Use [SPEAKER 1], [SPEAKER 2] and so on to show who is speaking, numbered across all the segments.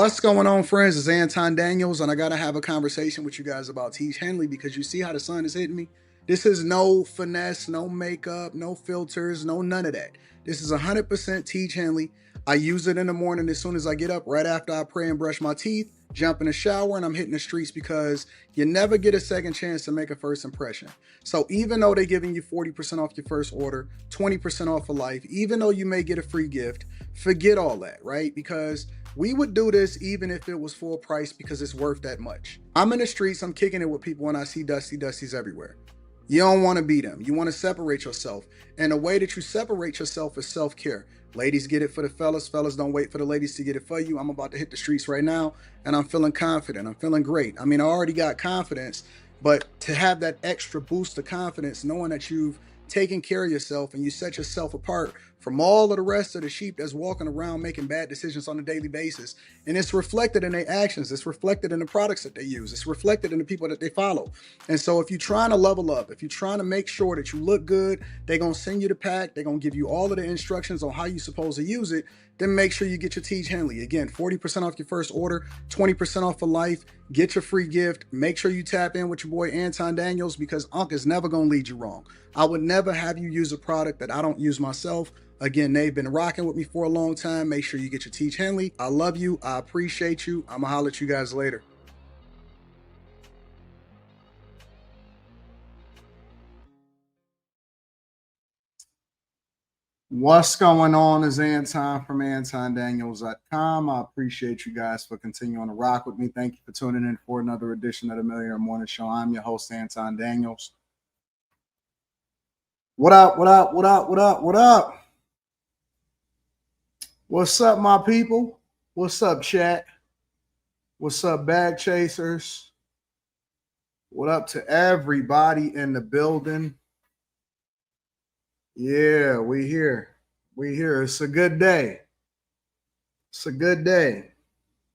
[SPEAKER 1] What's going on, friends? It's Anton Daniels, and I gotta have a conversation with you guys about Teach Henley because you see how the sun is hitting me. This is no finesse, no makeup, no filters, no none of that. This is 100% Teach Henley. I use it in the morning as soon as I get up, right after I pray and brush my teeth, jump in the shower, and I'm hitting the streets because you never get a second chance to make a first impression. So even though they're giving you 40% off your first order, 20% off for life, even though you may get a free gift, forget all that, right? Because we would do this even if it was full price because it's worth that much. I'm in the streets, I'm kicking it with people when I see Dusties everywhere. You don't want to be them. You want to separate yourself. And the way that you separate yourself is self-care. Ladies get it for the fellas. Fellas don't wait for the ladies to get it for you. I'm about to hit the streets right now and I'm feeling confident. I'm feeling great. I mean, I already got confidence, but to have that extra boost of confidence, knowing that you've taken care of yourself and you set yourself apart from all of the rest of the sheep that's walking around making bad decisions on a daily basis. And it's reflected in their actions. It's reflected in the products that they use. It's reflected in the people that they follow. And so if you're trying to level up, if you're trying to make sure that you look good, they're going to send you the pack. They're going to give you all of the instructions on how you're supposed to use it. Then make sure you get your Teach Henley. Again, 40% off your first order, 20% off for life. Get your free gift. Make sure you tap in with your boy Anton Daniels because Unc is never going to lead you wrong. I would never have you use a product that I don't use myself. Again, they've been rocking with me for a long time. Make sure you get your Teach Henley. I love you. I appreciate you. I'm going to holler at you guys later. What's going on is Anton from AntonDaniels.com. I appreciate you guys for continuing to rock with me. Thank you for tuning in for another edition of the Millionaire Morning Show. I'm your host, Anton Daniels. What up, what up, what up, what up, what up? What's up, my people? What's up, chat? What's up, bag chasers? What up to everybody in the building? Yeah, we here. We here. It's a good day. It's a good day.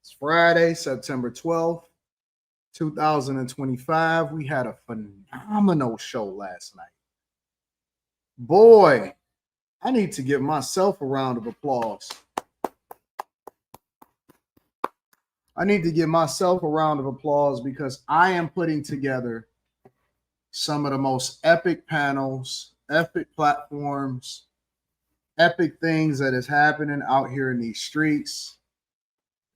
[SPEAKER 1] It's Friday, September 12th, 2025. We had a phenomenal show last night. Boy, I need to give myself a round of applause. I need to give myself a round of applause because I am putting together some of the most epic panels, epic platforms, epic things that is happening out here in these streets.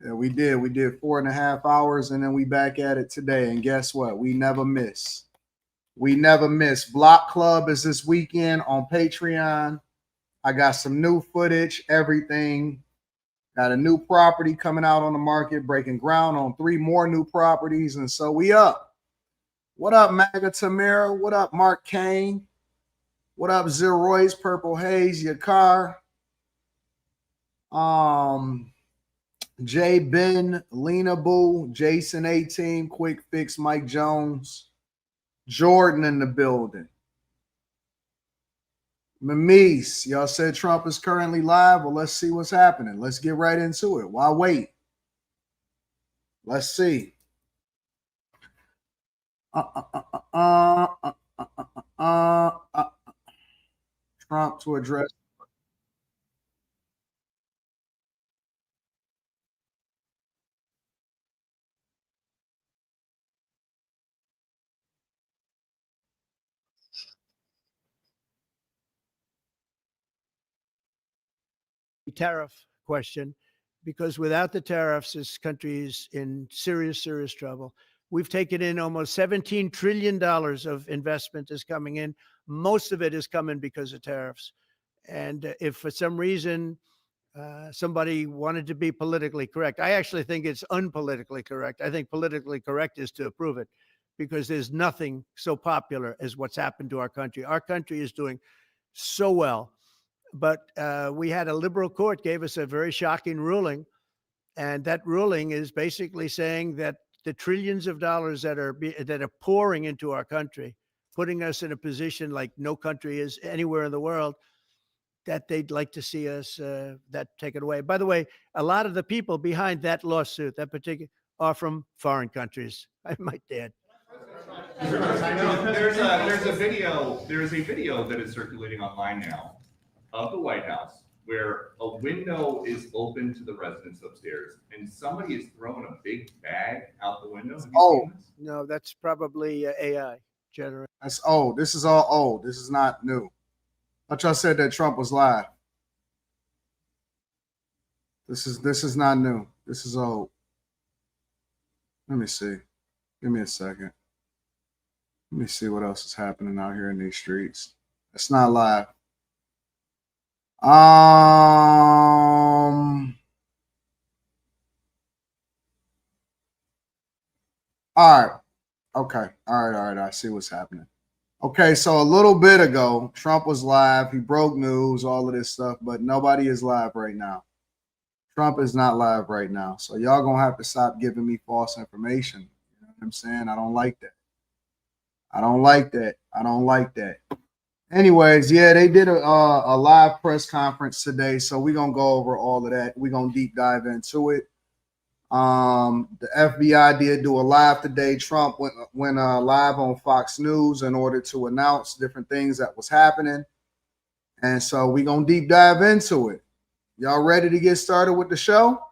[SPEAKER 1] Yeah, we did 4.5 hours and then we back at it today. And guess what? We never miss. We never miss. Block Club is this weekend on Patreon. I got some new footage, everything. Got a new property coming out on the market, breaking ground on 3 more new properties. And so we up. What up, Maga Tamara? What up, Mark Kane? What up, Zeroy's Purple Haze, Yakar? J Ben, Lena Boo, Jason 18, Quick Fix, Mike Jones, Jordan in the building. Mamise, y'all said Trump is currently live. Well, let's see what's happening. Let's get right into it. Why wait? Let's see. Trump to address.
[SPEAKER 2] Tariff question, because without the tariffs, this country is in serious, serious trouble. We've taken in almost $17 trillion of investment is coming in. Most of it is coming because of tariffs. And if for some reason somebody wanted to be politically correct, I actually think it's unpolitically correct. I think politically correct is to approve it because there's nothing so popular as what's happened to our country. Our country is doing so well. But we had a liberal court gave us a very shocking ruling. And that ruling is basically saying that the trillions of dollars that are pouring into our country, putting us in a position like no country is anywhere in the world, that they'd like to see us that taken away. By the way, a lot of the people behind that lawsuit, that particular, are from foreign countries, I might add.
[SPEAKER 3] There's a video that is circulating online now of the White House where a window is open to the residents upstairs and somebody is throwing a big bag out the window. Have you seen this?
[SPEAKER 2] No, that's probably AI generated.
[SPEAKER 1] That's old. This is all old. This is not new. I thought y'all said that Trump was live. This is not new. This is old. Let me see. Give me a second. Let me see what else is happening out here in these streets. It's not live. All right. Okay. All right. I see what's happening. Okay, so a little bit ago, Trump was live. He broke news, all of this stuff, but nobody is live right now. Trump is not live right now. So y'all gonna have to stop giving me false information. You know what I'm saying? I don't like that. I don't like that. I don't like that. Anyways, yeah, they did a live press conference today, so we're gonna go over all of that. We're gonna deep dive into it. The FBI did do a live today. Trump went live on Fox News in order to announce different things that was happening, and so we're gonna deep dive into it. Y'all ready to get started with the show?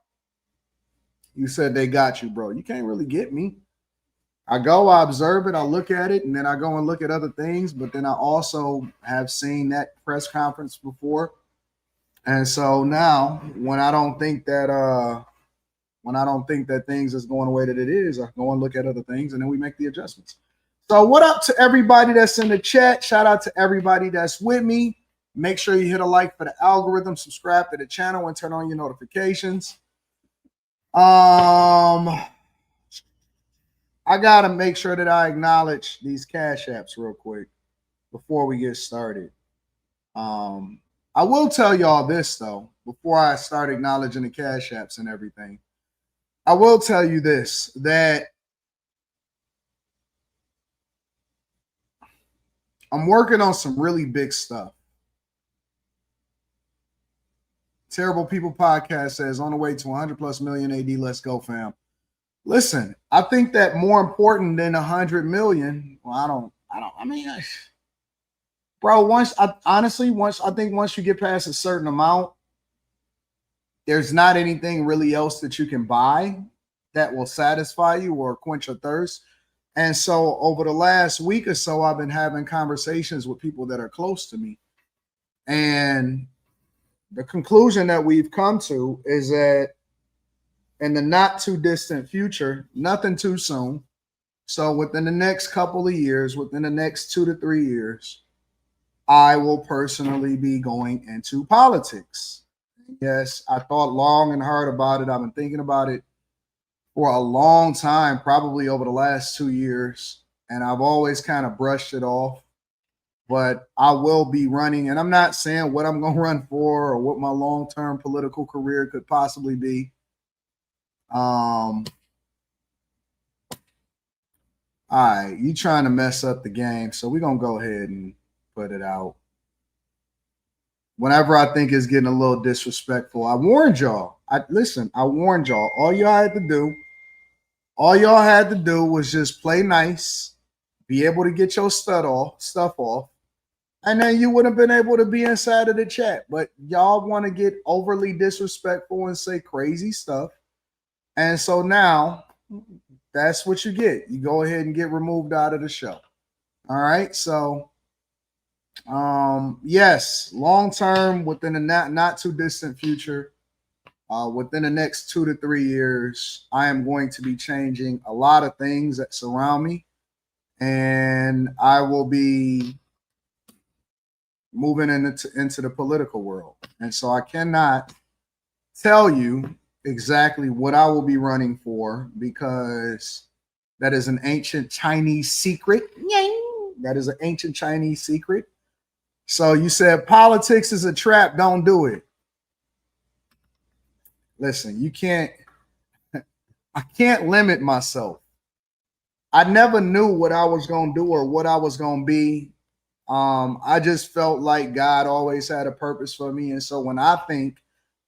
[SPEAKER 1] You said they got you, bro. You can't really get me. I go, I observe it, I look at it, and then I go and look at other things. But then I also have seen that press conference before, and so now when I don't think that things is going the way that it is, I go and look at other things, and then we make the adjustments. So what up to everybody that's in the chat? Shout out to everybody that's with me. Make sure you hit a like for the algorithm, subscribe to the channel, and turn on your notifications. I gotta make sure that I acknowledge these Cash Apps real quick before we get started. I will tell y'all this though, before I start acknowledging the Cash Apps and everything. I will tell you this, that I'm working on some really big stuff. Terrible People Podcast says on the way to 100 plus million AD. Let's go, fam. Listen, I think that more important than 100 million. Well, bro, once you get past a certain amount, there's not anything really else that you can buy that will satisfy you or quench your thirst. And so over the last week or so, I've been having conversations with people that are close to me. And the conclusion that we've come to is that in the not too distant future, nothing too soon. So within the next couple of years, within the next 2 to 3 years, I will personally be going into politics. Yes, I thought long and hard about it. I've been thinking about it for a long time, probably over the last 2 years. And I've always kind of brushed it off. But I will be running, and I'm not saying what I'm going to run for or what my long-term political career could possibly be. All right, you trying to mess up the game, so we're going to go ahead and put it out. Whenever I think it's getting a little disrespectful, I warned y'all. I warned y'all. All y'all had to do was just play nice, be able to get your stuff off, and then you would have been able to be inside of the chat. But y'all want to get overly disrespectful and say crazy stuff. And so now that's what you get. You go ahead and get removed out of the show. All right. So, yes, long term, within the not too distant future, within the next 2 to 3 years, I am going to be changing a lot of things that surround me. And I will be moving into the political world. And so I cannot tell you exactly what I will be running for because that is an ancient Chinese secret. That is an ancient Chinese secret. So you said politics is a trap. Don't do it. Listen, I can't limit myself. I never knew what I was going to do or what I was going to be. I just felt like God always had a purpose for me. And so when I think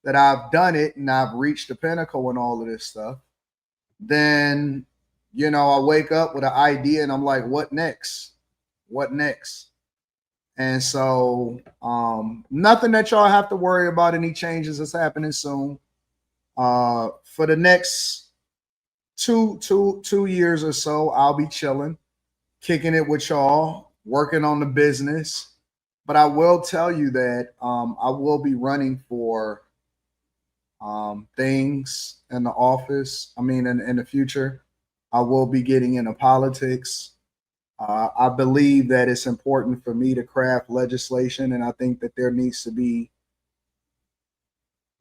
[SPEAKER 1] that I've done it and I've reached the pinnacle and all of this stuff, then, I wake up with an idea and I'm like, what next? What next? And so nothing that y'all have to worry about, any changes that's happening soon. For the next two years or so, I'll be chilling, kicking it with y'all, working on the business. But I will tell you that I will be running for things in the office. I mean, in the future, I will be getting into politics. I believe that it's important for me to craft legislation, and I think that there needs to be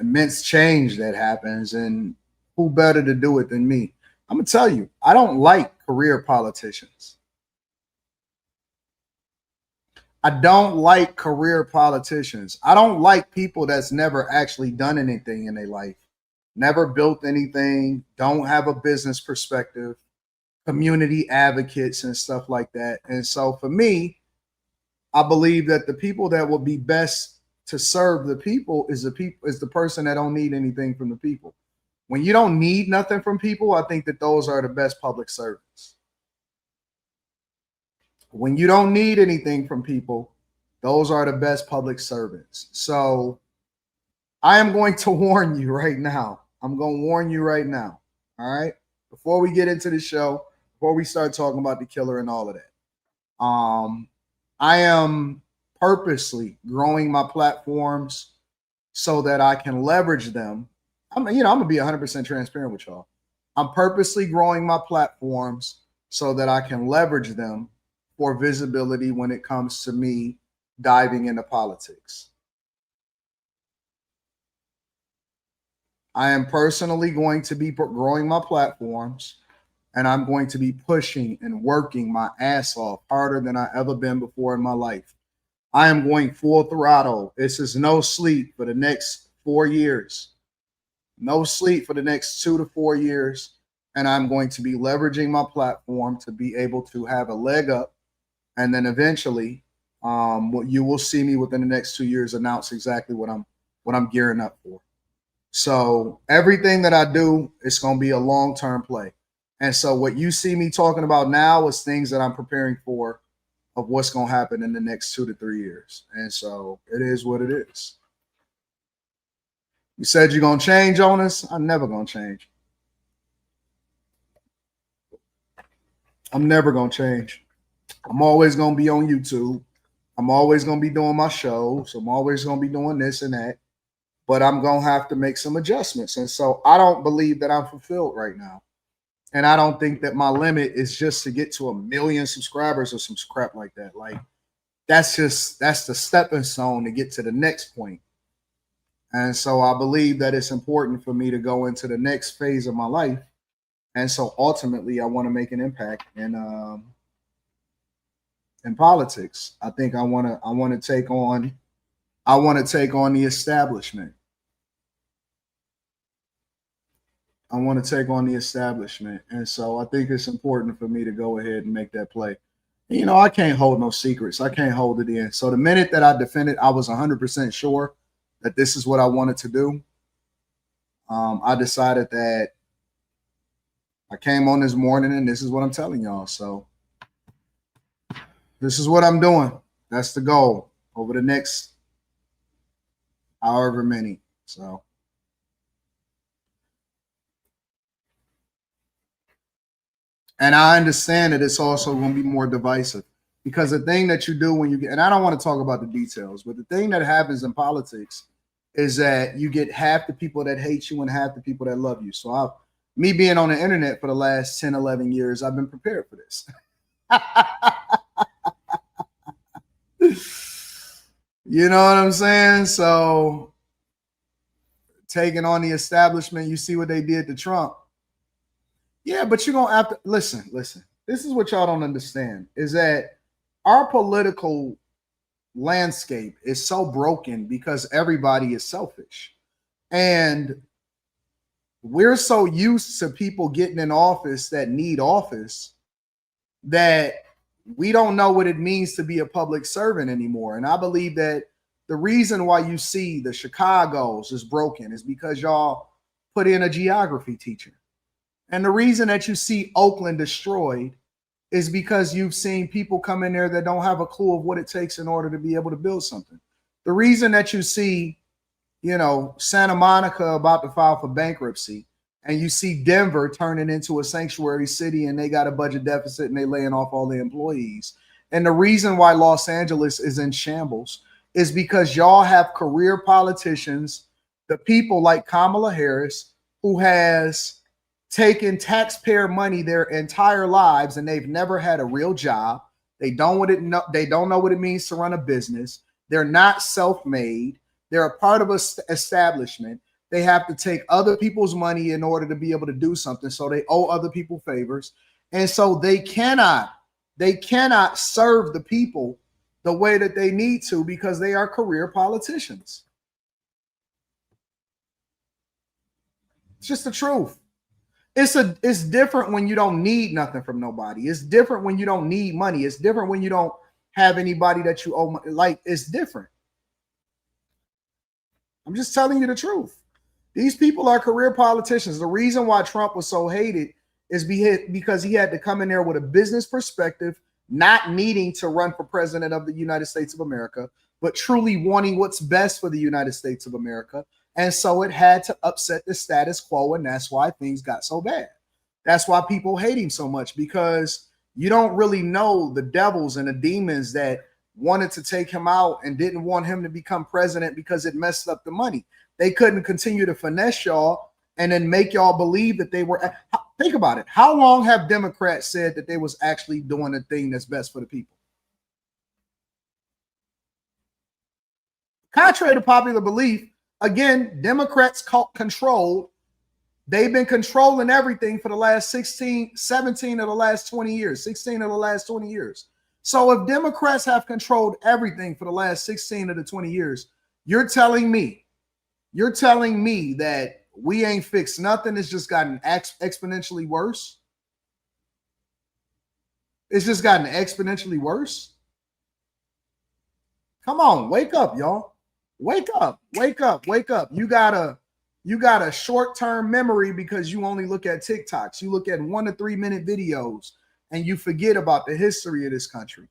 [SPEAKER 1] immense change that happens, and who better to do it than me? I'm gonna tell you, I don't like career politicians. I don't like career politicians. I don't like people that's never actually done anything in their life, never built anything, don't have a business perspective, community advocates and stuff like that. And so for me, I believe that the people that will be best to serve the people is the person that don't need anything from the people. When you don't need nothing from people, I think that those are the best public servants. When you don't need anything from people, those are the best public servants. So I am going to warn you right now. I'm going to warn you right now. All right. Before we get into the show, before we start talking about the killer and all of that, I am purposely growing my platforms so that I can leverage them. I'm gonna be 100% transparent with y'all. I'm purposely growing my platforms so that I can leverage them for visibility when it comes to me diving into politics. I am personally going to be growing my platforms, and I'm going to be pushing and working my ass off harder than I ever been before in my life. I am going full throttle. This is no sleep for the next 4 years. No sleep for the next 2 to 4 years. And I'm going to be leveraging my platform to be able to have a leg up. And then eventually, you will see me within the next 2 years announce exactly what I'm gearing up for. So everything that I do is going to be a long-term play. And so what you see me talking about now is things that I'm preparing for of what's going to happen in the next 2 to 3 years. And so it is what it is. You said you're going to change on us. I'm never going to change. I'm never going to change. I'm always going to be on YouTube. I'm always going to be doing my shows. I'm always going to be doing this and that. But I'm going to have to make some adjustments. And so I don't believe that I'm fulfilled right now. And I don't think that my limit is just to get to 1 million subscribers or some crap like that. Like, that's the stepping stone to get to the next point. And so I believe that it's important for me to go into the next phase of my life. And so ultimately, I want to make an impact in politics. I think I want to take on the establishment. I want to take on the establishment. And so I think it's important for me to go ahead and make that play. You know, I can't hold no secrets. I can't hold it in. So the minute that I defended, I was 100% sure that this is what I wanted to do. I decided that I came on this morning and this is what I'm telling y'all. So this is what I'm doing. That's the goal over the next however many. So. And I understand that it's also going to be more divisive because the thing that you do when you get, and I don't want to talk about the details, but the thing that happens in politics is that you get half the people that hate you and half the people that love you. So me being on the internet for the last 10, 11 years, I've been prepared for this. You know what I'm saying? So taking on the establishment, you see what they did to Trump. Yeah, but you're going to have to listen. This is what y'all don't understand is that our political landscape is so broken because everybody is selfish. And we're so used to people getting in office that need office that we don't know what it means to be a public servant anymore. And I believe that the reason why you see the Chicago's is broken is because y'all put in a geography teacher. And the reason that you see Oakland destroyed is because you've seen people come in there that don't have a clue of what it takes in order to be able to build something. The reason that you see, Santa Monica about to file for bankruptcy, and you see Denver turning into a sanctuary city and they got a budget deficit and they laying off all the employees. And the reason why Los Angeles is in shambles is because y'all have career politicians, the people like Kamala Harris, who has taken taxpayer money their entire lives and they've never had a real job. They don't know what it means to run a business. They're not self-made. They're a part of an establishment. They have to take other people's money in order to be able to do something. So they owe other people favors. And so they cannot serve the people the way that they need to because they are career politicians. It's just the truth. It's different when you don't need nothing from nobody. It's different when you don't need money. It's different when you don't have anybody that you owe money. Like, it's different. I'm just telling you the truth. These people are career politicians. The reason why Trump was so hated is because he had to come in there with a business perspective, not needing to run for president of the United States of America, but truly wanting what's best for the United States of America. And so it had to upset the status quo, and that's why things got so bad. That's why people hate him so much, because you don't really know the devils and the demons that wanted to take him out and didn't want him to become president because it messed up the money. They couldn't continue to finesse y'all and then make y'all believe that they were. Think about it. How long have Democrats said that they was actually doing the thing that's best for the people? Contrary to popular belief, again, Democrats controlled. They've been controlling everything for the last 17 of the last 20 years, 16 of the last 20 years. So if Democrats have controlled everything for the last 16 of the 20 years, you're telling me that we ain't fixed nothing. It's just gotten exponentially worse. It's just gotten exponentially worse. Come on, wake up, y'all. Wake up, wake up, wake up. You got a short-term memory because you only look at TikToks. You look at 1 to 3 minute videos and you forget about the history of this country.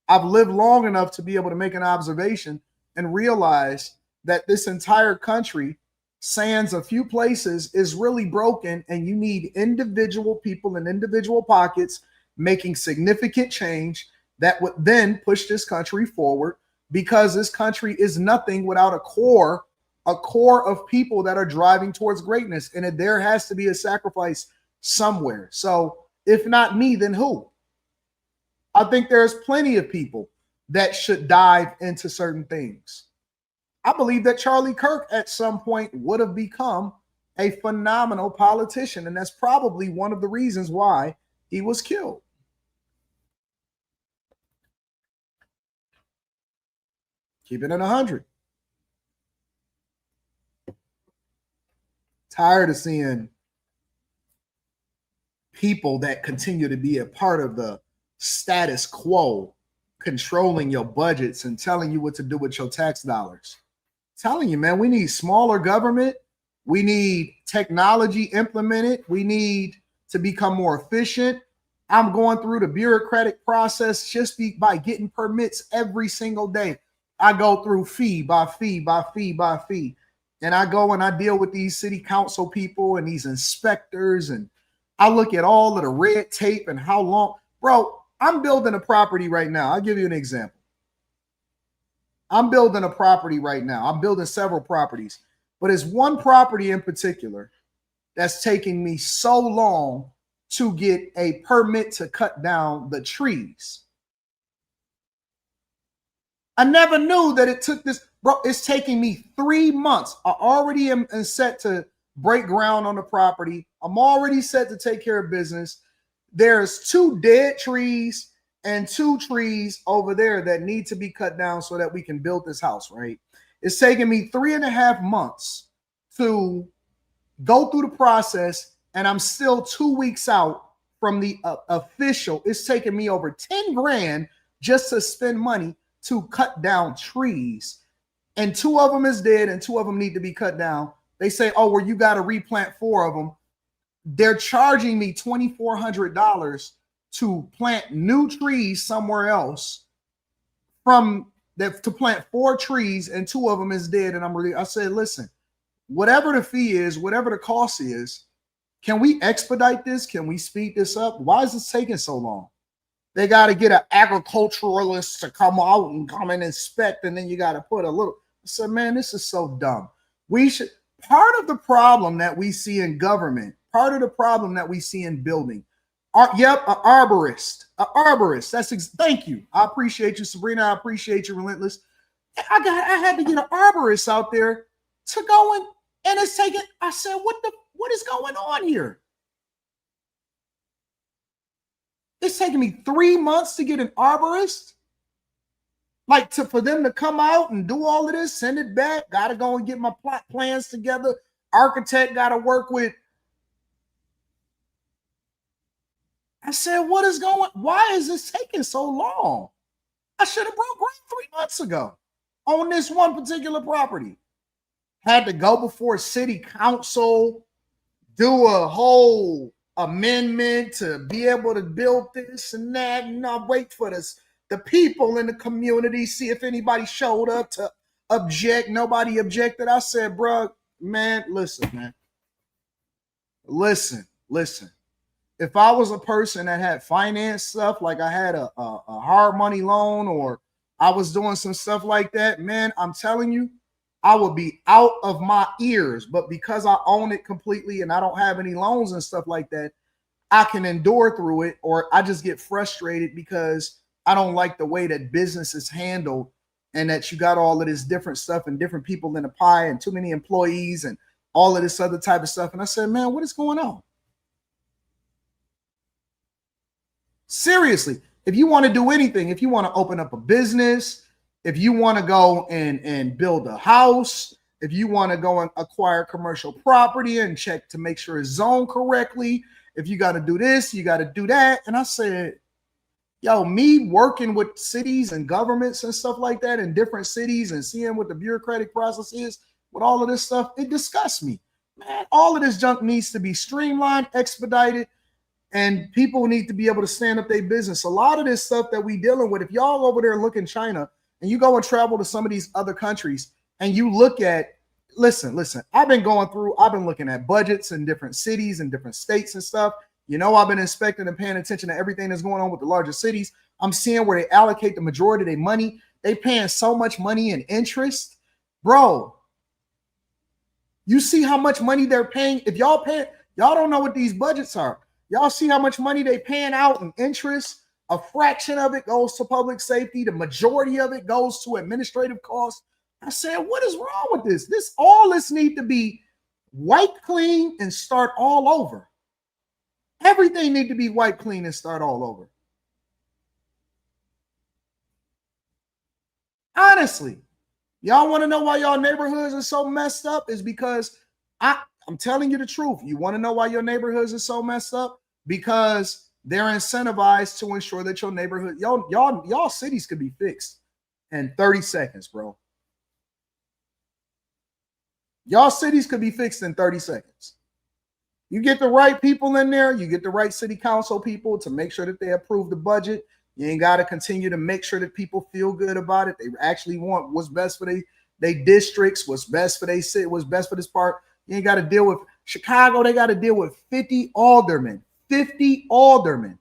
[SPEAKER 1] I've lived long enough to be able to make an observation and realize that this entire country, sans a few places, is really broken, and you need individual people in individual pockets making significant change that would then push this country forward, because this country is nothing without a core of people that are driving towards greatness, and there has to be a sacrifice somewhere. So if not me, then who? I think there's plenty of people that should dive into certain things. I believe that Charlie Kirk at some point would have become a phenomenal politician, and that's probably one of the reasons why he was killed. Keep it in 100. Tired of seeing people that continue to be a part of the status quo, controlling your budgets and telling you what to do with your tax dollars. Telling you, man, we need smaller government. We need technology implemented. We need to become more efficient. I'm going through the bureaucratic process just by getting permits every single day. I go through fee by fee by fee by fee. And I go and I deal with these city council people and these inspectors. And I look at all of the red tape and how long. Bro, I'm building a property right now. I'll give you an example. I'm building a property right now. I'm building several properties, but it's one property in particular that's taking me so long to get a permit to cut down the trees. I never knew that it took this, bro. It's taking me 3 months. I already am set to break ground on the property. I'm already set to take care of business. There's 2 dead trees and 2 trees over there that need to be cut down so that we can build this house, right? It's taking me 3.5 months to go through the process, and I'm still 2 weeks out from the official. It's taking me over 10 grand just to spend money to cut down trees. And 2 of them is dead and 2 of them need to be cut down. They say, oh, well, you got to replant 4 of them. They're charging me $2,400 to plant new trees somewhere else from that to plant 4 trees and 2 of them is dead. And I said, listen, whatever the fee is, whatever the cost is, can we expedite this? Can we speed this up? Why is this taking so long? They got to get an agriculturalist to come out and come and inspect, and then you got to put a little. I said, man, this is so dumb. We should. Part of the problem that we see in government, part of the problem that we see in building, an arborist, thank you. I appreciate you, Sabrina. I appreciate you, Relentless. I had to get an arborist out there to go in, and it's taking. I said, what is going on here? It's taking me 3 months to get an arborist. Like for them to come out and do all of this, send it back. Got to go and get my plot plans together. Architect got to work with. I said, what is going? Why is this taking so long? I should have broke ground 3 months ago on this one particular property. Had to go before city council, do a whole amendment to be able to build this and that, and I'll wait for the people in the community, see if anybody showed up to object. Nobody objected. I said, bro, man, listen. If I was a person that had finance stuff, like I had a hard money loan or I was doing some stuff like that, man, I'm telling you, I would be out of my ears. But because I own it completely and I don't have any loans and stuff like that, I can endure through it, or I just get frustrated because I don't like the way that business is handled and that you got all of this different stuff and different people in the pie and too many employees and all of this other type of stuff. And I said, man, what is going on? Seriously, if you want to do anything, if you want to open up a business, if you want to go and build a house, if you want to go and acquire commercial property and check to make sure it's zoned correctly, if you got to do this, you got to do that. And I said, yo, me working with cities and governments and stuff like that in different cities and seeing what the bureaucratic process is with all of this stuff, it disgusts me. Man, all of this junk needs to be streamlined, expedited, and people need to be able to stand up their business. A lot of this stuff that we dealing with, if y'all over there look in China and you go and travel to some of these other countries and you look at, listen, I've been looking at budgets in different cities and different states and stuff. You know, I've been inspecting and paying attention to everything that's going on with the larger cities. I'm seeing where they allocate the majority of their money. They paying so much money in interest. Bro, you see how much money they're paying? If y'all don't know what these budgets are. Y'all see how much money they paying out in interest? A fraction of it goes to public safety. The majority of it goes to administrative costs. I said, what is wrong with this? All this need to be wiped clean and start all over. Everything need to be wiped clean and start all over. Honestly, y'all want to know why y'all neighborhoods are so messed up? Is because I'm telling you the truth. You want to know why your neighborhoods are so messed up? Because they're incentivized to ensure that your neighborhood, y'all cities could be fixed in 30 seconds, bro. Y'all cities could be fixed in 30 seconds. You get the right people in there, you get the right city council people to make sure that they approve the budget. You ain't got to continue to make sure that people feel good about it. They actually want what's best for they districts, what's best for they city, what's best for this part. You ain't got to deal with Chicago. They got to deal with 50 aldermen. 50 aldermen.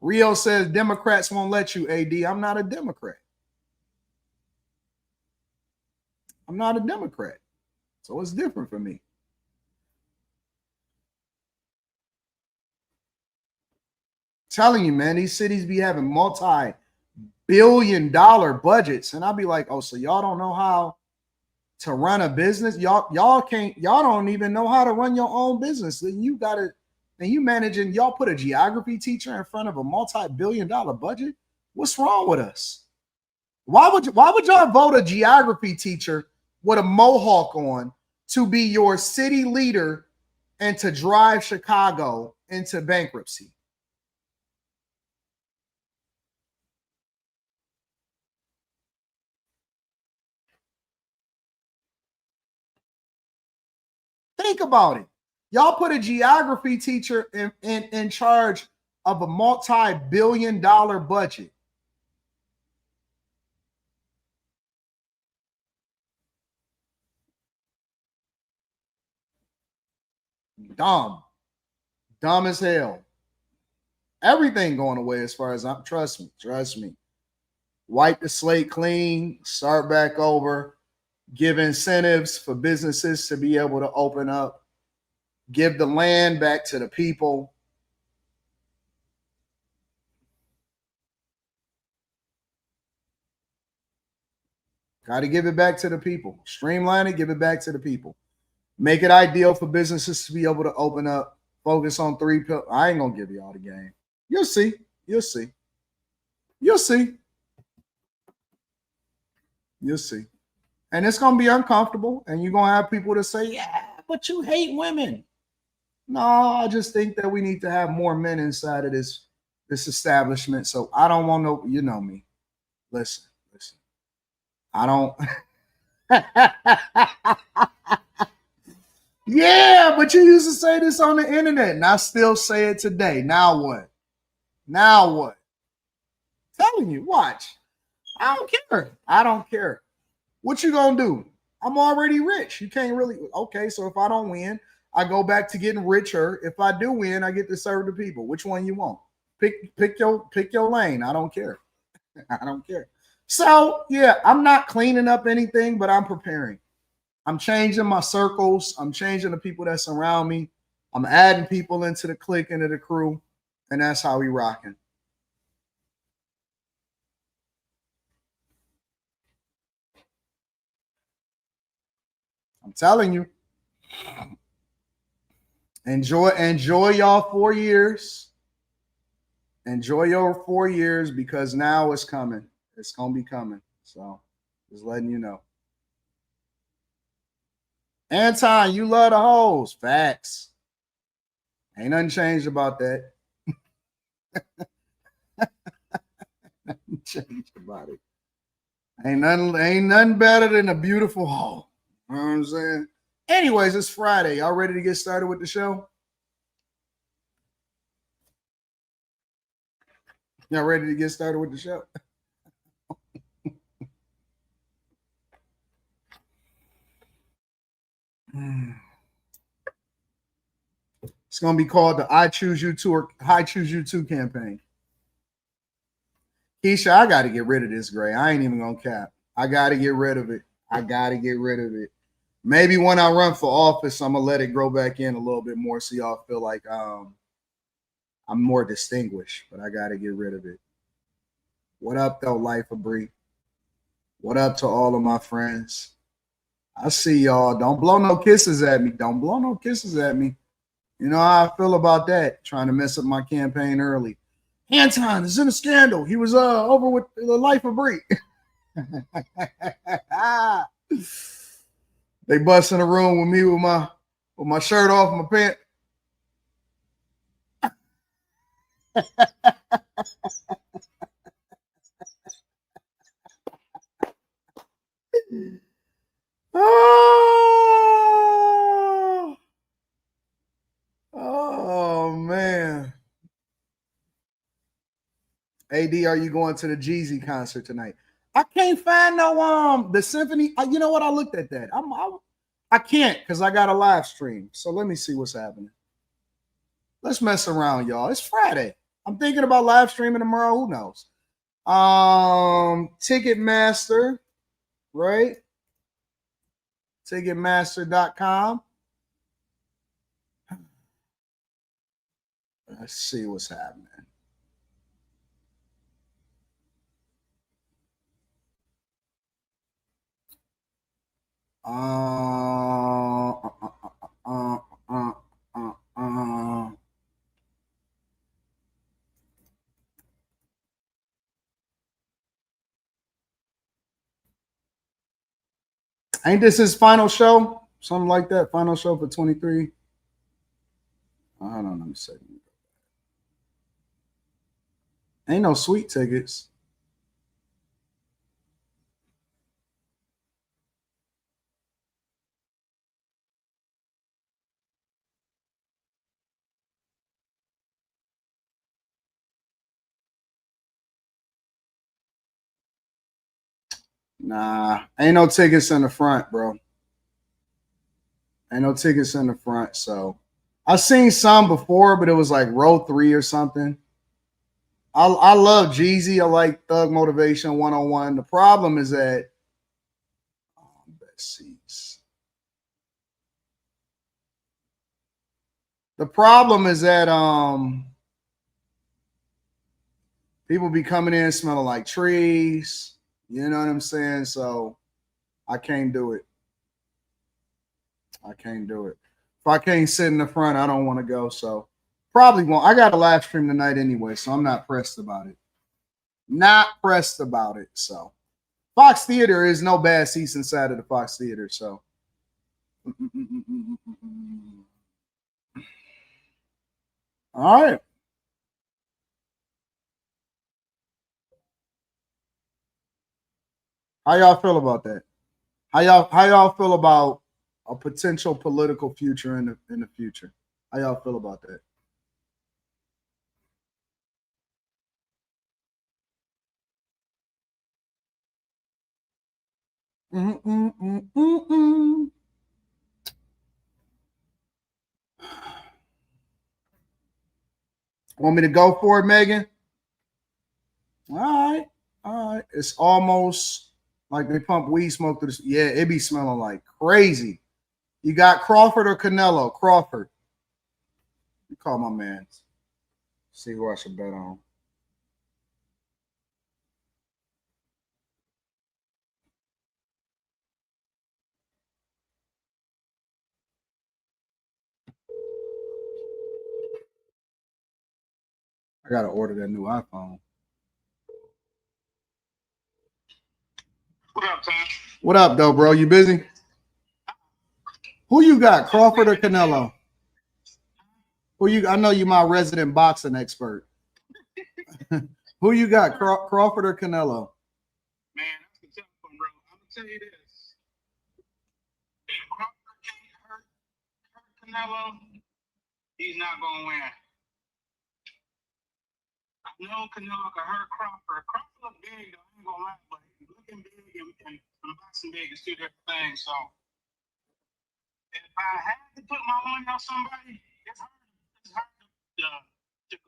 [SPEAKER 1] Rio says Democrats won't let you, AD. I'm not a Democrat. I'm not a Democrat. So it's different for me. Telling you, man, these cities be having multi-billion-dollar budgets. And I'll be like, oh, so y'all don't know how to run a business? Y'all don't even know how to run your own business. Then you managing, y'all put a geography teacher in front of a multi-billion-dollar budget? What's wrong with us? Why would y'all vote a geography teacher with a mohawk on to be your city leader and to drive Chicago into bankruptcy? Think about it. Y'all put a geography teacher in charge of a multi-billion-dollar budget. Dumb as hell. Everything going away as far as I'm. Trust me. Wipe the slate clean, start back over, give incentives for businesses to be able to open up, give the land back to the people. Got to give it back to the people. Streamline it, give it back to the people. Make it ideal for businesses to be able to open up. Focus on three pillars. I ain't gonna give you all the game. You'll see. You'll see. You'll see. You'll see. And it's gonna be uncomfortable, and you're gonna have people to say, "Yeah, but you hate women." No, I just think that we need to have more men inside of this establishment. So I don't want no, you know me. Listen. I don't. Yeah, but you used to say this on the internet, and I still say it today. Now what? Telling you, watch. I don't care. What you gonna do? I'm already rich. You can't really. Okay, so if I don't win, I go back to getting richer. If I do win, I get to serve the people. Which one you want? Pick your lane. I don't care. I don't care. So yeah, I'm not cleaning up anything, but I'm preparing. I'm changing my circles. I'm changing the people that surround me. I'm adding people into the clique, into the crew, and that's how we rocking. I'm telling you. Enjoy y'all 4 years. Enjoy your 4 years because now it's coming. It's gonna be coming. So just letting you know. Anton, you love the hoes. Facts. Ain't nothing changed about that. Nothing changed about it. Ain't nothing better than a beautiful hoe. You know what I'm saying? Anyways, it's Friday. Y'all ready to get started with the show? Y'all ready to get started with the show? It's gonna be called the I Choose You Two or I Choose You Two campaign. Keisha, I gotta get rid of this gray. I ain't even gonna cap. I gotta get rid of it. Maybe when I run for office, I'm gonna let it grow back in a little bit more so y'all feel like I'm more distinguished, but I gotta get rid of it. What up though, Life of Bree? What up to all of my friends? I see y'all. Don't blow no kisses at me. You know how I feel about that. Trying to mess up my campaign early. Anton is in a scandal. He was over with the Life of Bree. They bust in the room with me with my shirt off, my pants. Oh man. AD, are you going to the Jeezy concert tonight? I can't find no the symphony. You know what? I looked at that. I can't because I got a live stream. So let me see what's happening. Let's mess around, y'all. It's Friday. I'm thinking about live streaming tomorrow. Who knows? Ticketmaster, right? Ticketmaster.com. Let's see what's happening. Ain't this his final show? Something like that. Final show for 23. Hold on, let me see. Ain't no sweet tickets. Nah, ain't no tickets in the front, bro. Ain't no tickets in the front. So I've seen some before, but it was like row 3 or something. I love Jeezy. I like Thug Motivation 101. The problem is that best seats. The problem is that people be coming in smelling like trees. You know what I'm saying? So I can't do it. I can't do it. If I can't sit in the front, I don't want to go. So probably won't. I got a live stream tonight anyway, so I'm not pressed about it. Not pressed about it. So Fox Theater is no bad seats inside of the Fox Theater. So all right. How y'all feel about that? How y'all feel about a potential political future in the future? How y'all feel about that? Want me to go for it, Megan? All right. All right. It's almost like they pump weed smoke through the. Yeah, it be smelling like crazy. You got Crawford or Canelo? Crawford. You call my man. See who I should bet on. I gotta order that new iPhone.
[SPEAKER 4] What up, Tom?
[SPEAKER 1] What up, though, bro? You busy? Who you got, Crawford or Canelo? Who you? I know you my resident boxing expert. Who you got, Crawford or Canelo?
[SPEAKER 4] Man, that's the tough one, bro. I'm gonna tell you this: if Crawford can't hurt Canelo, he's not gonna win. I know Canelo can hurt Crawford. Crawford look big, though. I ain't gonna lie, but looking big and boxing big is two different things. So if I had to put my money on somebody, it's hard to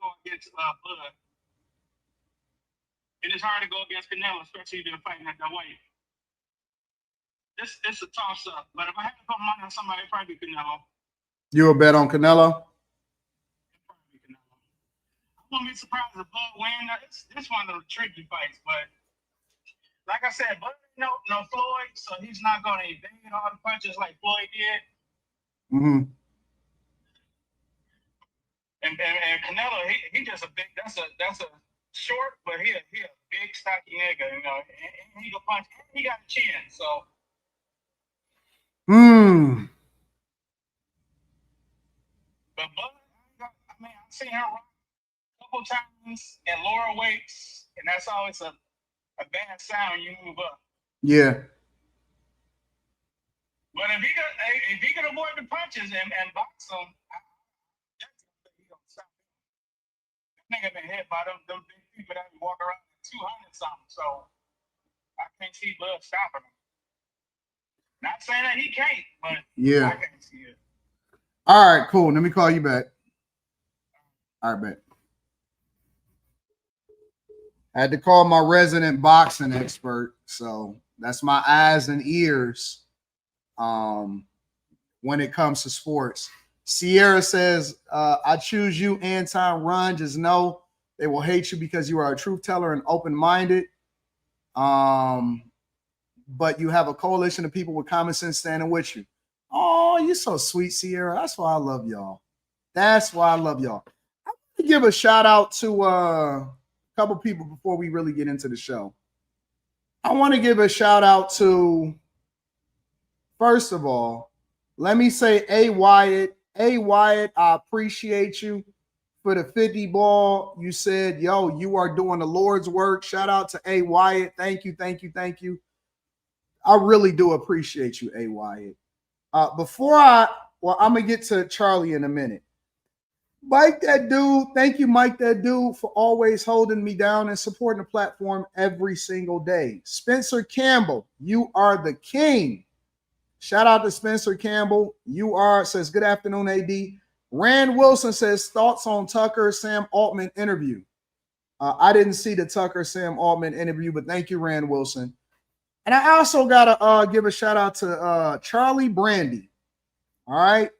[SPEAKER 4] go against Bud. And it's hard to go against Canelo, especially if you're fighting at that weight. It's a toss up. But if I had to put money on somebody, it'd probably be Canelo.
[SPEAKER 1] You a bet on Canelo?
[SPEAKER 4] It'd probably be Canelo. I wouldn't be surprised if Bud win. It's one of the tricky fights, but like I said, Bud no Floyd, so he's not gonna evade all the punches like Floyd did.
[SPEAKER 1] Mm-hmm.
[SPEAKER 4] And Canelo, he just a big. That's a short, but he a big stocky nigga. You know, and he can punch. And he got a chin, so. But Bud, I mean, I've seen her rock a couple times in lower weights, and that's always a bad sound when you move up.
[SPEAKER 1] Yeah.
[SPEAKER 4] But if he can avoid the punches and box them, he gonna stop him. That nigga been hit by them big people that walk around at 200 something, so I can't see Bud stopping him. Not saying that he can't, but
[SPEAKER 1] yeah,
[SPEAKER 4] I can't see it.
[SPEAKER 1] All right, cool. Let me call you back. All right, bet. I had to call my resident boxing expert, so that's my eyes and ears when it comes to sports. Sierra says, I choose you, Anton. Run, just know they will hate you because you are a truth teller and open-minded. But you have a coalition of people with common sense standing with you. Oh, you're so sweet, Sierra. That's why I love y'all. That's why I love y'all. I want to give a shout out to a couple people before we really get into the show. I want to give a shout out to, first of all, let me say, A. Wyatt, I appreciate you for the 50 ball. You said, yo, you are doing the Lord's work. Shout out to A. Wyatt. Thank you, thank you, thank you. I really do appreciate you, A. Wyatt. I'm going to get to Charlie in a minute. Mike, that dude. Thank you, Mike, that dude, for always holding me down and supporting the platform every single day. Spencer Campbell, you are the king. Shout out to Spencer Campbell. You are, says, good afternoon, AD. Rand Wilson says, thoughts on Tucker Sam Altman interview. I didn't see the Tucker Sam Altman interview, but thank you, Rand Wilson. And I also got to give a shout out to Charlie Brandy. All right.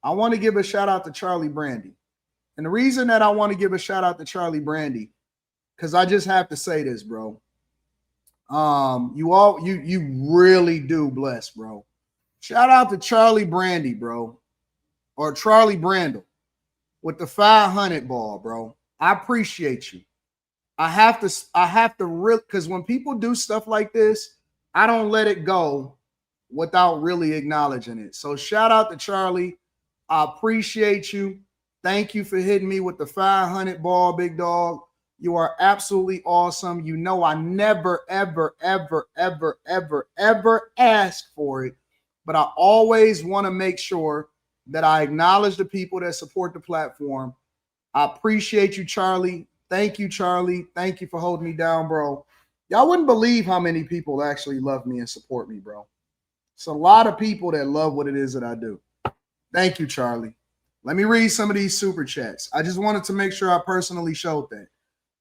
[SPEAKER 1] I want to give a shout out to Charlie Brandy. And the reason that I want to give a shout out to Charlie Brandy, because I just have to say this, bro. You really do bless, bro. Shout out to Charlie Brandy, bro. Or Charlie Brandle with the 500 ball, bro. I appreciate you. I have to really, because when people do stuff like this, I don't let it go without really acknowledging it. So shout out to Charlie. I appreciate you. Thank you for hitting me with the 500 ball, big dog. You are absolutely awesome. You know, I never, ever, ever, ever, ever, ever ask for it, but I always want to make sure that I acknowledge the people that support the platform. I appreciate you, Charlie. Thank you, Charlie. Thank you for holding me down, bro. Y'all wouldn't believe how many people actually love me and support me, bro. It's a lot of people that love what it is that I do. Thank you, Charlie. Let me read some of these super chats. I just wanted to make sure I personally showed that.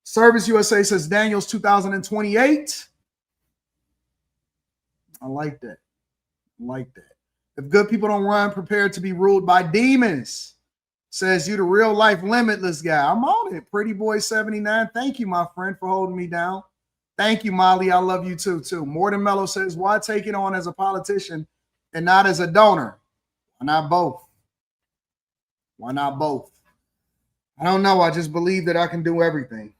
[SPEAKER 1] Service USA says Daniels 2028. I like that. I like that. If good people don't run, prepare to be ruled by demons. Says you the real life limitless guy. I'm on it. Pretty boy 79. Thank you, my friend, for holding me down. Thank you, Molly. I love you too. Morden Mello says, why take it on as a politician and not as a donor? Why not both? Why not both? I don't know. I just believe that I can do everything.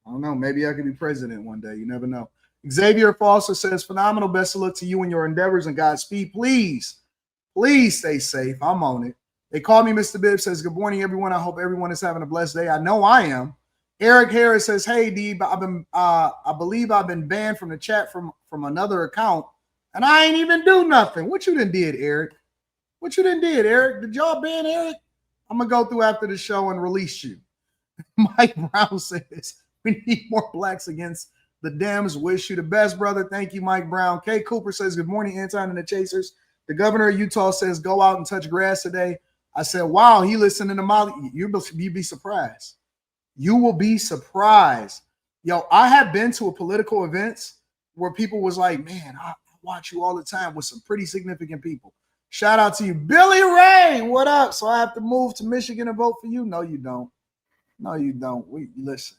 [SPEAKER 1] I don't know. Maybe I could be president one day. You never know. Xavier Foster says, phenomenal. Best of luck to you and your endeavors and Godspeed. Please stay safe. I'm on it. They call me Mr. Bibb. Says, good morning, everyone. I hope everyone is having a blessed day. I know I am. Eric Harris says, hey, D, I believe I've been banned from the chat from another account, and I ain't even do nothing. What you done did, Eric? What you done did, Eric? Did y'all ban Eric? I'm going to go through after the show and release you. Mike Brown says, we need more blacks against the Dems. Wish you the best, brother. Thank you, Mike Brown. Kay Cooper says, good morning, Anton and the Chasers. The governor of Utah says, go out and touch grass today. I said, wow, he listening to Molly. You'd be surprised. You will be surprised. Yo, I have been to a political events where people was like, man, I watch you all the time with some pretty significant people. Shout out to you. Billy Ray, what up? So I have to move to Michigan and vote for you? No, you don't. No, you don't. Listen.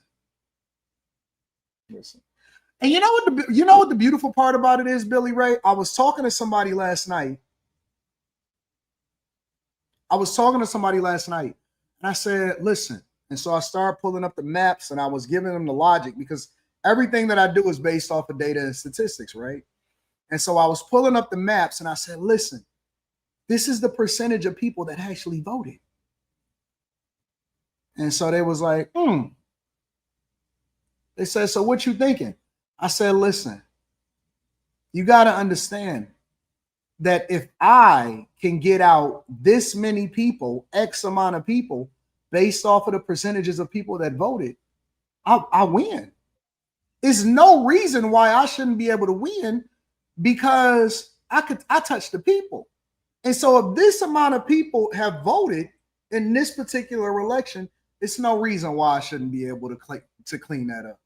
[SPEAKER 1] And you know what the beautiful part about it is, Billy Ray? I was talking to somebody last night. And I said, listen. And so I started pulling up the maps and I was giving them the logic because everything that I do is based off of data and statistics, right? And so I was pulling up the maps and I said, listen, this is the percentage of people that actually voted. And so they was like, They said, so what you thinking? I said, listen, you got to understand that if I can get out this many people, X amount of people, based off of the percentages of people that voted, I win. There's no reason why I shouldn't be able to win because I touch the people. And so if this amount of people have voted in this particular election, it's no reason why I shouldn't be able to clean that up.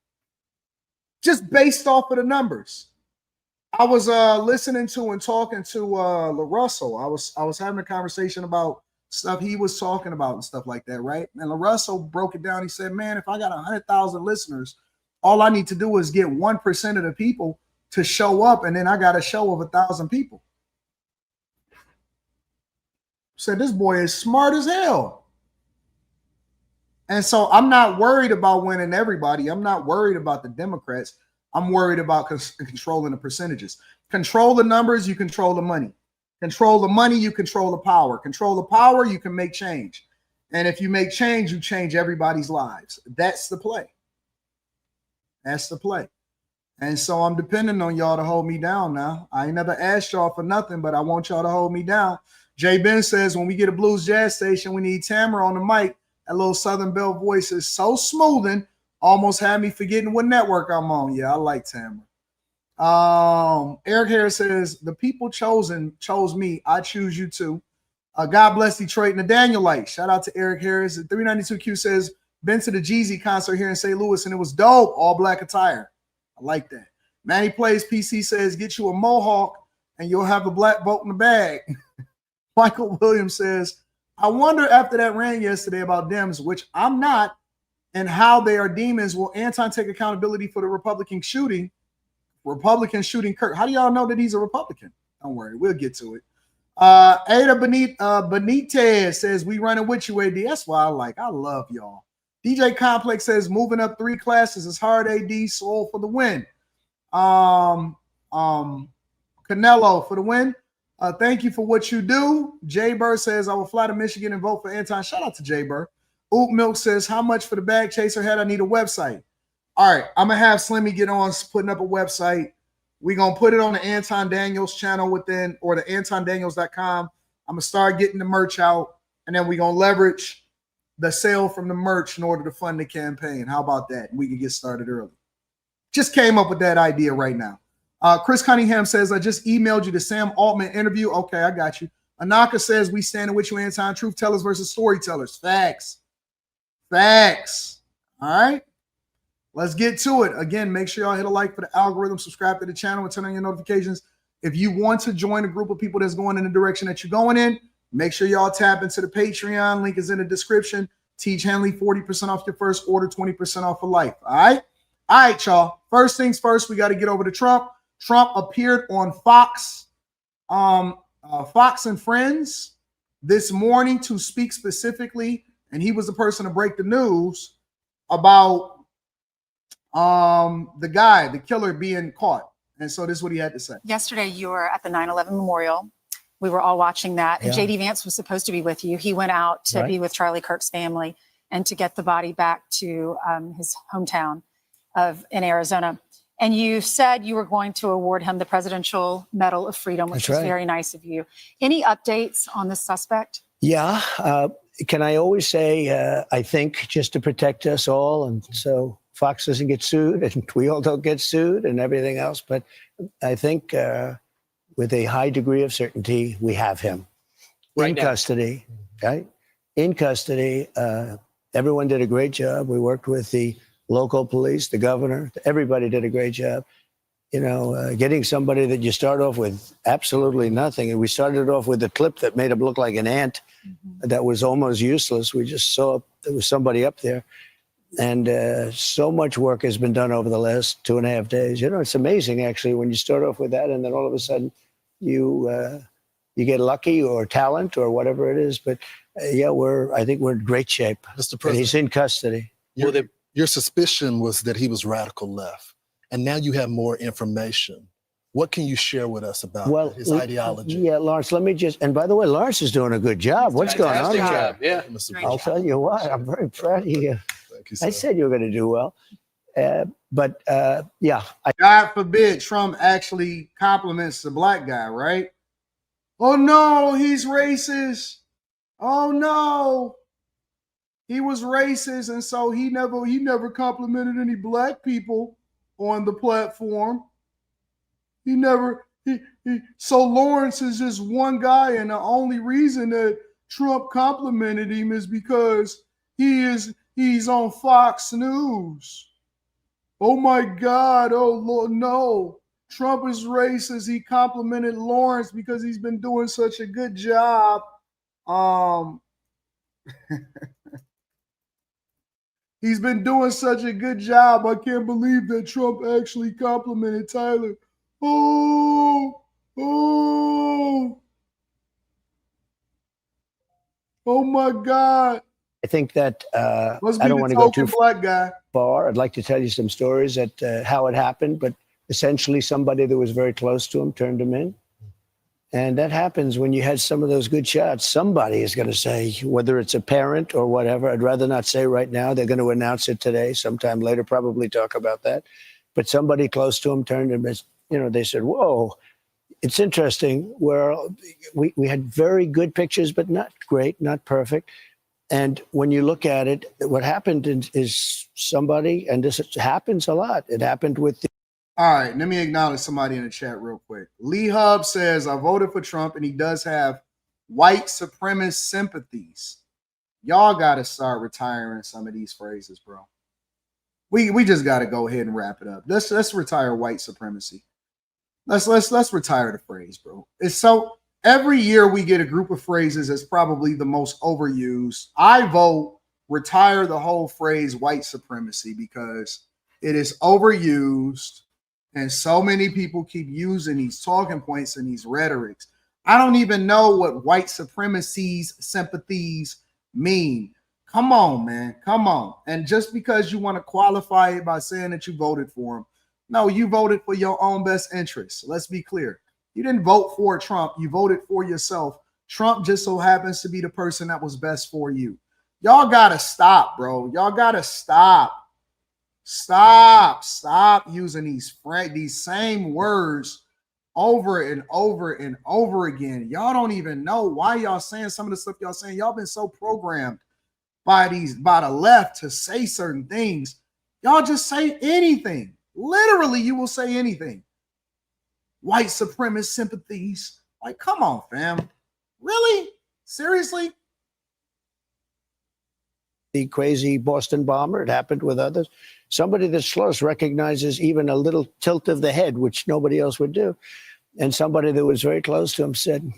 [SPEAKER 1] Just based off of the numbers. I was listening to and talking to LaRussell. I was having a conversation about stuff he was talking about and stuff like that, right? And LaRussell broke it down. He said, man, if I got 100,000 listeners, all I need to do is get 1% of the people to show up, and then I got a show of 1,000 people. Said, this boy is smart as hell. And so I'm not worried about winning everybody. I'm not worried about the Democrats. I'm worried about controlling the percentages. Control the numbers, you control the money. Control the money, you control the power. Control the power, you can make change. And if you make change, you change everybody's lives. That's the play. That's the play. And so I'm depending on y'all to hold me down now. I ain't never asked y'all for nothing, but I want y'all to hold me down. Jay Ben says, when we get a blues jazz station, we need Tamara on the mic. That little Southern Belle voice is so smoothing, almost had me forgetting what network I'm on. Yeah, I like Tamara. Eric Harris says, the people chose me. I choose you too. God bless Detroit and the Danielite. Shout out to Eric Harris. 392Q says, been to the Jeezy concert here in St. Louis and it was dope. All black attire. I like that. Manny Plays PC says, get you a mohawk and you'll have a black vote in the bag. Michael Williams says, I wonder after that rant yesterday about Dems, which I'm not, and how they are demons, will Anton take accountability for the Republican shooting Kirk? How do y'all know that he's a Republican? Don't worry, we'll get to it. Ada Benitez says, we running with you, AD. That's why I love y'all. DJ Complex says, moving up 3 classes is hard, AD. Soul for the win. Canelo for the win. Thank you for what you do. Jay Burr says, I will fly to Michigan and vote for Anton. Shout out to Jay Burr. Oop Milk says, how much for the bag chaser head? I need a website. All right, I'm going to have Slimmy get on putting up a website. We're going to put it on the Anton Daniels channel within, or the AntonDaniels.com. I'm going to start getting the merch out, and then we're going to leverage the sale from the merch in order to fund the campaign. How about that? We can get started early. Just came up with that idea right now. Chris Cunningham says, I just emailed you the Sam Altman interview. Okay, I got you. Anaka says, we standing with you, Anton. Truth tellers versus storytellers. Facts. All right. Let's get to it. Again, make sure y'all hit a like for the algorithm, subscribe to the channel, and turn on your notifications. If you want to join a group of people that's going in the direction that you're going in, make sure y'all tap into the Patreon. Link is in the description. Teach Henley 40% off your first order, 20% off for life. All right? All right, y'all. First things first, we got to get over to Trump. Trump appeared on Fox and Friends this morning to speak specifically, and he was the person to break the news about the killer being caught. And so this is what he had to say.
[SPEAKER 5] Yesterday, you were at the 9/11 memorial. We were all watching that. And J.D. Vance was supposed to be with you. He went out to be with Charlie Kirk's family and to get the body back to his hometown in Arizona. And you said you were going to award him the Presidential Medal of Freedom, which was very nice of you. Any updates on this suspect?
[SPEAKER 2] Yeah. Can I always say, I think, just to protect us all, and so Fox doesn't get sued and we all don't get sued and everything else. But I think with a high degree of certainty, we have him in custody. Okay? In custody. Everyone did a great job. We worked with the local police, the governor, everybody did a great job. You know, getting somebody that you start off with absolutely nothing. And we started off with a clip that made him look like an ant that was almost useless. We just saw there was somebody up there. And so much work has been done over the last 2.5 days. You know, it's amazing, actually, when you start off with that and then all of a sudden you get lucky or talent or whatever it is. But yeah, I think we're in great shape.
[SPEAKER 6] Mr. President,
[SPEAKER 2] he's in custody.
[SPEAKER 6] Your suspicion was that he was radical left, and now you have more information. What can you share with us about his ideology?
[SPEAKER 2] Yeah, Lawrence, let me and by the way, Lawrence is doing a good job. What's going on here?
[SPEAKER 3] Job. Yeah.
[SPEAKER 2] I'll tell you what, I'm very proud of you.
[SPEAKER 6] Thank you, sir.
[SPEAKER 2] I said you were going to do well. Yeah.
[SPEAKER 1] God forbid Trump actually compliments the black guy, right? Oh, no, he's racist. Oh, no. He was racist, and so he never complimented any black people on the platform. So Lawrence is just one guy, and the only reason that Trump complimented him is because he's on Fox News. Oh my God, oh Lord, no. Trump is racist. He complimented Lawrence because he's been doing such a good job. He's been doing such a good job. I can't believe that Trump actually complimented Tyler. Oh my God.
[SPEAKER 2] I think that I don't want to go too far. I'd like to tell you some stories at how it happened, but essentially somebody that was very close to him turned him in. And that happens when you had some of those good shots. Somebody is going to say, whether it's a parent or whatever, I'd rather not say right now. They're going to announce it today, sometime later, probably talk about that. But somebody close to him turned him, they said, whoa, it's interesting where we had very good pictures, but not great, not perfect. And when you look at it, what happened is somebody, and this happens a lot. It happened with
[SPEAKER 1] All right, let me acknowledge somebody in the chat real quick. Lee Hub says, I voted for Trump and he does have white supremacist sympathies. Y'all got to start retiring some of these phrases, bro. We just got to go ahead and wrap it up. Let's retire white supremacy. Let's retire the phrase, bro. It's so every year we get a group of phrases that's probably the most overused. I vote retire the whole phrase white supremacy because it is overused and so many people keep using these talking points and these rhetorics. I don't even know what white supremacy's sympathies mean. Come on, man. Come on. And just because you want to qualify it by saying that you voted for him, no, you voted for your own best interests. Let's be clear. You didn't vote for Trump. You voted for yourself. Trump just so happens to be the person that was best for you. Y'all got to stop, bro. Y'all got to stop. Stop using these same words over and over and over again. Y'all don't even know why y'all saying some of the stuff y'all saying. Y'all been so programmed by the left to say certain things. Y'all just say anything. Literally, you will say anything. White supremacist sympathies. Like, come on, fam. Really? Seriously?
[SPEAKER 2] the crazy Boston bomber. It happened with others. Somebody that's close recognizes even a little tilt of the head, which nobody else would do. And somebody that was very close to him said,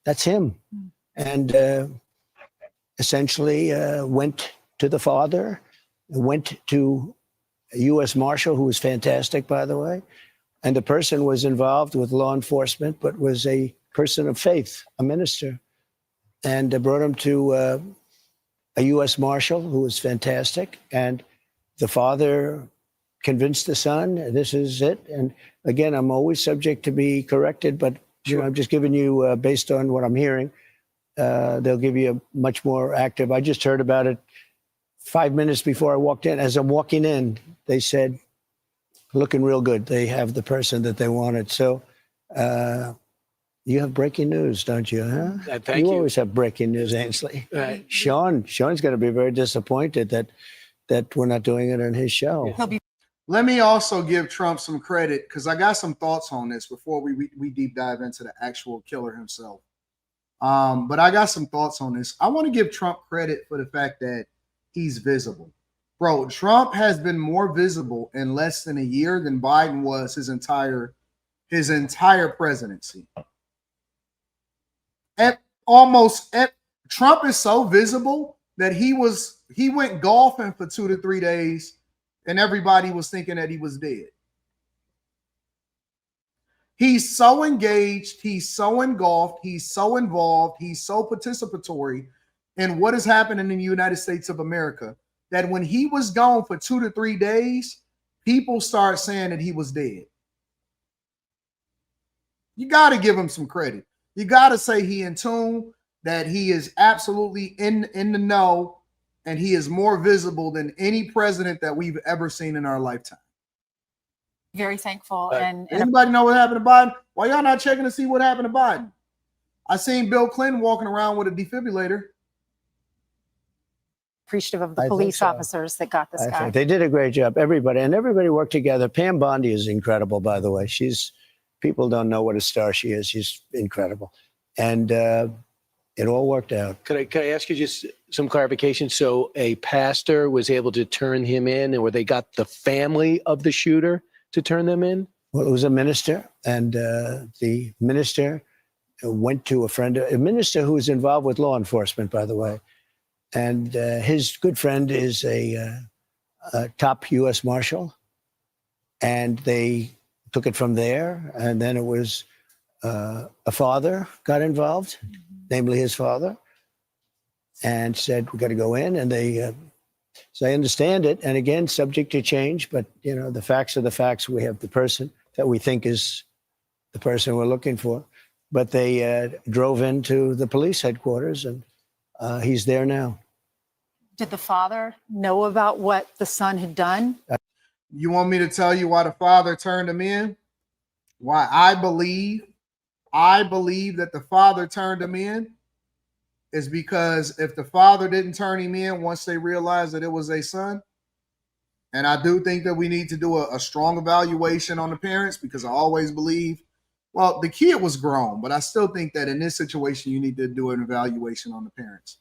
[SPEAKER 2] that's him. And essentially went to the father, went to a U.S. Marshal, who was fantastic, by the way. And the person was involved with law enforcement, but was a person of faith, a minister. And brought him to a U.S. Marshal, who was fantastic. And the father convinced the son, this is it. And again, I'm always subject to be corrected, but you know, I'm just giving you, based on what I'm hearing, they'll give you a much more active. I just heard about it 5 minutes before I walked in. As I'm walking in, they said, looking real good. They have the person that they wanted. So you have breaking news, don't you? Huh?
[SPEAKER 7] Thank you.
[SPEAKER 2] You always have breaking news, Ainsley.
[SPEAKER 7] Right.
[SPEAKER 2] Sean's going to be very disappointed that we're not doing it on his show.
[SPEAKER 5] He'll be
[SPEAKER 1] Let me also give Trump some credit because I got some thoughts on this before we deep dive into the actual killer himself. But I got some thoughts on this. I want to give Trump credit for the fact that he's visible. Bro, Trump has been more visible in less than a year than Biden was his entire presidency. Trump is so visible that he went golfing for 2 to 3 days and everybody was thinking that he was dead. He's so engaged, he's so engulfed, he's so involved, he's so participatory in what is happening in the United States of America that when he was gone for 2 to 3 days, people start saying that he was dead. You got to give him some credit. You got to say he in tune, that he is absolutely in the know, and he is more visible than any president that we've ever seen in our lifetime.
[SPEAKER 5] very thankful. And
[SPEAKER 1] Anybody know what happened to Biden? Why y'all not checking to see what happened to Biden? I seen Bill Clinton walking around with a defibrillator.
[SPEAKER 5] appreciative of the police officers that got this guy.
[SPEAKER 2] They did a great job. Everybody worked together. Pam Bondi is incredible, by the way. People don't know what a star she is. She's incredible. And it all worked out.
[SPEAKER 7] Could I ask you just some clarification? So a pastor was able to turn him in, and where they got the family of the shooter to turn them in?
[SPEAKER 2] Well, it was a minister, and the minister went to a minister who was involved with law enforcement, by the way. And his good friend is a top U.S. Marshal. And they took it from there. And then it was a father got involved, namely his father, and said, we got to go in. And they, so I understand it. And again, subject to change. But, you know, the facts are the facts. We have the person that we think is the person we're looking for. But they drove into the police headquarters, and he's there now.
[SPEAKER 5] Did the father know about what the son had done?
[SPEAKER 1] You want me to tell you why the father turned him in? why I believe that the father turned him in is because if the father didn't turn him in once they realized that it was a son, and I do think that we need to do a strong evaluation on the parents, because I always believe, well, the kid was grown, but I still think that in this situation, you need to do an evaluation on the parents.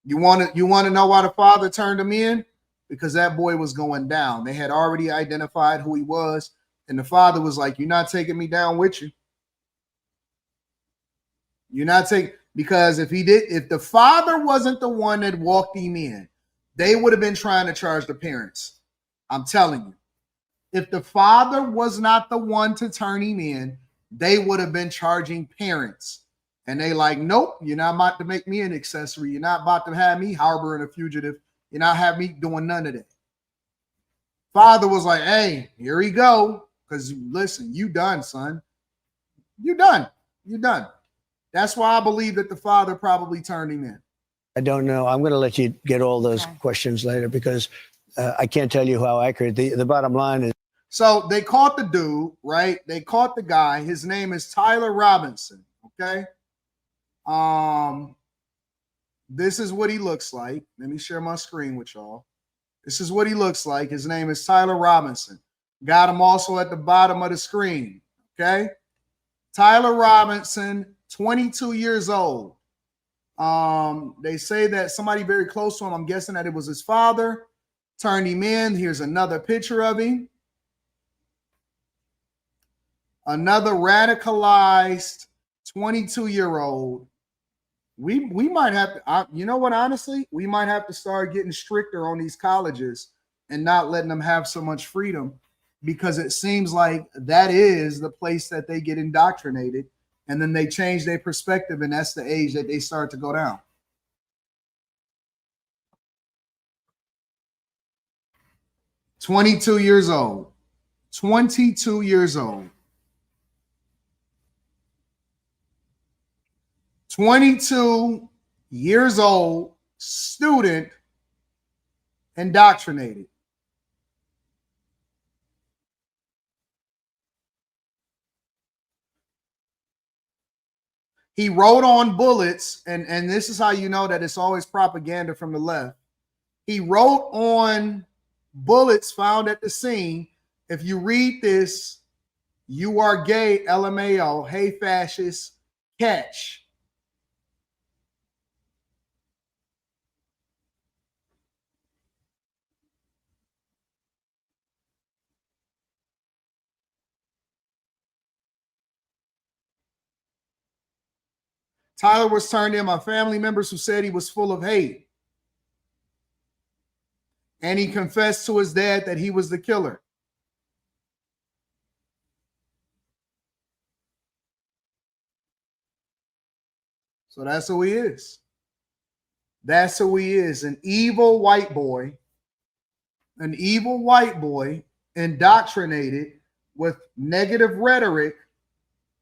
[SPEAKER 1] You want to know why the father turned him in? Because that boy was going down. They had already identified who he was, and the father was like, "You're not taking me down with you. You're not taking," because if the father wasn't the one that walked him in, they would have been trying to charge the parents. I'm telling you, if the father was not the one to turn him in, they would have been charging parents. And they like, nope, you're not about to make me an accessory. You're not about to have me harboring a fugitive. You're not have me doing none of that. Father was like, hey, here we go. Because listen, you done, son. You done. You done. That's why I believe that the father probably turned him in.
[SPEAKER 2] I don't know. I'm going to let you get all those questions later because I can't tell you how accurate. The bottom line is.
[SPEAKER 1] So they caught the dude, right? They caught the guy. His name is Tyler Robinson. Okay. This is what he looks like. Let me share my screen with y'all. This is what he looks like. His name is Tyler Robinson. Got him also at the bottom of the screen. Okay. Tyler Robinson, 22 years old. They say that somebody very close to him, I'm guessing that it was his father, turned him in. Here's another picture of him. Another radicalized 22-year-old. We might have to, you know what, honestly, we might have to start getting stricter on these colleges and not letting them have so much freedom, because it seems like that is the place that they get indoctrinated, and then they change their perspective, and that's the age that they start to go down. "22 years old. 22 years old. 22 years old, student, indoctrinated." He wrote on bullets, and this is how you know that it's always propaganda from the left. He wrote on bullets found at the scene, if you read this, "You are gay, LMAO, hey fascist, catch." Tyler was turned in by family members who said he was full of hate. And he confessed to his dad that he was the killer. So that's who he is. That's who he is. An evil white boy. An evil white boy indoctrinated with negative rhetoric,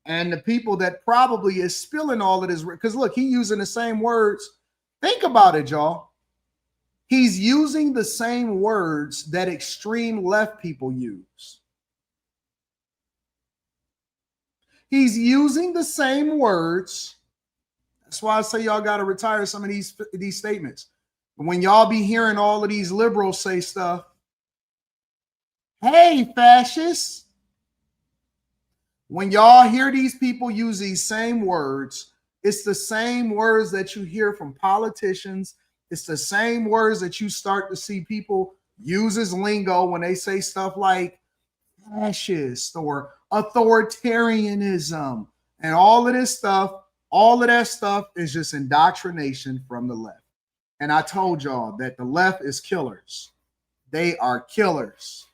[SPEAKER 1] and the people that probably is spilling all of this, because look, he's using the same words. Think about it, y'all. He's using the same words that extreme left people use. He's using the same words. That's why I say y'all got to retire some of these statements. When y'all be hearing all of these liberals say stuff, hey, fascists. When y'all hear these people use these same words, it's the same words that you hear from politicians. It's the same words that you start to see people use as lingo when they say stuff like fascist or authoritarianism and all of this stuff. All of that stuff is just indoctrination from the left. And I told y'all that the left is killers. They are killers.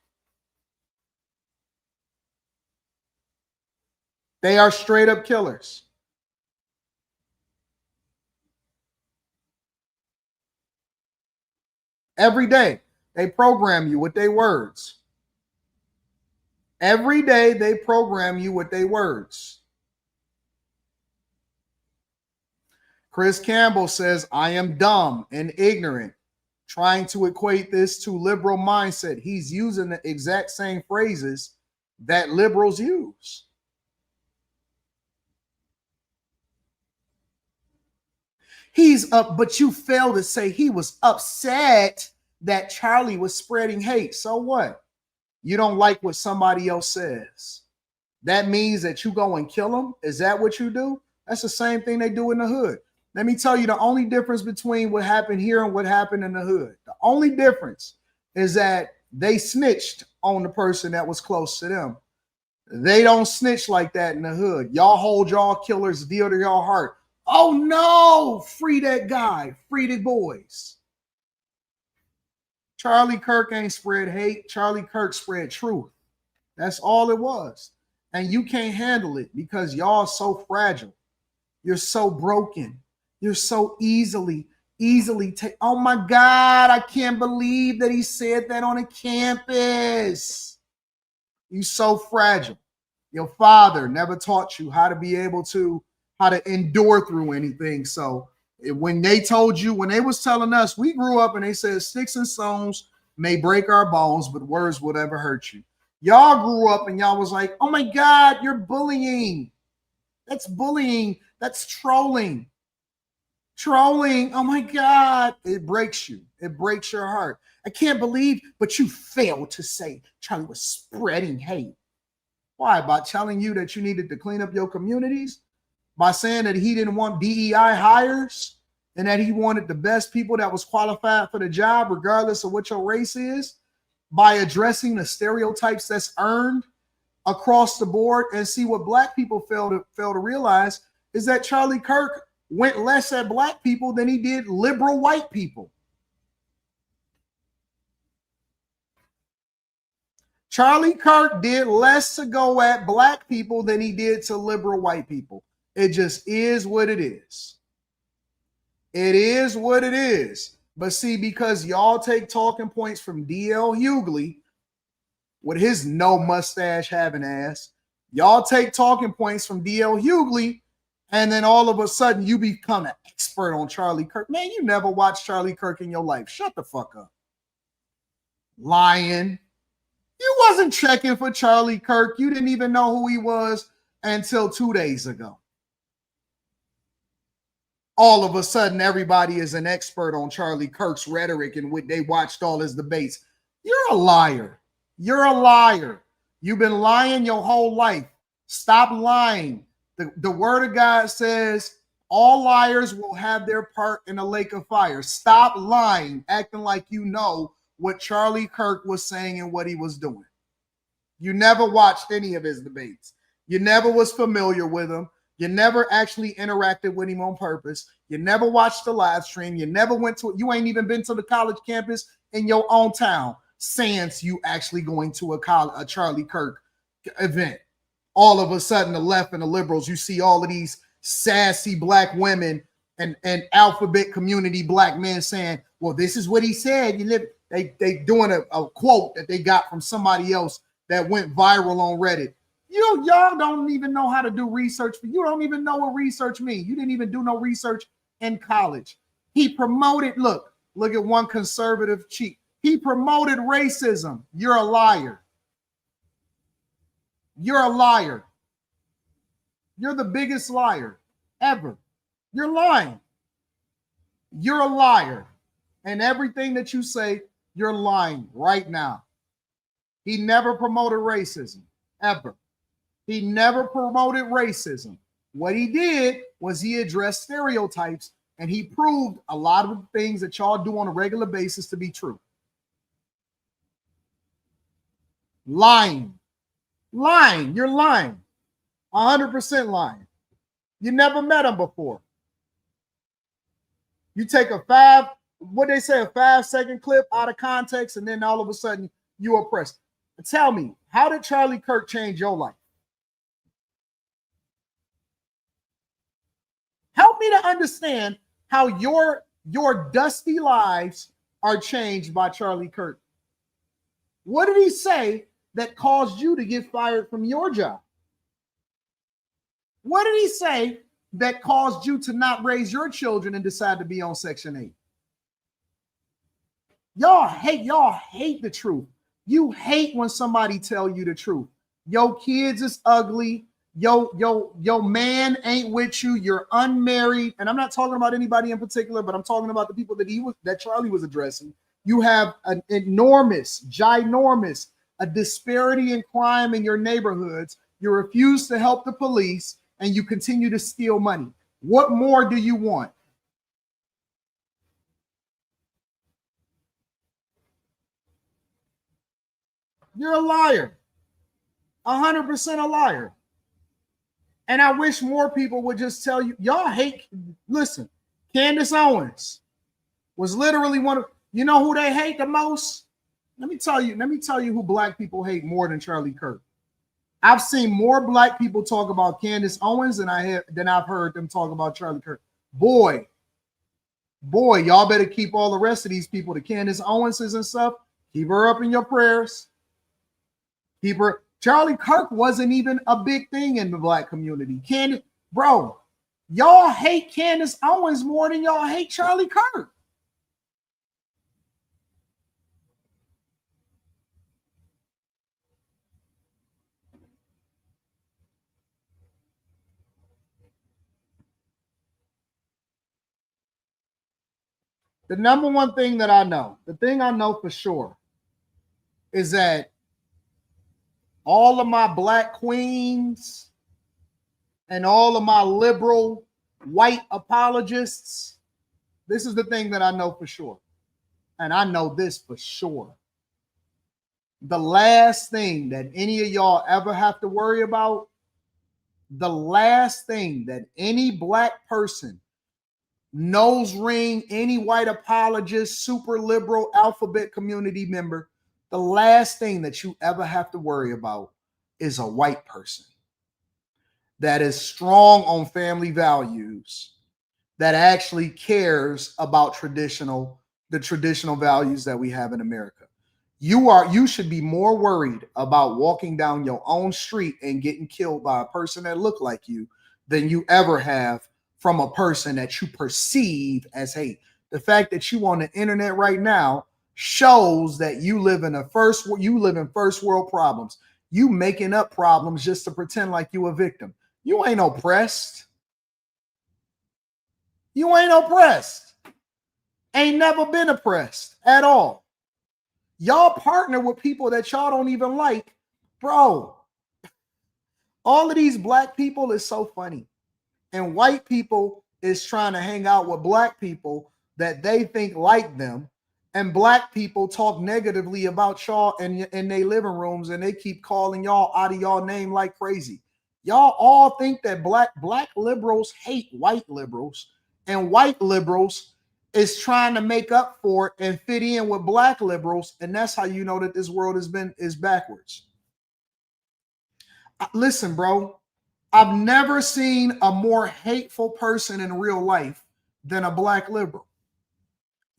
[SPEAKER 1] They are straight up killers. Every day, they program you with their words. Every day, they program you with their words. Chris Campbell says, I am dumb and ignorant, trying to equate this to liberal mindset. He's using the exact same phrases that liberals use. He's up, but you fail to say he was upset that Charlie was spreading hate. So what? You don't like what somebody else says. That means that you go and kill them? Is that what you do? That's the same thing they do in the hood. Let me tell you the only difference between what happened here and what happened in the hood. The only difference is that they snitched on the person that was close to them. They don't snitch like that in the hood. Y'all hold y'all killers dear to your heart. Oh no, free that guy, free the boys. Charlie Kirk ain't spread hate. Charlie Kirk spread truth. That's all it was. And you can't handle it because y'all are so fragile. You're so broken. You're so easily take. Oh my God, I can't believe that he said that on a campus. You're so fragile. Your father never taught you how to be able to, how to endure through anything. So when they told you, when they was telling us, we grew up and they said sticks and stones may break our bones, but words will never hurt you. Y'all grew up and y'all was like, oh my God, you're bullying. That's bullying. That's trolling. Trolling. Oh my God. It breaks you. It breaks your heart. I can't believe, but you failed to say Charlie was spreading hate. Why? By telling you that you needed to clean up your communities? By saying that he didn't want DEI hires and that he wanted the best people that was qualified for the job, regardless of what your race is? By addressing the stereotypes that's earned across the board? And see, what black people fail to realize is that Charlie Kirk went less at black people than he did liberal white people. Charlie Kirk did less to go at black people than he did to liberal white people. It just is what it is. It is what it is. But see, because y'all take talking points from D.L. Hughley with his no mustache having ass, y'all take talking points from D.L. Hughley, and then all of a sudden you become an expert on Charlie Kirk. Man, you never watched Charlie Kirk in your life. Shut the fuck up. Lying. You wasn't checking for Charlie Kirk. You didn't even know who he was until 2 days ago. All of a sudden, everybody is an expert on Charlie Kirk's rhetoric and what they watched all his debates. You're a liar. You're a liar. You've been lying your whole life. Stop lying. The word of God says all liars will have their part in a lake of fire. Stop lying, acting like you know what Charlie Kirk was saying and what he was doing. You never watched any of his debates. You never was familiar with him. You never actually interacted with him on purpose. You never watched the live stream. You never went to it. You ain't even been to the college campus in your own town since you actually going to a Charlie Kirk event. All of a sudden, the left and the liberals, you see all of these sassy black women and alphabet community black men saying, well, this is what he said. They doing a quote that they got from somebody else that went viral on Reddit. Y'all don't even know how to do research. You don't even know what research means. You didn't even do no research in college. He promoted, look at one conservative cheek. He promoted racism. You're a liar. You're a liar. You're the biggest liar ever. You're lying. You're a liar. And everything that you say, you're lying right now. He never promoted racism, ever. He never promoted racism. What he did was he addressed stereotypes and he proved a lot of the things that y'all do on a regular basis to be true. Lying. Lying. You're lying. 100% lying. You never met him before. You take a 5-second clip out of context and then all of a sudden you oppressed. Tell me, how did Charlie Kirk change your life? Help me to understand how your dusty lives are changed by Charlie Kirk. What did he say that caused you to get fired from your job? What did he say that caused you to not raise your children and decide to be on Section 8? Y'all hate the truth. You hate when somebody tell you the truth. Your kids is ugly. Your man ain't with you, you're unmarried, and I'm not talking about anybody in particular, but I'm talking about the people that Charlie was addressing. You have an ginormous, a disparity in crime in your neighborhoods. You refuse to help the police, and you continue to steal money. What more do you want? You're a liar. 100% a liar. And I wish more people would just tell you, y'all hate. Listen, Candace Owens was literally one of, you know who they hate the most? Let me tell you who black people hate more than Charlie Kirk. I've seen more black people talk about Candace Owens than I've heard them talk about Charlie Kirk. Boy, y'all better keep all the rest of these people, the Candace Owenses and stuff, keep her up in your prayers. Keep her. Charlie Kirk wasn't even a big thing in the black community. Bro, y'all hate Candace Owens more than y'all hate Charlie Kirk. The number one thing that I know, the thing I know for sure, is that all of my black queens and all of my liberal white apologists, this is the thing that I know for sure. And I know this for sure. The last thing that any of y'all ever have to worry about, the last thing that any black person, nose ring, any white apologist, super liberal alphabet community member, the last thing that you ever have to worry about is a white person that is strong on family values, that actually cares about the traditional values that we have in America. You should be more worried about walking down your own street and getting killed by a person that look like you than you ever have from a person that you perceive as hate. The fact that you on the internet right now shows that you live in first world problems. You making up problems just to pretend like you a victim. You ain't oppressed. You ain't oppressed. Ain't never been oppressed at all. Y'all partner with people that y'all don't even like. Bro, all of these black people is so funny. And white people is trying to hang out with black people that they think like them. And black people talk negatively about y'all in their living rooms, and they keep calling y'all out of y'all name like crazy. Y'all all think that black liberals hate white liberals, and white liberals is trying to make up for it and fit in with black liberals, and that's how you know that this world is backwards. Listen, bro, I've never seen a more hateful person in real life than a black liberal.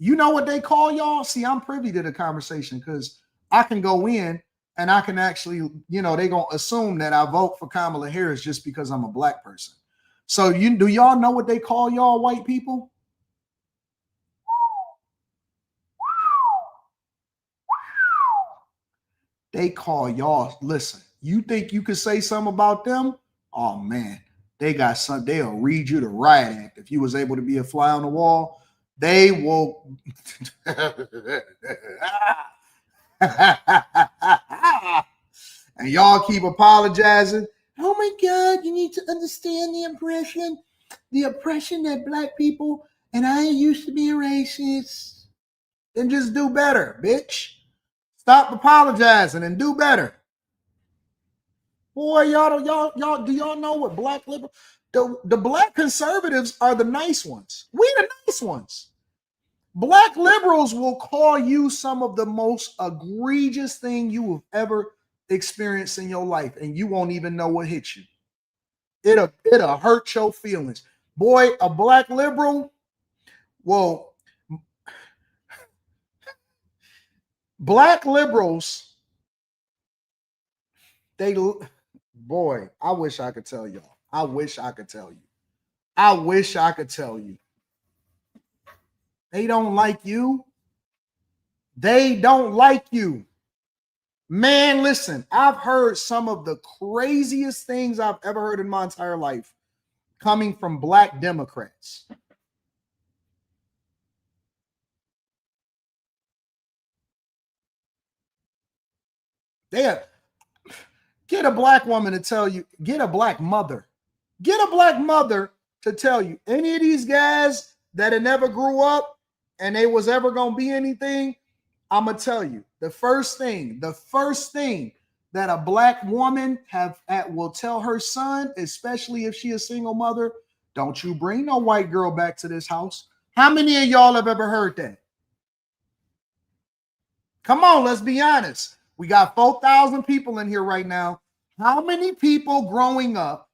[SPEAKER 1] You know what they call y'all? See, I'm privy to the conversation because I can go in and I can actually, they're going to assume that I vote for Kamala Harris just because I'm a black person. So do y'all know what they call y'all white people? They call y'all, listen, you think you could say something about them? Oh man, they got some, they'll read you the riot act. If you was able to be a fly on the wall, they will. And y'all keep apologizing. Oh my God, you need to understand the oppression that black people, and I used to be a racist. Then just do better, bitch. Stop apologizing and do better. Boy, y'all, do y'all know what black liberal? The black conservatives are the nice ones. We the nice ones. Black liberals will call you some of the most egregious thing you have ever experienced in your life, and you won't even know what hit you. It'll hurt your feelings. Boy, a black liberal, well, black liberals, boy, I wish I could tell y'all. I wish I could tell you. They don't like you. They don't like you. Man, listen, I've heard some of the craziest things I've ever heard in my entire life coming from black Democrats. Get a black woman to tell you, get a black mother to tell you any of these guys that had never grew up and they was ever going to be anything. I'm going to tell you the first thing that a black woman will tell her son, especially if she is a single mother, don't you bring no white girl back to this house. How many of y'all have ever heard that? Come on, let's be honest. We got 4,000 people in here right now. How many people growing up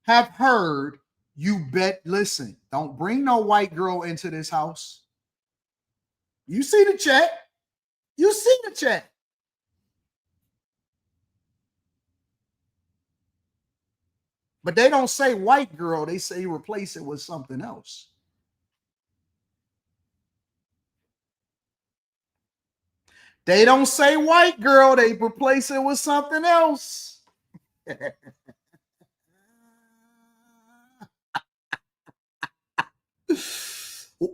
[SPEAKER 1] have heard, you bet, listen, don't bring no white girl into this house? You see the chat. You see the chat. But they don't say white girl. They say replace it with something else. They don't say white girl. They replace it with something else.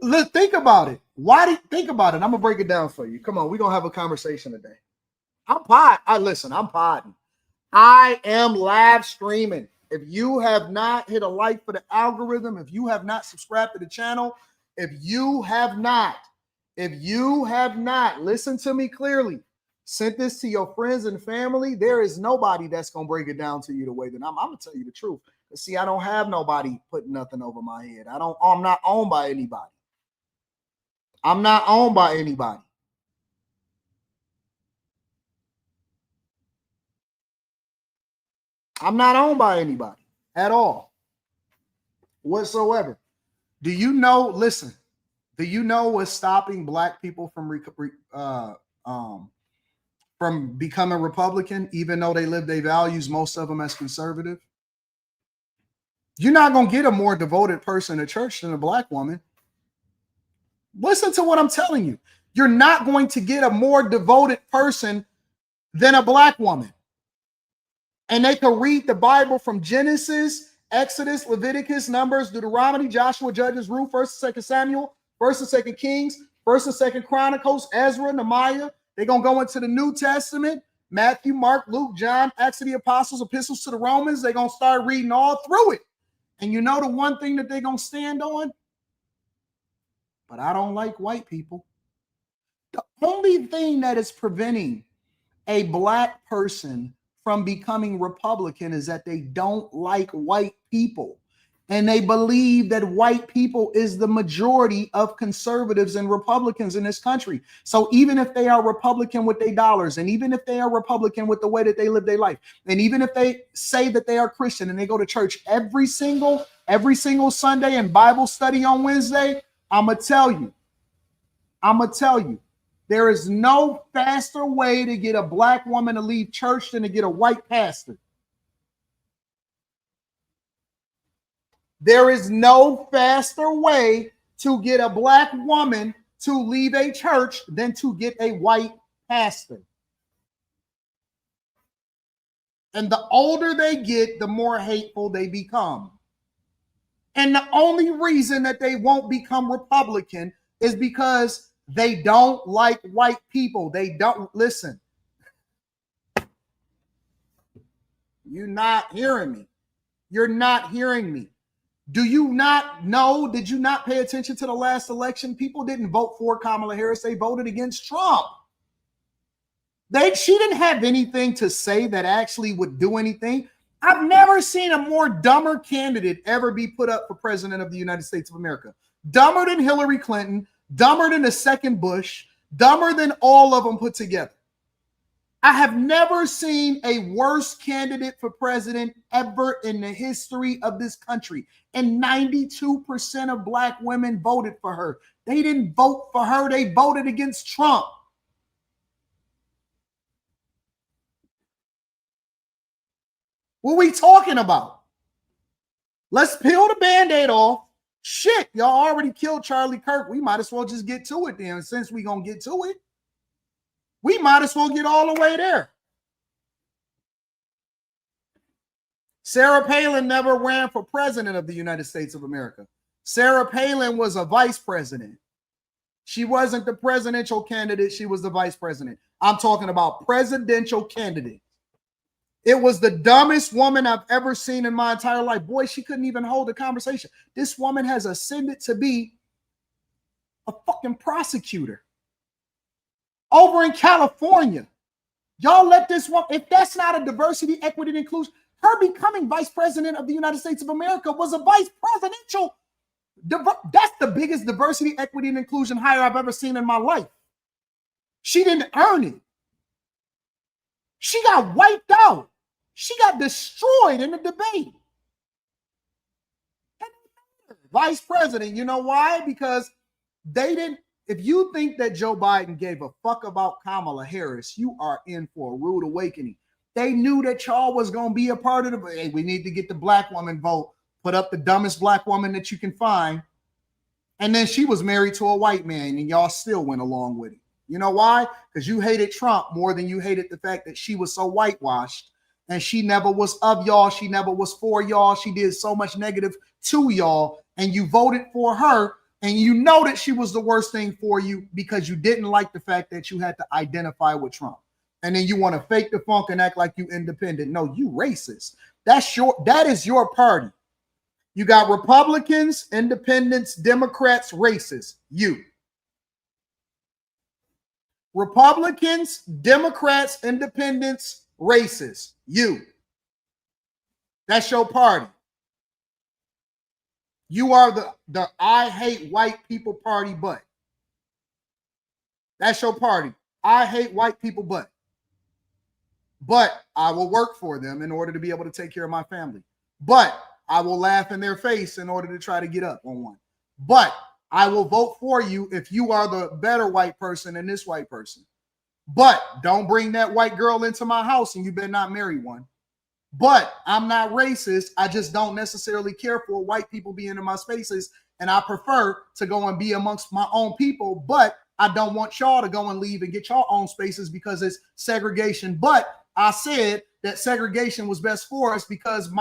[SPEAKER 1] Let's think about it. Think about it? I'm gonna break it down for you. Come on, we're gonna have a conversation today. I'm podding. I am live streaming. If you have not hit a like for the algorithm, if you have not subscribed to the channel, if you have not, listen to me clearly, sent this to your friends and family, there is nobody that's gonna break it down to you the way that I'm gonna tell you the truth. See, I don't have nobody putting nothing over my head. I'm not owned by anybody. I'm not owned by anybody. I'm not owned by anybody at all whatsoever. Do you know, listen, do you know what's stopping black people from becoming Republican, even though they live their values, most of them as conservative? You're not going to get a more devoted person to church than a black woman. Listen to what I'm telling you. You're not going to get a more devoted person than a black woman. And they can read the Bible from Genesis, Exodus, Leviticus, Numbers, Deuteronomy, Joshua, Judges, Ruth, 1st and 2nd Samuel, 1st and 2nd Kings, 1st and 2nd Chronicles, Ezra, Nehemiah. They're going to go into the New Testament, Matthew, Mark, Luke, John, Acts of the Apostles, Epistles to the Romans. They're going to start reading all through it. And you know the one thing that they're going to stand on? But I don't like white people. The only thing that is preventing a black person from becoming Republican is that they don't like white people. And they believe that white people is the majority of conservatives and Republicans in this country. So even if they are Republican with their dollars, and even if they are Republican with the way that they live their life, and even if they say that they are Christian and they go to church every single Sunday and Bible study on Wednesday, I'm going to tell you, there is no faster way to get a black woman to leave church than to get a white pastor. There is no faster way to get a black woman to leave a church than to get a white pastor. And the older they get, the more hateful they become. And the only reason that they won't become Republican is because they don't like white people. They don't listen. You're not hearing me. You're not hearing me. Do you not know? Did you not pay attention to the last election? People didn't vote for Kamala Harris. They voted against Trump. She didn't have anything to say that actually would do anything. I've never seen a more dumber candidate ever be put up for president of the United States of America. Dumber than Hillary Clinton, dumber than the second Bush, dumber than all of them put together. I have never seen a worse candidate for president ever in the history of this country. And 92% of black women voted for her. They didn't vote for her. They voted against Trump. What are we talking about? Let's peel the Band-Aid off. Shit, y'all already killed Charlie Kirk. We might as well just get to it then. Since we're going to get to it, we might as well get all the way there. Sarah Palin never ran for president of the United States of America. Sarah Palin was a vice president. She wasn't the presidential candidate. She was the vice president. I'm talking about presidential candidate. It was the dumbest woman I've ever seen in my entire life. Boy, she couldn't even hold a conversation. This woman has ascended to be a fucking prosecutor over in California. Y'all let this one, if that's not a diversity, equity, and inclusion, her becoming vice president of the United States of America was a vice presidential. That's the biggest diversity, equity, and inclusion hire I've ever seen in my life. She didn't earn it. She got wiped out. She got destroyed in the debate. Vice president, you know why? Because they didn't. If you think that Joe Biden gave a fuck about Kamala Harris, you are in for a rude awakening. They knew that y'all was going to be a part of the, hey, we need to get the black woman vote. Put up the dumbest black woman that you can find. And then she was married to a white man and y'all still went along with it. You know why? Because you hated Trump more than you hated the fact that she was so whitewashed and she never was of y'all. She never was for y'all. She did so much negative to y'all and you voted for her and you know that she was the worst thing for you because you didn't like the fact that you had to identify with Trump. And then you want to fake the funk and act like you independent. No, you racist. That is your party. You got Republicans, independents, Democrats, racists. You. Republicans, Democrats, independents, racists. You. That's your party. You are the I hate white people party butt. That's your party. I hate white people butt. But I will work for them in order to be able to take care of my family. But I will laugh in their face in order to try to get up on one. But I will vote for you if you are the better white person than this white person. But don't bring that white girl into my house and you better not marry one. But I'm not racist. I just don't necessarily care for white people being in my spaces. And I prefer to go and be amongst my own people. But I don't want y'all to go and leave and get your own spaces because it's segregation. But I said that segregation was best for us because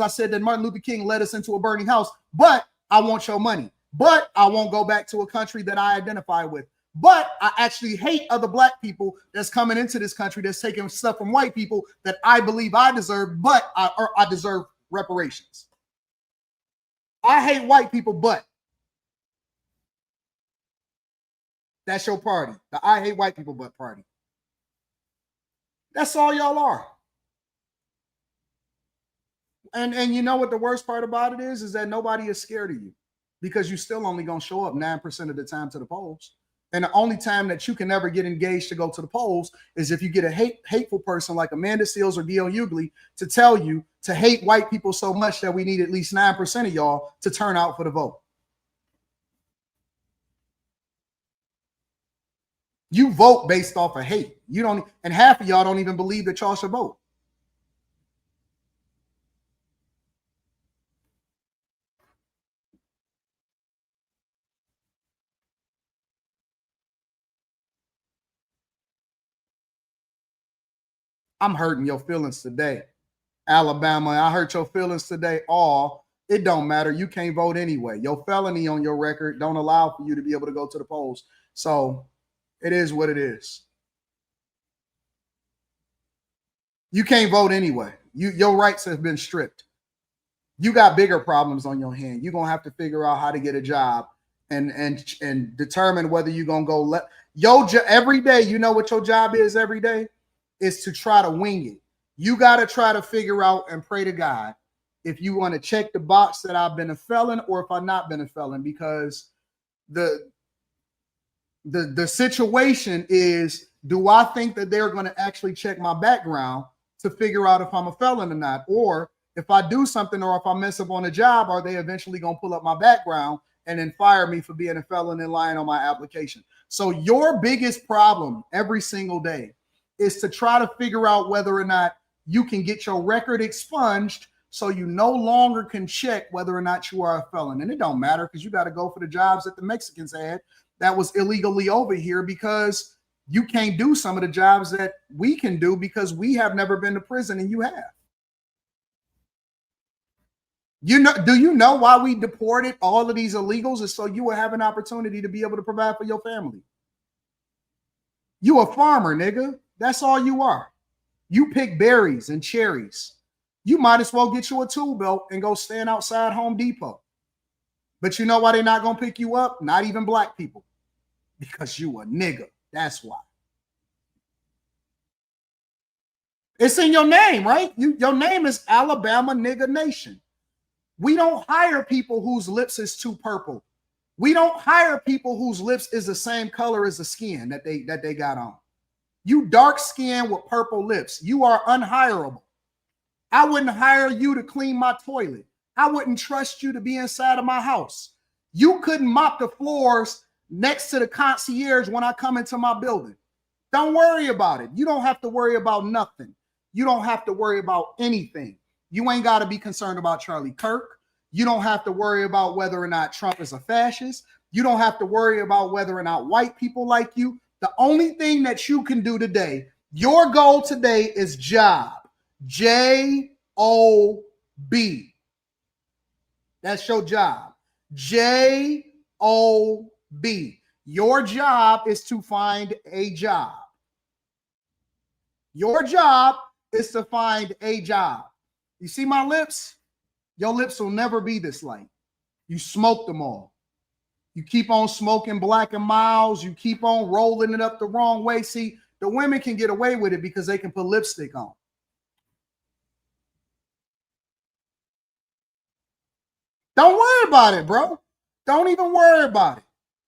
[SPEAKER 1] I said that Martin Luther King led us into a burning house. But I want your money. But I won't go back to a country that I identify with. But I actually hate other black people that's coming into this country that's taking stuff from white people that I believe I deserve, but I deserve reparations. I hate white people, but that's your party. The I hate white people, but party. That's all y'all are. And you know what the worst part about it is that nobody is scared of you because you still only going to show up 9% of the time to the polls. And the only time that you can ever get engaged to go to the polls is if you get a hateful person like Amanda Seals or D.L. Hughley to tell you to hate white people so much that we need at least 9% of y'all to turn out for the vote. You vote based off of hate. You don't, and half of y'all don't even believe that y'all should vote. I'm hurting your feelings today. Alabama, I hurt your feelings today. It don't matter. You can't vote anyway. Your felony on your record don't allow for you to be able to go to the polls. So it is what it is. You can't vote anyway. Your rights have been stripped. You got bigger problems on your hand. You're going to have to figure out how to get a job and determine whether you're going to go every day. You know what your job is every day? Is to try to wing it. You got to try to figure out and pray to God if you want to check the box that I've been a felon or if I've not been a felon, because the situation is, do I think that they're going to actually check my background to figure out if I'm a felon or not? Or if I do something or if I mess up on a job, are they eventually going to pull up my background and then fire me for being a felon and lying on my application? So your biggest problem every single day is to try to figure out whether or not you can get your record expunged so you no longer can check whether or not you are a felon. And it don't matter because you got to go for the jobs that the Mexicans had that was illegally over here, because you can't do some of the jobs that we can do because we have never been to prison and you have. Do you know why we deported all of these illegals? Is so you will have an opportunity to be able to provide for your family. You a farmer, nigga. That's all you are. You pick berries and cherries. You might as well get you a tool belt and go stand outside Home Depot. But you know why they're not going to pick you up? Not even black people. Because you a nigga. That's why. It's in your name, right? Your name is Alabama Nigga Nation. We don't hire people whose lips is too purple. We don't hire people whose lips is the same color as the skin that they got on. You dark skin with purple lips. You are unhireable. I wouldn't hire you to clean my toilet. I wouldn't trust you to be inside of my house. You couldn't mop the floors next to the concierge when I come into my building. Don't worry about it. You don't have to worry about nothing. You don't have to worry about anything. You ain't got to be concerned about Charlie Kirk. You don't have to worry about whether or not Trump is a fascist. You don't have to worry about whether or not white people like you. The only thing that you can do today, your goal today is job. J-O-B. That's your job. J-O-B. Your job is to find a job. Your job is to find a job. You see my lips? Your lips will never be this light. You smoked them all. You keep on smoking Black and Miles. You keep on rolling it up the wrong way. See, the women can get away with it because they can put lipstick on. Don't worry about it, bro. Don't even worry about it.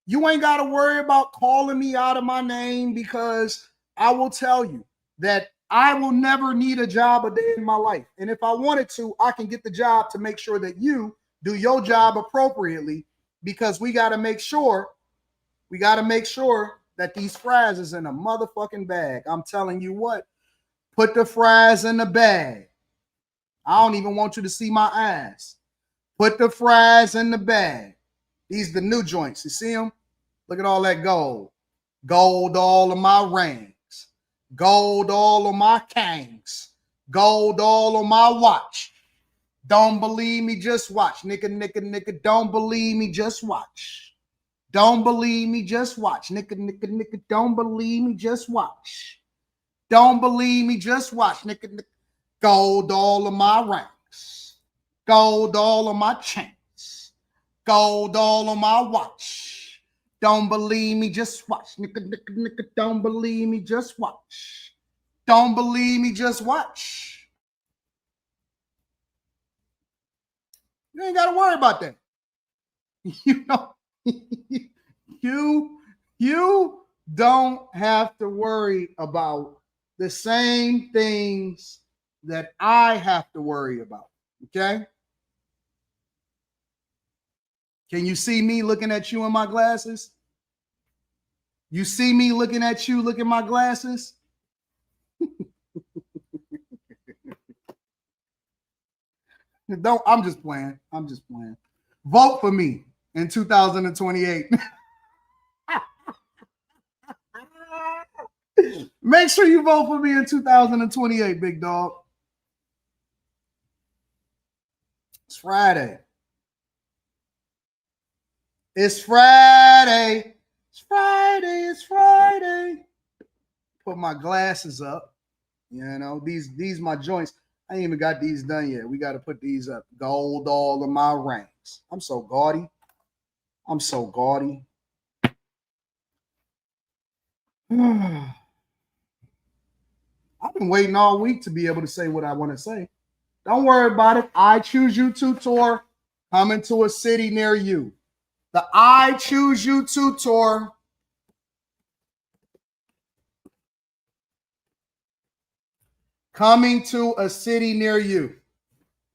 [SPEAKER 1] You ain't got to worry about calling me out of my name, because I will tell you that I will never need a job a day in my life. And if I wanted to, I can get the job to make sure that you do your job appropriately, because we got to make sure that these fries is in a motherfucking bag. I'm telling you what, put the fries in the bag. I don't even want you to see my eyes. Put the fries in the bag. These are the new joints. You see them? Look at all that gold. Gold all of my rings. Gold all of my kangs. Gold all on my watch. Don't believe me, just watch. Nigga. Don't believe me, just watch. Don't believe me, just watch. Nigga. Don't believe me, just watch. Don't believe me, just watch. Nigga. Gold all of my rings. Gold all of my chains. Gold all on my watch. Don't believe me, just watch. Nigga. Don't believe me, just watch. Don't believe me, just watch. You ain't got to worry about that. You know, you don't have to worry about the same things that I have to worry about. Okay? Can you see me looking at you in my glasses? You see me looking at you, look at my glasses? I'm just playing. Vote for me in 2028. Make sure you vote for me in 2028, big dog. It's Friday. It's Friday. It's Friday. It's Friday. Put my glasses up. You know, these my joints. I ain't even got these done yet. We got to put these up. Gold all of my rings. I'm so gaudy. I'm so gaudy. I've been waiting all week to be able to say what I want to say. Don't worry about it. I Choose You To tour coming to a city near you. The I Choose You To tour coming to a city near you.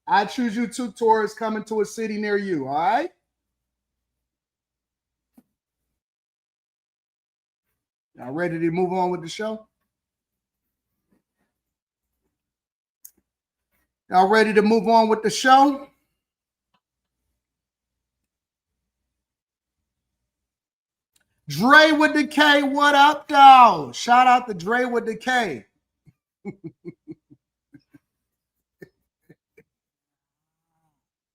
[SPEAKER 1] I Choose You To tour is coming to a city near you. All right. Y'all ready to move on with the show? Y'all ready to move on with the show? Dre with the K, what up, though? Shout out to Dre with the K.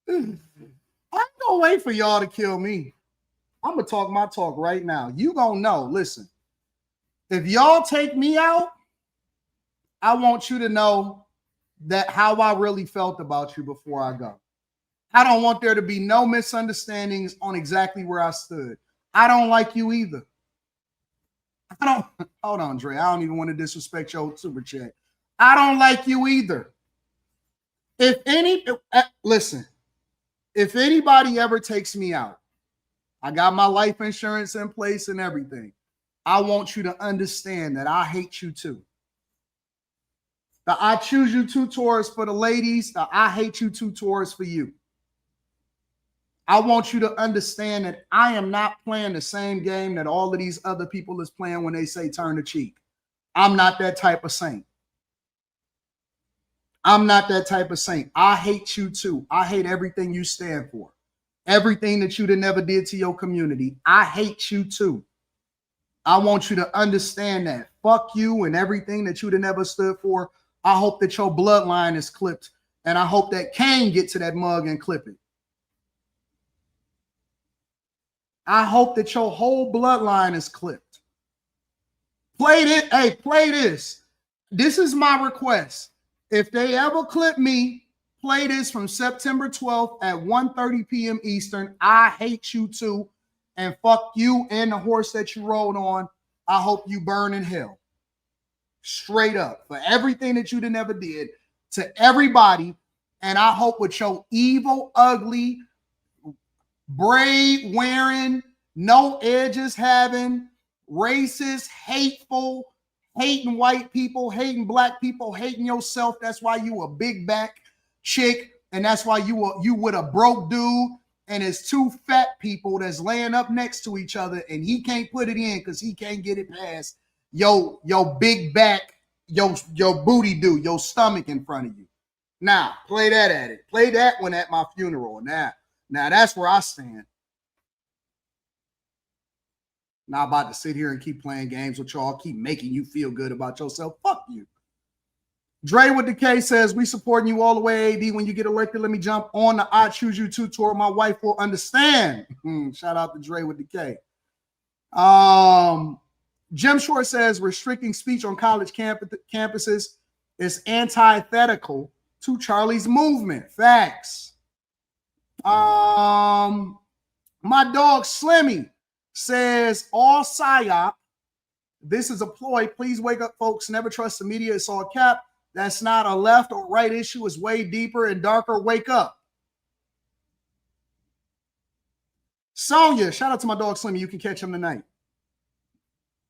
[SPEAKER 1] I ain't gonna wait for y'all to kill me. I'm gonna talk my talk right now. You gonna know. Listen, if y'all take me out, I want you to know that how I really felt about you before I go. I don't want there to be no misunderstandings on exactly where I stood. I don't like you either. I don't, hold on, Dre. I don't even want to disrespect your super chat. I don't like you either. Listen, if anybody ever takes me out, I got my life insurance in place and everything. I want you to understand that I hate you too. The I choose you two tours for the ladies, the I hate you two tours for you. I want you to understand that I am not playing the same game that all of these other people is playing when they say turn the cheek. I'm not that type of saint. I'm not that type of saint. I hate you too. I hate everything you stand for. Everything that you never did to your community. I hate you too. I want you to understand that. Fuck you and everything that you never stood for. I hope that your bloodline is clipped. And I hope that Kane get to that mug and clip it. I hope that your whole bloodline is clipped. Play this. Hey, play this. This is my request. If they ever clip me, play this from September 12th at 1:30 p.m. Eastern. I hate you too. And fuck you and the horse that you rode on. I hope you burn in hell. Straight up. For everything that you never did to everybody. And I hope with your evil, ugly, braid wearing, no edges having, racist, hateful, hating white people, hating black people, hating yourself. That's why you a big back chick, and that's why you with a broke dude, and it's two fat people that's laying up next to each other, and he can't put it in because he can't get it past your big back, your booty dude, your stomach in front of you. Now play that at it. Play that one at my funeral. Now that's where I stand. Not about to sit here and keep playing games with y'all, keep making you feel good about yourself. Fuck you. Dre with the K says, we supporting you all the way, AD. When you get elected, let me jump on the I Choose You 2 tour. My wife will understand. Shout out to Dre with the K. Jim Short says, restricting speech on college campuses is antithetical to Charlie's movement. Facts. My dog Slimmy says, all psyop. This is a ploy. Please wake up, folks. Never trust the media. It's all cap. That's not a left or right issue. It's way deeper and darker. Wake up. Sonia, shout out to my dog Slimmy. You can catch him tonight.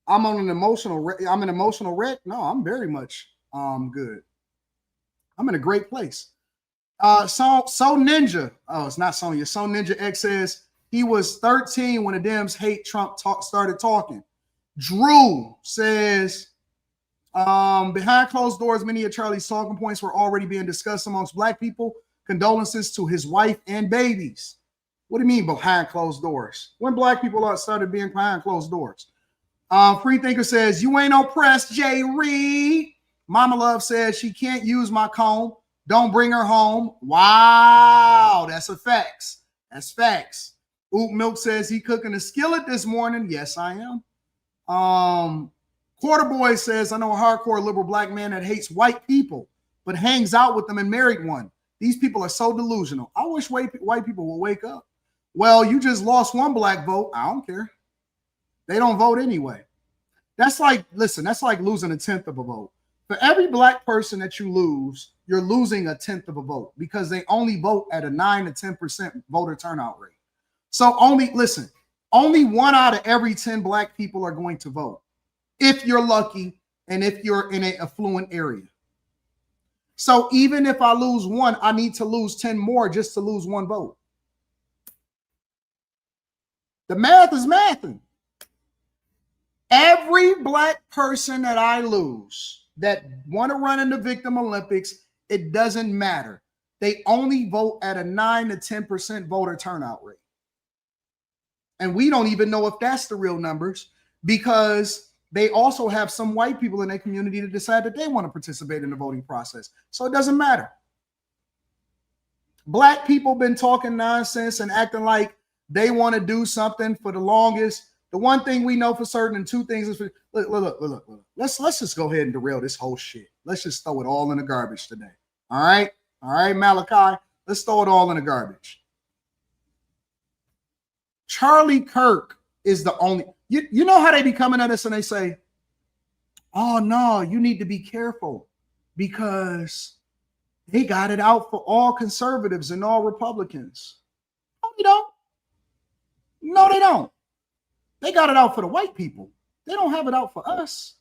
[SPEAKER 1] I'm on an emotional wreck. No, I'm very much good. I'm in a great place. So Ninja. Oh, it's not Sonya. So Ninja X says he was 13 when the Dems hate Trump started talking. Drew says, behind closed doors, many of Charlie's talking points were already being discussed amongst black people. Condolences to his wife and babies. What do you mean behind closed doors? When black people started being behind closed doors? Free Thinker says, you ain't oppressed, Jay Reed. Mama Love says she can't use my comb. Don't bring her home. Wow, that's a facts. That's facts. Oop Milk says he cooking a skillet this morning. Yes, I am. Quarter Boy says, I know a hardcore liberal black man that hates white people, but hangs out with them and married one. These people are so delusional. I wish white people will wake up. Well, you just lost one black vote. I don't care. They don't vote anyway. That's like losing 1/10 of a vote. For every black person that you lose, you're losing 1/10 of a vote because they only vote at a 9 to 10% voter turnout rate. So only 1 out of every 10 black people are going to vote if you're lucky and if you're in an affluent area. So even if I lose 1, I need to lose 10 more just to lose 1 vote. The math is mathing. Every black person that I lose that want to run in the Victim Olympics, it doesn't matter. They only vote at a 9 to 10% voter turnout rate. And we don't even know if that's the real numbers because they also have some white people in their community that decide that they want to participate in the voting process. So it doesn't matter. Black people been talking nonsense and acting like they want to do something for the longest. The one thing we know for certain, and two things is for, look. Let's just go ahead and derail this whole shit. Let's just throw it all in the garbage today. All right, Malachi. Let's throw it all in the garbage. Charlie Kirk is the only. You know how they be coming at us and they say, "Oh no, you need to be careful because they got it out for all conservatives and all Republicans." No, they don't. No, they don't. They got it out for the white people. They don't have it out for us.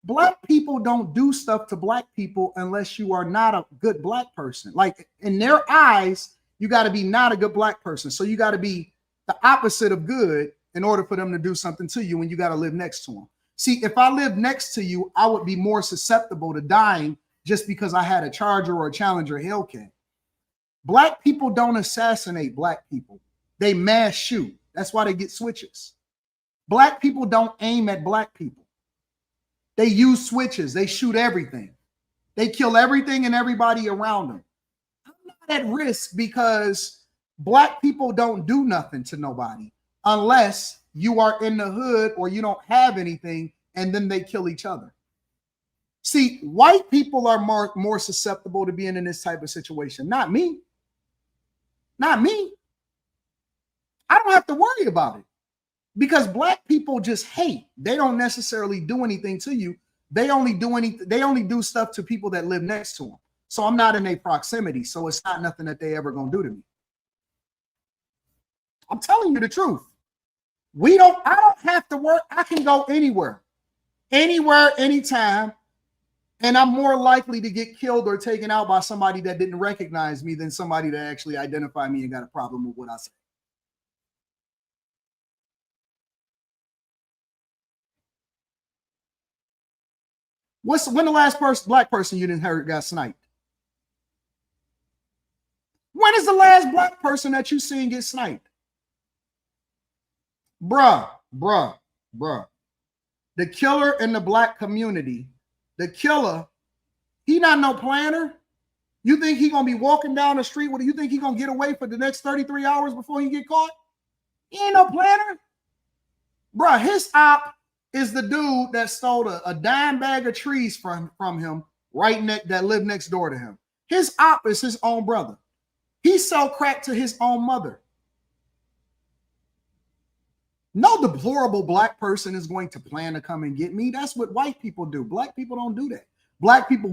[SPEAKER 1] Black people don't do stuff to black people unless you are not a good black person. Like in their eyes, you got to be not a good black person. So you got to be the opposite of good in order for them to do something to you, and you got to live next to them. See, if I lived next to you, I would be more susceptible to dying just because I had a Charger or a Challenger Hellcat. Black people don't assassinate black people. They mass shoot. That's why they get switches. Black people don't aim at black people. They use switches. They shoot everything. They kill everything and everybody around them. I'm not at risk because black people don't do nothing to nobody unless you are in the hood or you don't have anything, and then they kill each other. See, white people are more susceptible to being in this type of situation. Not me. Not me. I don't have to worry about it because black people just hate. They don't necessarily do anything to you. They only do stuff to people that live next to them. So I'm not in their proximity. So it's not nothing that they ever gonna do to me. I'm telling you the truth. I don't have to work. I can go anywhere, anytime. And I'm more likely to get killed or taken out by somebody that didn't recognize me than somebody that actually identified me and got a problem with what I say. When the last black person you didn't heard got sniped? When is the last black person that you seen get sniped? Bruh. The killer in the black community, the killer, he not no planner. You think he gonna be walking down the street? You think he gonna get away for the next 33 hours before he get caught? He ain't no planner. Bruh, his op is the dude that stole a dime bag of trees from him that lived next door to him. His op is his own brother. He sold crack to his own mother. No deplorable black person is going to plan to come and get me. That's what white people do. Black people don't do that. Black people,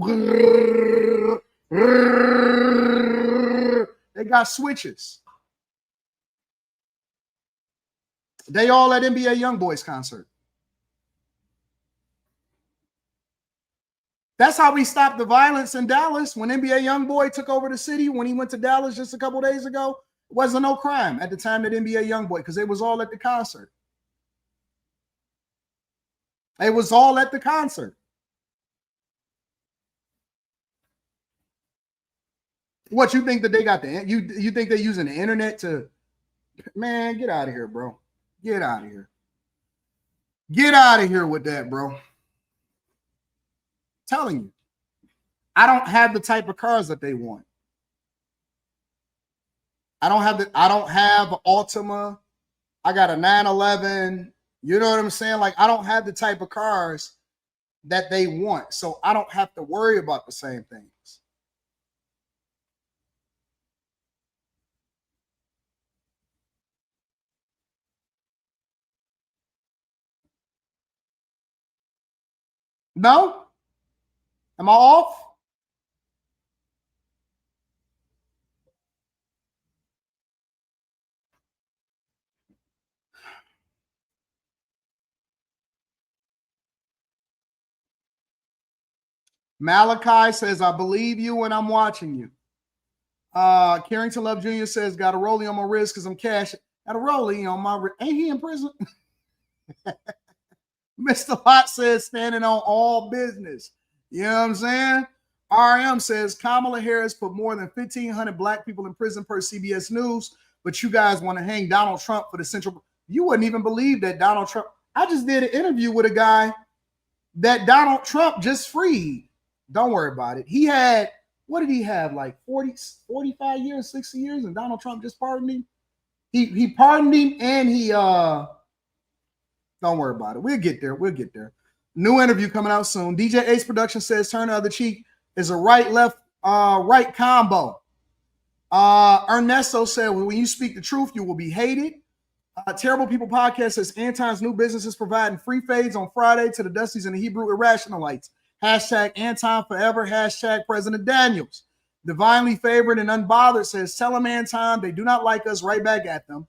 [SPEAKER 1] they got switches. They all at NBA YoungBoy's concert. That's how we stopped the violence in Dallas when NBA YoungBoy took over the city. When he went to Dallas just a couple days ago, it wasn't no crime at the time that NBA YoungBoy, because it was all at the concert. It was all at the concert. What, you think that they got you think they're using the internet to, man, get out of here, bro. Get out of here. Get out of here with that, bro. Telling you, I don't have the type of cars that they want. I don't have an Altima. I got a 911. You know what I'm saying? Like, I don't have the type of cars that they want. So I don't have to worry about the same things. No? Am I off? Malachi says, I believe you and I'm watching you. Carrington Love Jr. says, got a rollie on my wrist because I'm cash. Got a rollie on my wrist. Ain't he in prison? Mr. Lott says, standing on all business. You know what I'm saying? RM says, Kamala Harris put more than 1,500 black people in prison per CBS News, but you guys want to hang Donald Trump for the central. You wouldn't even believe that Donald Trump. I just did an interview with a guy that Donald Trump just freed. Don't worry about it. He had what did he have? Like 40, 45 years, 60 years, and Donald Trump just pardoned him. He pardoned him, and he don't worry about it. We'll get there. We'll get there. New interview coming out soon. DJ Ace Production says turn the other cheek is a right combo. Ernesto said when you speak the truth, you will be hated. Terrible People Podcast says Anton's new business is providing free fades on Friday to the Dusties and the Hebrew Irrationalites. Hashtag Anton forever. Hashtag President Daniels. Divinely Favored and Unbothered says tell them Anton they do not like us. Right back at them.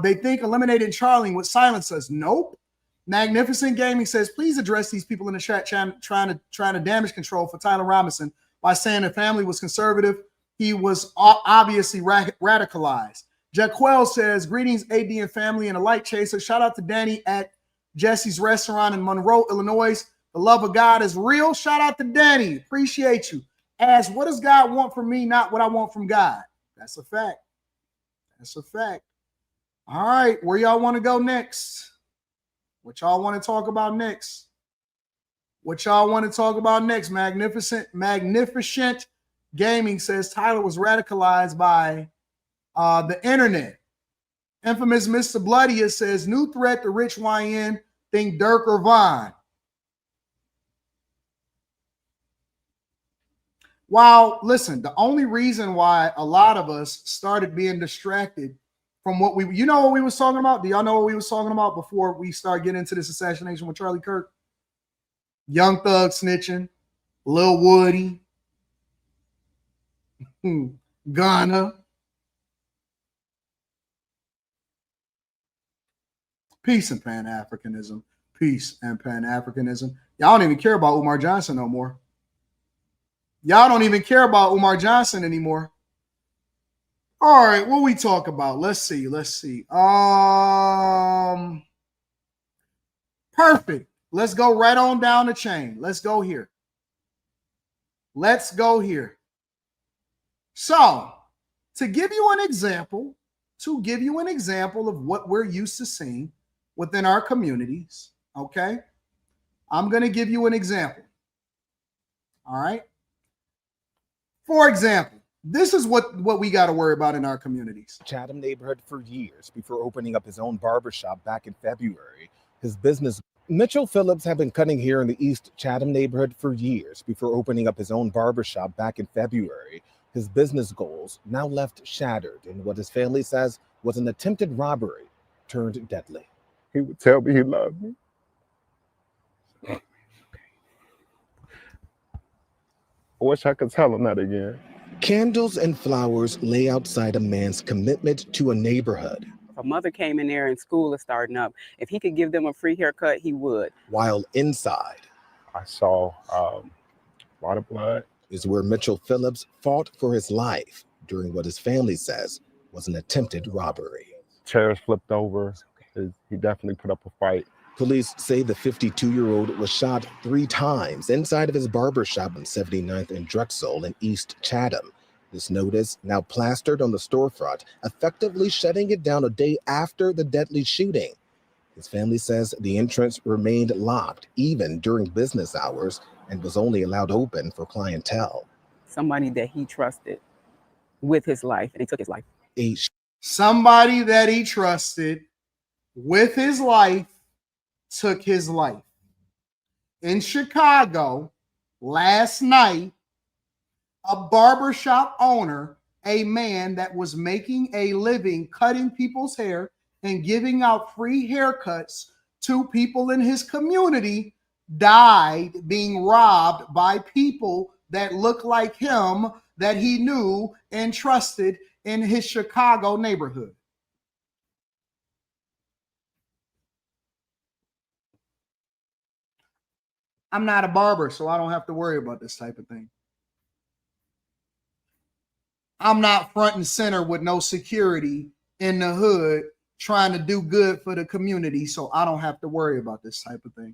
[SPEAKER 1] They think eliminating Charlie would silence us. Nope. Magnificent Gaming says please address these people in the chat trying to damage control for Tyler Robinson by saying the family was conservative. He was obviously radicalized. Jaquel says, greetings, AD and family and a light chaser. Shout out to Danny at Jesse's Restaurant in Monroe, Illinois. The love of God is real. Shout out to Danny. Appreciate you. Ask, what does God want from me, not what I want from God? That's a fact. That's a fact. All right, where y'all want to go next? What y'all want to talk about next? What y'all want to talk about next? Magnificent Gaming says Tyler was radicalized by the internet. Infamous Mr. Bloodier says new threat to Rich YN, think Dirk or Vaughn. Well, listen, the only reason why a lot of us started being distracted from what what we was talking about? Do y'all know what we was talking about before we start getting into this assassination with Charlie Kirk? Young Thug snitching, Lil Woody, Ghana. Peace and Pan-Africanism. Peace and Pan-Africanism. Y'all don't even care about Umar Johnson no more. Y'all don't even care about Umar Johnson anymore. All right, what we talk about? Let's see. Perfect. Let's go right on down the chain. Let's go here. So, to give you an example of what we're used to seeing within our communities, okay? I'm going to give you an example. All right? For example, this is what we got to worry about in our communities.
[SPEAKER 8] Chatham neighborhood for years before opening up his own barbershop back in February. His business, Mitchell Phillips had been cutting hair in the East Chatham neighborhood for years before opening up his own barbershop back in February. His business goals now left shattered in what his family says was an attempted robbery turned deadly.
[SPEAKER 9] He would tell me he loved me. I wish I could tell him that again.
[SPEAKER 8] Candles and flowers lay outside a man's commitment to a neighborhood.
[SPEAKER 10] If a mother came in there and school is starting up, if he could give them a free haircut, he would.
[SPEAKER 8] While inside,
[SPEAKER 9] I saw a lot of blood.
[SPEAKER 8] Is where Mitchell Phillips fought for his life during what his family says was an attempted robbery.
[SPEAKER 9] Chairs flipped over. He definitely put up a fight.
[SPEAKER 8] Police say the 52-year-old was shot 3 times inside of his barbershop on 79th and Drexel in East Chatham. This notice, now plastered on the storefront, effectively shutting it down a day after the deadly shooting. His family says the entrance remained locked even during business hours and was only allowed open for clientele.
[SPEAKER 10] Somebody that he trusted with his life, and he took his life.
[SPEAKER 1] Somebody that he trusted with his life took his life. In Chicago, last night, a barbershop owner, a man that was making a living cutting people's hair and giving out free haircuts to people in his community, died being robbed by people that looked like him that he knew and trusted in his Chicago neighborhood. I'm not a barber, so I don't have to worry about this type of thing. I'm not front and center with no security in the hood trying to do good for the community, so I don't have to worry about this type of thing.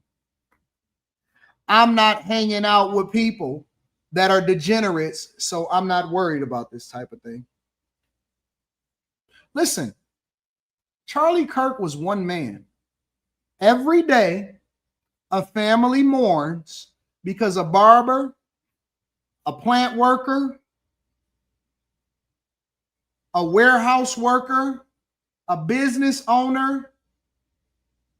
[SPEAKER 1] I'm not hanging out with people that are degenerates, so I'm not worried about this type of thing. Listen, Charlie Kirk was one man. Every day, a family mourns because a barber a plant worker, a warehouse worker, a business owner,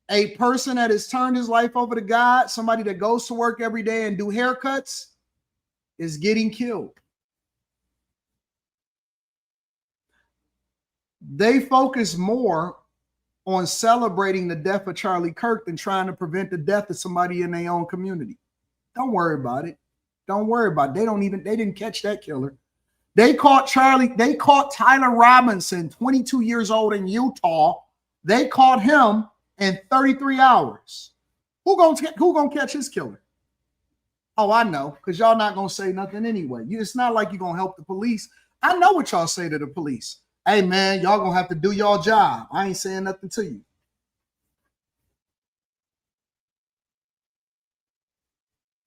[SPEAKER 1] a person that has turned his life over to God, somebody that goes to work every day and do haircuts, is getting killed. They focus more on celebrating the death of Charlie Kirk than trying to prevent the death of somebody in their own community. Don't worry about it. Don't worry about it. They didn't catch that killer. They caught Tyler Robinson, 22 years old in Utah. They caught him in 33 hours. Who gonna catch his killer? Oh, I know, because y'all not gonna say nothing anyway. It's not like you're gonna help the police. I know what y'all say to the police. Hey man, y'all gonna have to do y'all job. I ain't saying nothing to you.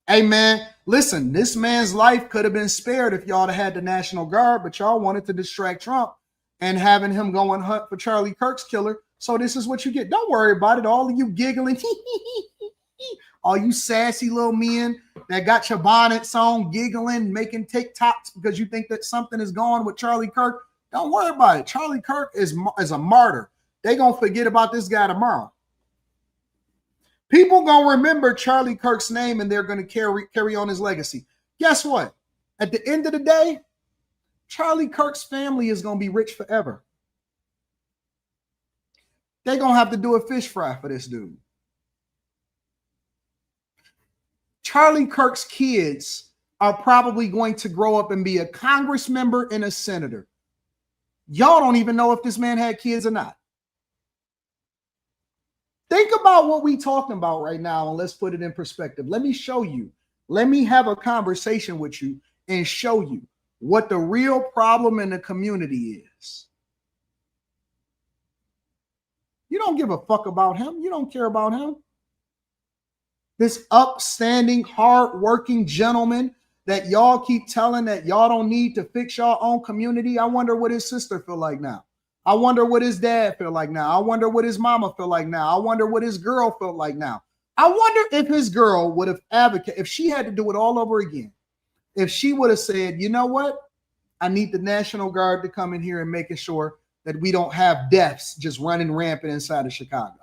[SPEAKER 1] Hey man, listen, this man's life could have been spared if y'all had the National Guard, but y'all wanted to distract Trump and having him go and hunt for Charlie Kirk's killer. So this is what you get. Don't worry about it. All of you giggling, all you sassy little men that got your bonnets on, giggling, making TikToks because you think that something is going with Charlie Kirk. Don't worry about it. Charlie Kirk is a martyr. They gonna forget about this guy tomorrow. People gonna remember Charlie Kirk's name and they're gonna carry on his legacy. Guess what? At the end of the day, Charlie Kirk's family is gonna be rich forever. They're gonna have to do a fish fry for this dude. Charlie Kirk's kids are probably going to grow up and be a Congress member and a senator. Y'all don't even know if this man had kids or not. Think about what we're talking about right now, and let's put it in perspective. Let me show you. Let me have a conversation with you and show you what the real problem in the community is. You don't give a fuck about him. You don't care about him. This upstanding, hardworking gentleman that y'all keep telling that y'all don't need to fix your own community. I wonder what his sister feel like now. I wonder what his dad feel like now. I wonder what his mama feel like now. I wonder what his girl felt like now. I wonder if his girl would have advocated, if she had to do it all over again, if she would have said, you know what? I need the National Guard to come in here and making sure that we don't have deaths just running rampant inside of Chicago.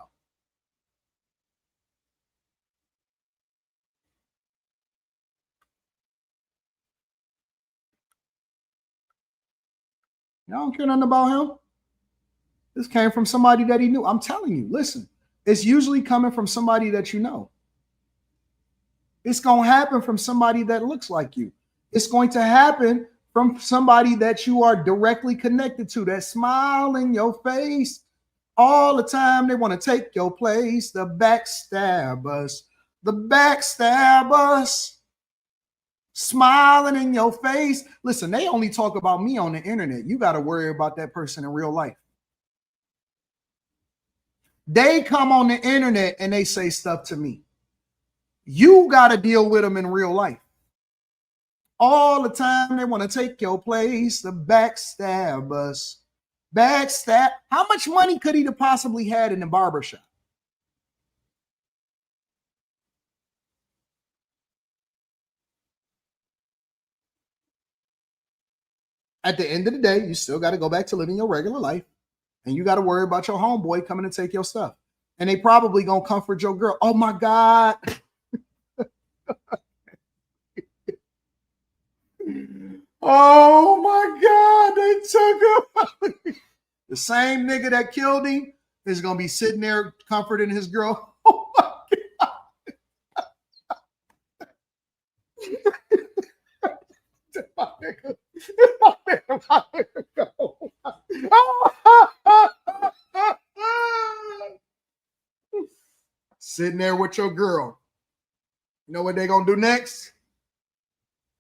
[SPEAKER 1] Y'all don't care nothing about him. This came from somebody that he knew. I'm telling you, listen, it's usually coming from somebody that you know. It's going to happen from somebody that looks like you. It's going to happen from somebody that you are directly connected to, that smile in your face all the time. They want to take your place. The backstabbers, the backstabbers. Smiling in your face. Listen, they only talk about me on the internet. You got to worry about that person in real life. They come on the internet and they say stuff to me. You got to deal with them in real life. All the time they want to take your place. The backstabbers. Backstab. How much money could he have possibly had in the barbershop? At the end of the day, you still got to go back to living your regular life, and you got to worry about your homeboy coming to take your stuff. And they probably going to comfort your girl. Oh my God. Oh my God. They took him. The same nigga that killed him is going to be sitting there comforting his girl. Oh my God. Sitting there with your girl. You know what they gonna do next?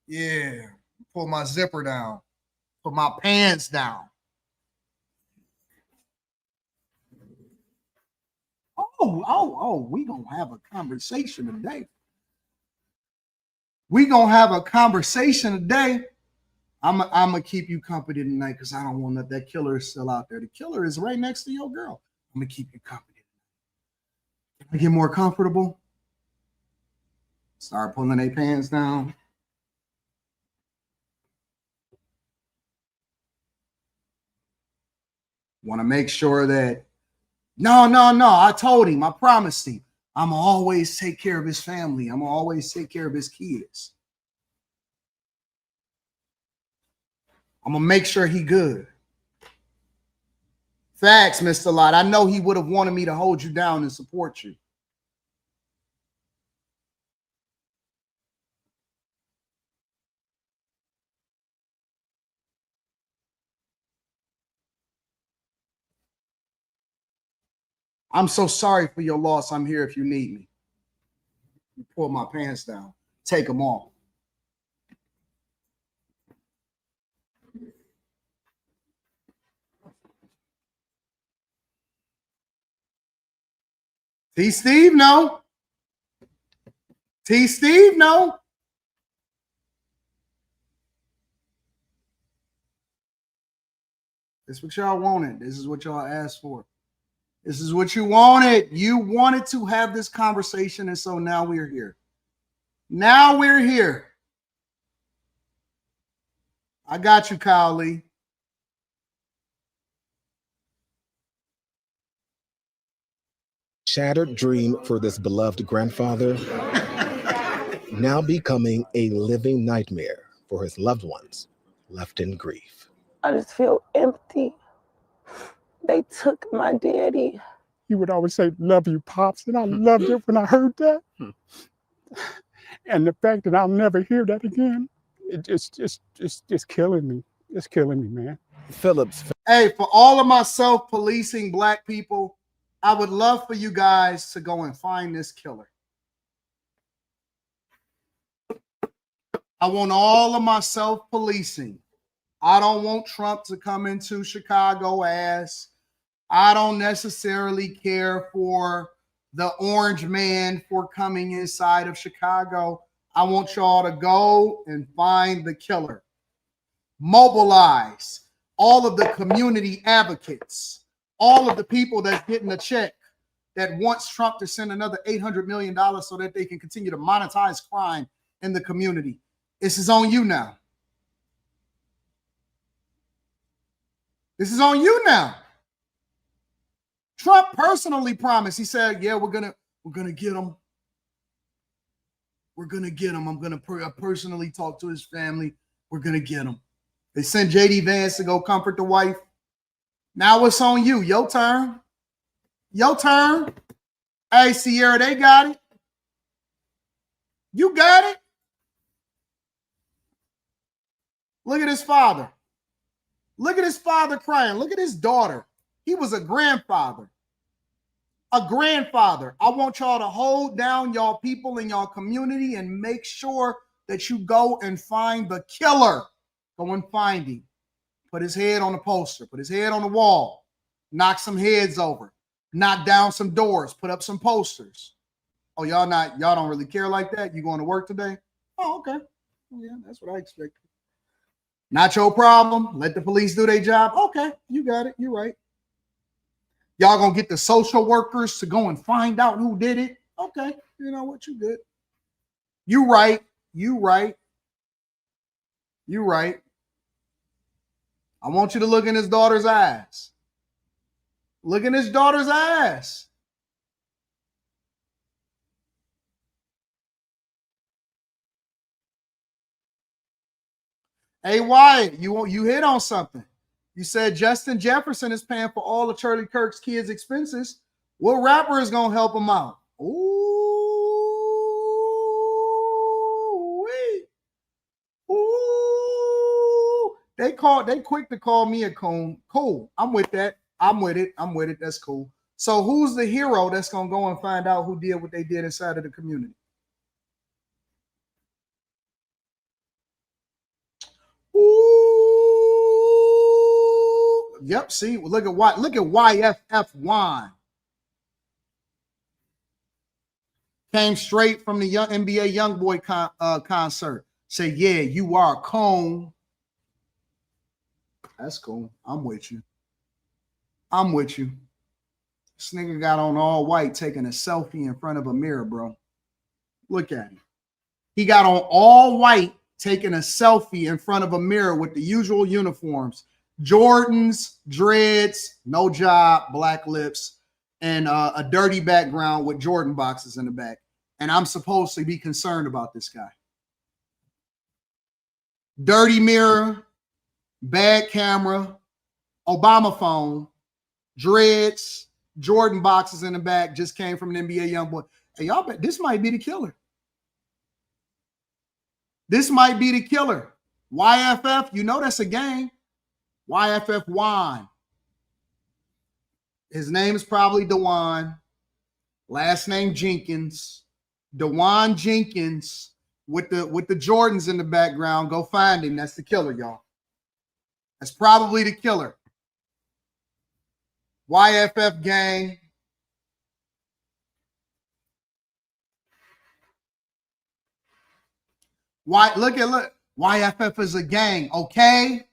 [SPEAKER 1] Yeah, pull my zipper down, put my pants down. We gonna have a conversation today. We gonna have a conversation today. I'm gonna keep you company tonight because I don't want that killer is still out there. The killer is right next to your girl. I'm gonna keep you company. Can I get more comfortable? Start pulling their pants down. Want to make sure that, no, I told him, I promised him, I'm going to always take care of his family. I'm going to always take care of his kids. I'm going to make sure he good. Facts, Mr. Lott. I know he would have wanted me to hold you down and support you. I'm so sorry for your loss. I'm here if you need me. You pull my pants down. Take them off. T. Steve, no. T. Steve, no. This is what y'all wanted. This is what y'all asked for. This is what you wanted. You wanted to have this conversation, and so now we're here. Now we're here. I got you, Kyle Lee.
[SPEAKER 8] Shattered dream for this beloved grandfather, now becoming a living nightmare for his loved ones left in grief.
[SPEAKER 9] I just feel empty. They took my daddy. He would always say, "Love you, Pops," and I loved it when I heard that. And the fact that I'll never hear that again, it's just killing me. It's killing me, man.
[SPEAKER 8] Phillips.
[SPEAKER 1] Hey, for all of my self-policing black people, I would love for you guys to go and find this killer. I want all of my self-policing. I don't want Trump to come into Chicago as. I don't necessarily care for the orange man for coming inside of Chicago. I want y'all to go and find the killer. Mobilize all of the community advocates, all of the people that's getting a check that wants Trump to send another $800 million so that they can continue to monetize crime in the community. This is on you now. This is on you now. Trump personally promised. He said, "Yeah, we're gonna get him. We're gonna get him. I'm gonna personally talk to his family. We're gonna get him." They sent J.D. Vance to go comfort the wife. Now it's on you. Your turn. Your turn. Hey, Sierra, they got it. You got it. Look at his father. Look at his father crying. Look at his daughter. He was a grandfather. A grandfather. I want y'all to hold down y'all people in y'all community and make sure that you go and find the killer. Go and find him. Put his head on the poster. Put his head on the wall. Knock some heads over. Knock down some doors. Put up some posters. Oh, y'all don't really care like that? You going to work today? Oh, okay. Yeah, that's what I expected. Not your problem. Let the police do their job. Okay, you got it. You're right. Y'all gonna get the social workers to go and find out who did it. Okay, you know what? You good. You right. You right. You right. I want you to look in his daughter's eyes. Look in his daughter's eyes. Hey, Wyatt, you hit on something. You said Justin Jefferson is paying for all of Charlie Kirk's kids' expenses. What rapper is going to help him out? Ooh, ooh. They quick to call me a coon. Cool. I'm with that. I'm with it. That's cool. So who's the hero that's going to go and find out who did what they did inside of the community? Ooh. Yep. See, look at YFF1. Came straight from the young NBA YoungBoy concert. Say, yeah, you are a cone. That's cool. I'm with you. This nigga got on all white taking a selfie in front of a mirror, bro. Look at him. He got on all white taking a selfie in front of a mirror with the usual uniforms. Jordans, dreads, no job, black lips, and a dirty background with Jordan boxes in the back. And I'm supposed to be concerned about this guy. Dirty mirror, bad camera, Obama phone, dreads, Jordan boxes in the back, just came from an NBA young boy. Hey, y'all bet this might be the killer. This might be the killer. YFF, you know that's a gang. YFF Juan. His name is probably Dewan. Last name Jenkins. Dewan Jenkins with the Jordans in the background. Go find him. That's the killer, y'all. That's probably the killer. YFF gang. Look. YFF is a gang, okay?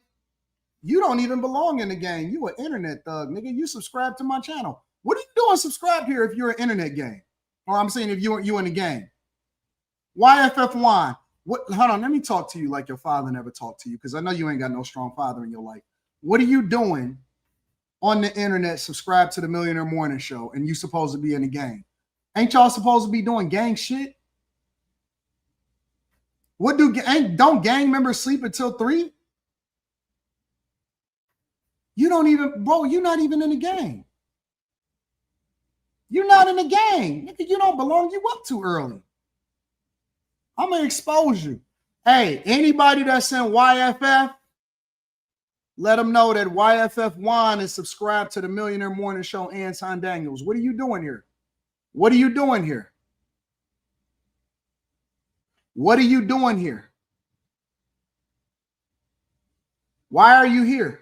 [SPEAKER 1] You don't even belong in the gang. You an internet thug, nigga. You subscribe to my channel. What are you doing subscribe here if you're an internet gang? Or I'm saying if you in the gang. YFF1. Hold on, let me talk to you like your father never talked to you, because I know you ain't got no strong father in your life. What are you doing on the internet, subscribe to the Millionaire Morning Show, and you supposed to be in the gang? Ain't y'all supposed to be doing gang shit? Don't gang members sleep until 3? You don't even, bro, you're not even in the gang. You're not in the gang. Nigga, you don't belong. You up too early. I'm going to expose you. Hey, anybody that's in YFF, let them know that YFF1 is subscribed to the Millionaire Morning Show, Anton Daniels. What are you doing here? What are you doing here? What are you doing here? Why are you here?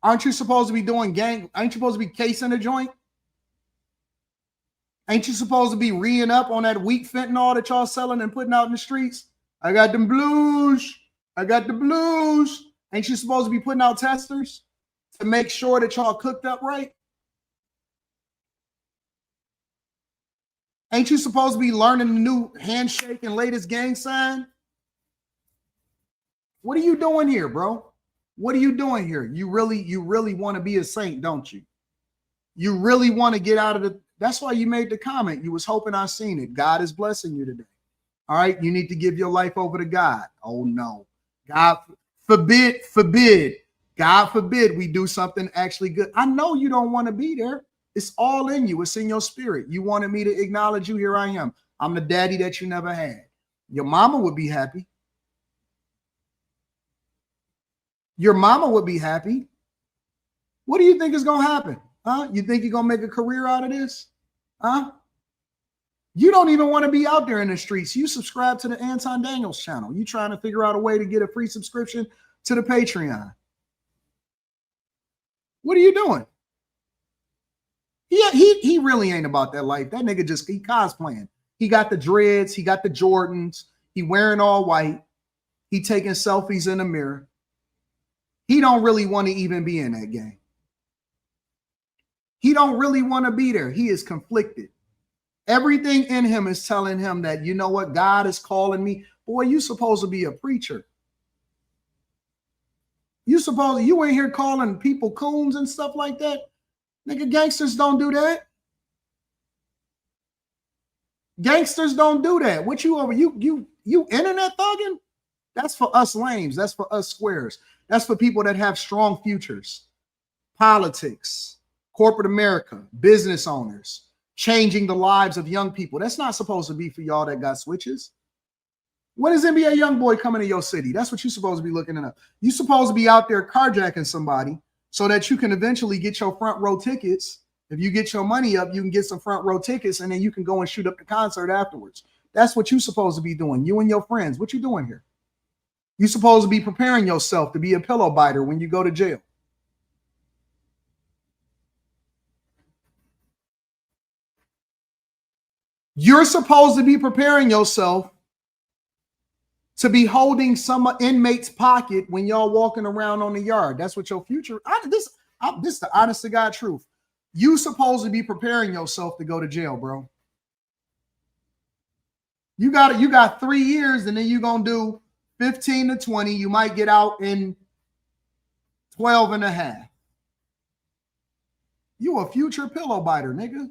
[SPEAKER 1] Aren't you supposed to be doing gang? Ain't you supposed to be casing a joint? Ain't you supposed to be reeing up on that weak fentanyl that y'all selling and putting out in the streets? I got them blues. I got the blues. Ain't you supposed to be putting out testers to make sure that y'all cooked up right? Ain't you supposed to be learning the new handshake and latest gang sign? What are you doing here, bro? What are you doing here? You really want to be a saint, don't you? You really want to get out of the, that's why you made the comment. You was hoping I seen it. God is blessing you today. All right. You need to give your life over to God. Oh no. God forbid. God forbid we do something actually good. I know you don't want to be there. It's all in you. It's in your spirit. You wanted me to acknowledge you. Here I am. I'm the daddy that you never had. Your mama would be happy. Your mama would be happy. What do you think is going to happen? Huh? You think you're going to make a career out of this? Huh? You don't even want to be out there in the streets. You subscribe to the Anton Daniels channel. You trying to figure out a way to get a free subscription to the Patreon. What are you doing? Yeah, he really ain't about that life. That nigga he cosplaying. He got the dreads. He got the Jordans. He wearing all white. He taking selfies in the mirror. He don't really want to even be in that game. He don't really want to be there. He is conflicted. Everything in him is telling him that, you know what, God is calling me. Boy, you supposed to be a preacher. You ain't here calling people coons and stuff like that. Nigga, gangsters don't do that. Gangsters don't do that. What you over? You internet thugging? That's for us lames. That's for us squares. That's for people that have strong futures. Politics, corporate America, business owners, changing the lives of young people. That's not supposed to be for y'all that got switches. When is NBA YoungBoy coming to your city? That's what you're supposed to be looking at. You're supposed to be out there carjacking somebody so that you can eventually get your front row tickets. If you get your money up, you can get some front row tickets, and then you can go and shoot up the concert afterwards. That's what you're supposed to be doing. You and your friends. What you doing here? You're supposed to be preparing yourself to be a pillow biter when you go to jail. You're supposed to be preparing yourself to be holding some inmate's pocket when y'all walking around on the yard. That's what your future. This is the honest to God truth. You supposed to be preparing yourself to go to jail, bro. You got 3 years, and then you're gonna do 15 to 20. You might get out in 12 and a half. You a future pillow biter, nigga.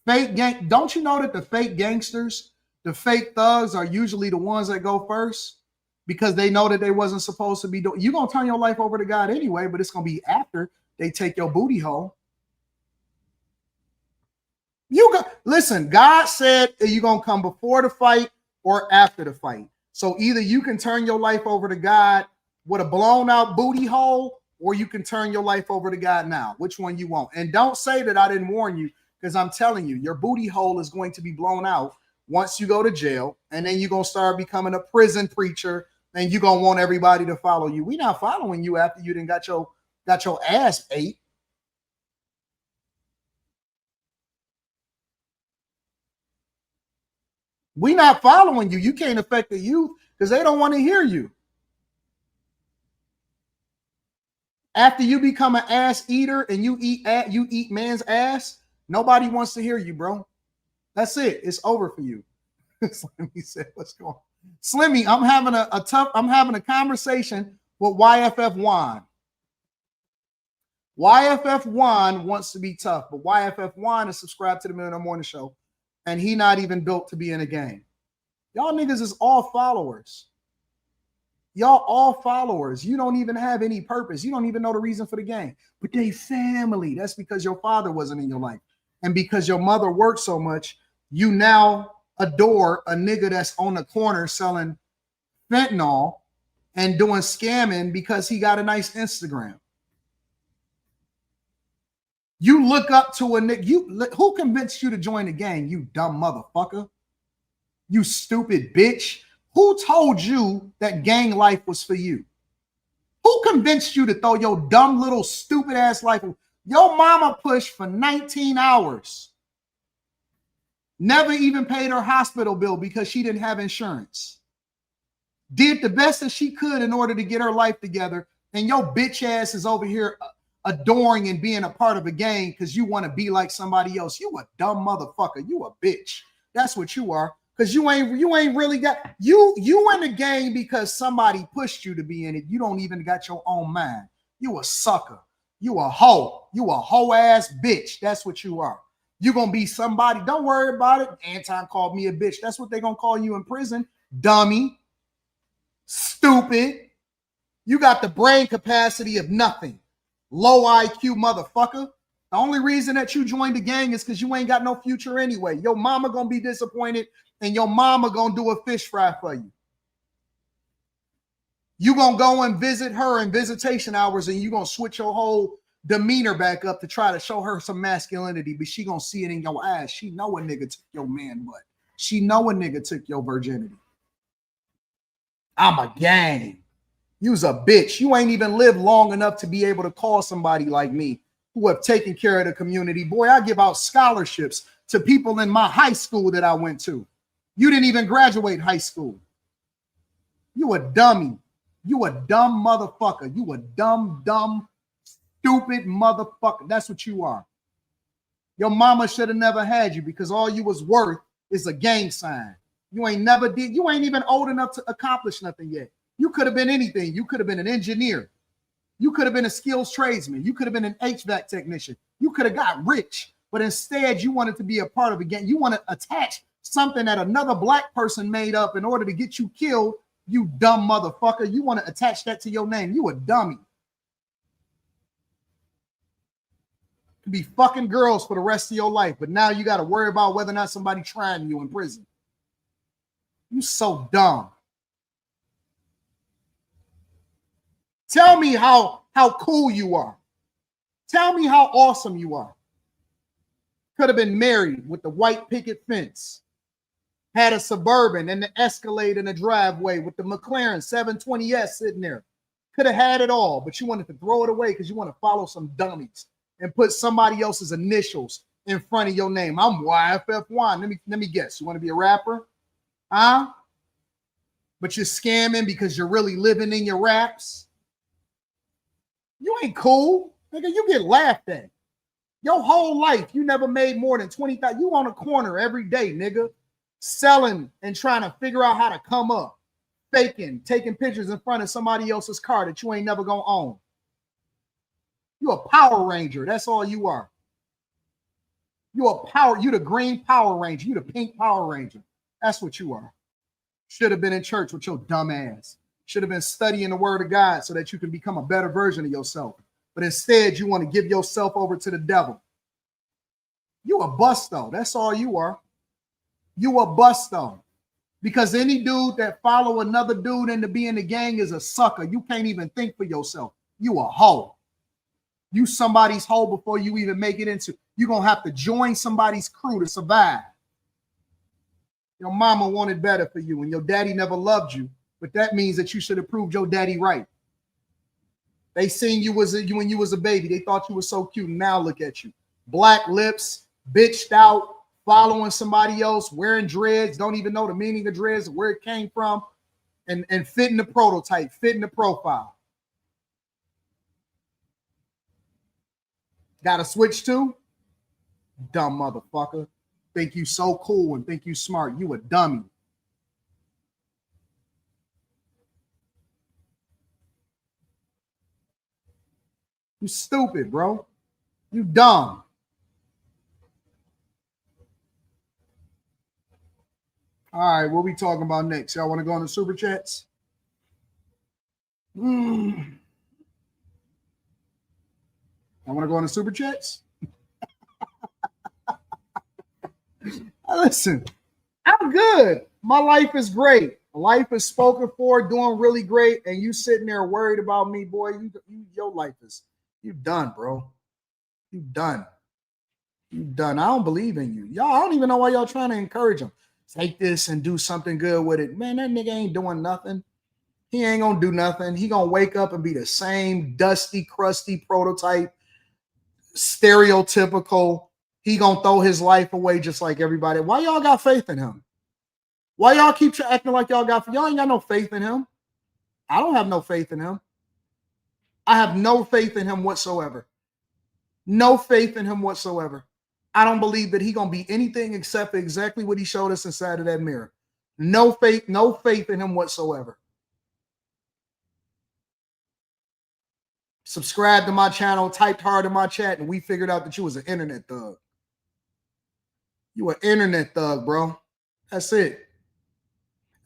[SPEAKER 1] Fake gang. Don't you know that the fake gangsters, the fake thugs are usually the ones that go first because they know that they wasn't supposed to be doing. You're going to turn your life over to God anyway, but it's going to be after they take your booty hole. Listen, God said you're going to come before the fight or after the fight. So either you can turn your life over to God with a blown out booty hole, or you can turn your life over to God now. Which one you want? And don't say that I didn't warn you, because I'm telling you, your booty hole is going to be blown out once you go to jail, and then you're going to start becoming a prison preacher, and you're going to want everybody to follow you. We're not following you after you done got your ass ate. We're not following you. You can't affect the youth because they don't want to hear you. After you become an ass eater and you eat man's ass, nobody wants to hear you, bro. That's it. It's over for you. Slimmy said, "What's going on?" Slimmy, I'm having a conversation with YFF Juan. YFF Juan wants to be tough, but YFF Juan is subscribed to the Millionaire Morning Show, and he not even built to be in a game. Y'all niggas is all followers. Y'all all followers. You don't even have any purpose. You don't even know the reason for the game. But they family. That's because your father wasn't in your life. And because your mother worked so much, you now adore a nigga that's on the corner selling fentanyl and doing scamming because he got a nice Instagram. You look up to a nigga. Who convinced you to join the gang, you dumb motherfucker? You stupid bitch. Who told you that gang life was for you? Who convinced you to throw your dumb little stupid ass life? Your mama pushed for 19 hours. Never even paid her hospital bill because she didn't have insurance. Did the best that she could in order to get her life together. And your bitch ass is over here adoring and being a part of a gang because you want to be like somebody else. You a dumb motherfucker. You a bitch. That's what you are. Because you ain't really got you in the game because somebody pushed you to be in it. You don't even got your own mind. You a sucker. You a hoe. You a hoe ass bitch. That's what you are. You're gonna be somebody. Don't worry about it. Anton called me a bitch. That's what they're gonna call you in prison. Dummy. Stupid. You got the brain capacity of nothing. Low IQ motherfucker. The only reason that you joined the gang is because you ain't got no future anyway. Your mama gonna be disappointed, and your mama gonna do a fish fry for you. You gonna go and visit her in visitation hours, and you gonna switch your whole demeanor back up to try to show her some masculinity, but she gonna see it in your eyes. She know a nigga took your man butt. She know a nigga took your virginity. I'm a gang. You's a bitch. You ain't even lived long enough to be able to call somebody like me who have taken care of the community. Boy, I give out scholarships to people in my high school that I went to. You didn't even graduate high school. You a dummy. You a dumb motherfucker. You a dumb, stupid motherfucker. That's what you are. Your mama should have never had you because all you was worth is a gang sign. You ain't even old enough to accomplish nothing yet. You could have been anything. You could have been an engineer. You could have been a skills tradesman. You could have been an HVAC technician. You could have got rich, but instead you wanted to be a part of a gang. You want to attach something that another black person made up in order to get you killed. You dumb motherfucker. You want to attach that to your name. You a dummy. You be fucking girls for the rest of your life, but now you got to worry about whether or not somebody trying you in prison. You so dumb. Tell me how cool you are. Tell me how awesome you are. Could have been married with the white picket fence. Had a Suburban and the Escalade in the driveway with the McLaren 720S sitting there. Could have had it all, but you wanted to throw it away because you want to follow some dummies and put somebody else's initials in front of your name. I'm YFF1. Let me guess. You want to be a rapper? Huh? But you're scamming because you're really living in your raps? You ain't cool. Nigga, you get laughed at. Your whole life, you never made more than 20,000. You on a corner every day, nigga, selling and trying to figure out how to come up. faking, taking pictures in front of somebody else's car that you ain't never gonna own. You a Power Ranger. That's all you are. You the green Power Ranger. You the pink Power Ranger. That's what you are. Should have been in church with your dumb ass. Should have been studying the word of God so that you can become a better version of yourself. But instead, you want to give yourself over to the devil. You a busto. That's all you are. You a busto. Because any dude that follow another dude into being the gang is a sucker. You can't even think for yourself. You a hoe. You somebody's hoe before you even make it into. You're going to have to join somebody's crew to survive. Your mama wanted better for you and your daddy never loved you. But that means that you should have proved your daddy right. They seen you when you was a baby. They thought you were so cute. And now look at you. Black lips, bitched out, following somebody else, wearing dreads, don't even know the meaning of dreads, where it came from, and fitting the prototype, fitting the profile. Got to switch to? Dumb motherfucker. Think you so cool and think you smart. You a dummy. You stupid, bro. You dumb. All right, what we talking about next? Y'all want to go on the super chats? I want to go on the super chats? Listen, I'm good. My life is great. Life is spoken for, doing really great, and you sitting there worried about me, boy. Your life is, you done, bro. You done. You done. I don't believe in you. Y'all, I don't even know why y'all trying to encourage him. Take this and do something good with it. Man, that nigga ain't doing nothing. He ain't gonna do nothing. He gonna wake up and be the same dusty, crusty prototype, stereotypical. He gonna throw his life away just like everybody. Why y'all got faith in him? Why y'all keep acting like y'all ain't got no faith in him? I don't have no faith in him. I have no faith in him whatsoever. No faith in him whatsoever. I don't believe that he gonna be anything except exactly what he showed us inside of that mirror. No faith in him whatsoever. Subscribe to my channel, typed hard in my chat, and we figured out that you was an internet thug. You an internet thug, bro. That's it.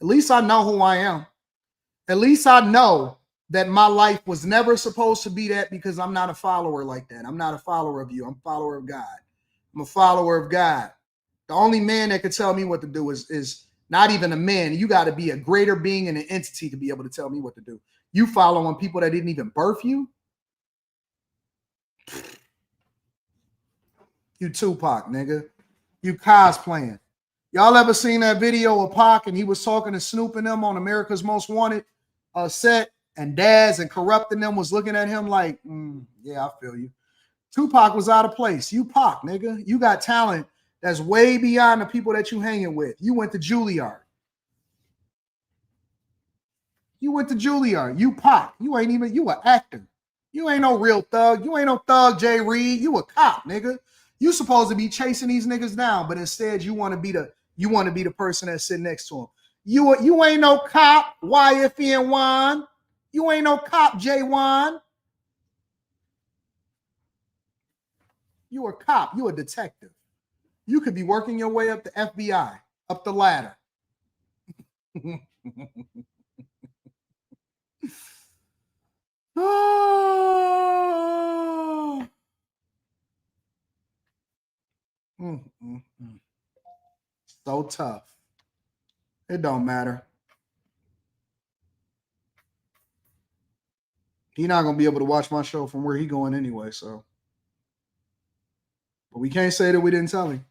[SPEAKER 1] At least I know who I am. At least I know that my life was never supposed to be that, because I'm not a follower like that. I'm not a follower of you. I'm a follower of God. I'm a follower of God. The only man that could tell me what to do is not even a man. You got to be a greater being and an entity to be able to tell me what to do. You following people that didn't even birth you? You Tupac, nigga. You cosplaying. Y'all ever seen that video of Pac and he was talking to Snoop and them on America's Most Wanted set, and Daz and Corrupting them was looking at him like, yeah, I feel you. Tupac was out of place. You Pac, nigga. You got talent that's way beyond the people that you hanging with. You went to Juilliard. You went to Juilliard. You Pac. You ain't even, you an actor. You ain't no real thug. You ain't no thug Jay Reed. You a cop, nigga. You supposed to be chasing these niggas down, but instead you want to be the person that's sitting next to him. You ain't no cop, YFN1. You ain't no cop, J1. You a cop. You a detective. You could be working your way up the FBI, up the ladder. So tough. It don't matter. He not gonna be able to watch my show from where he going anyway, so. But we can't say that we didn't tell him.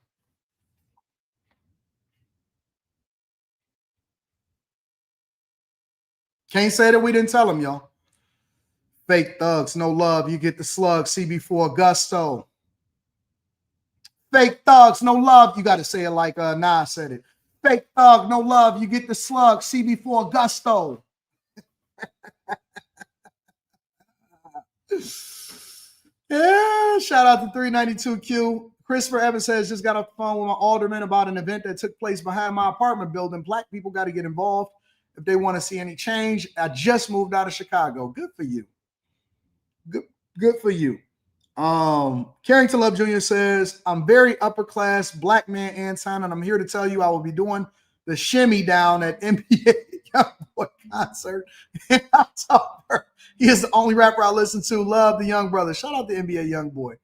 [SPEAKER 1] Can't say that we didn't tell him, y'all. Fake thugs, no love. You get the slug, CB4 gusto. Fake thugs, no love. You got to say it like Nas said it. Fake thug, no love. You get the slug, CB4 gusto. Yeah, shout out to 392Q. Christopher Evans says, just got off the phone with my alderman about an event that took place behind my apartment building. Black people got to get involved if they want to see any change. I just moved out of Chicago. Good for you. Good for you. Carrington Love Jr. says, I'm very upper class black man, Anton, and I'm here to tell you I will be doing the shimmy down at NBA Youngboy concert in October. He is the only rapper I listen to. Love the young brother. Shout out to NBA Youngboy.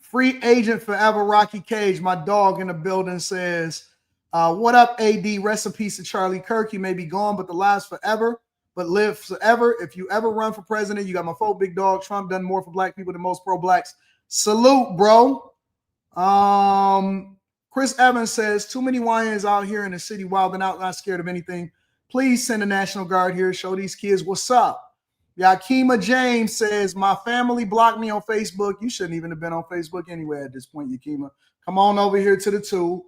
[SPEAKER 1] Free agent forever, Rocky Cage. My dog in the building says, what up, AD? Rest in peace to Charlie Kirk. He may be gone, but the lives forever, but live forever. If you ever run for president, you got my folk, big dog. Trump done more for black people than most pro-blacks. Salute, bro. Chris Evans says, too many YNs out here in the city wilding out, not scared of anything. Please send the National Guard here. Show these kids what's up. Yakima James says, my family blocked me on Facebook. You shouldn't even have been on Facebook anyway at this point, Yakima. Come on over here to the tube.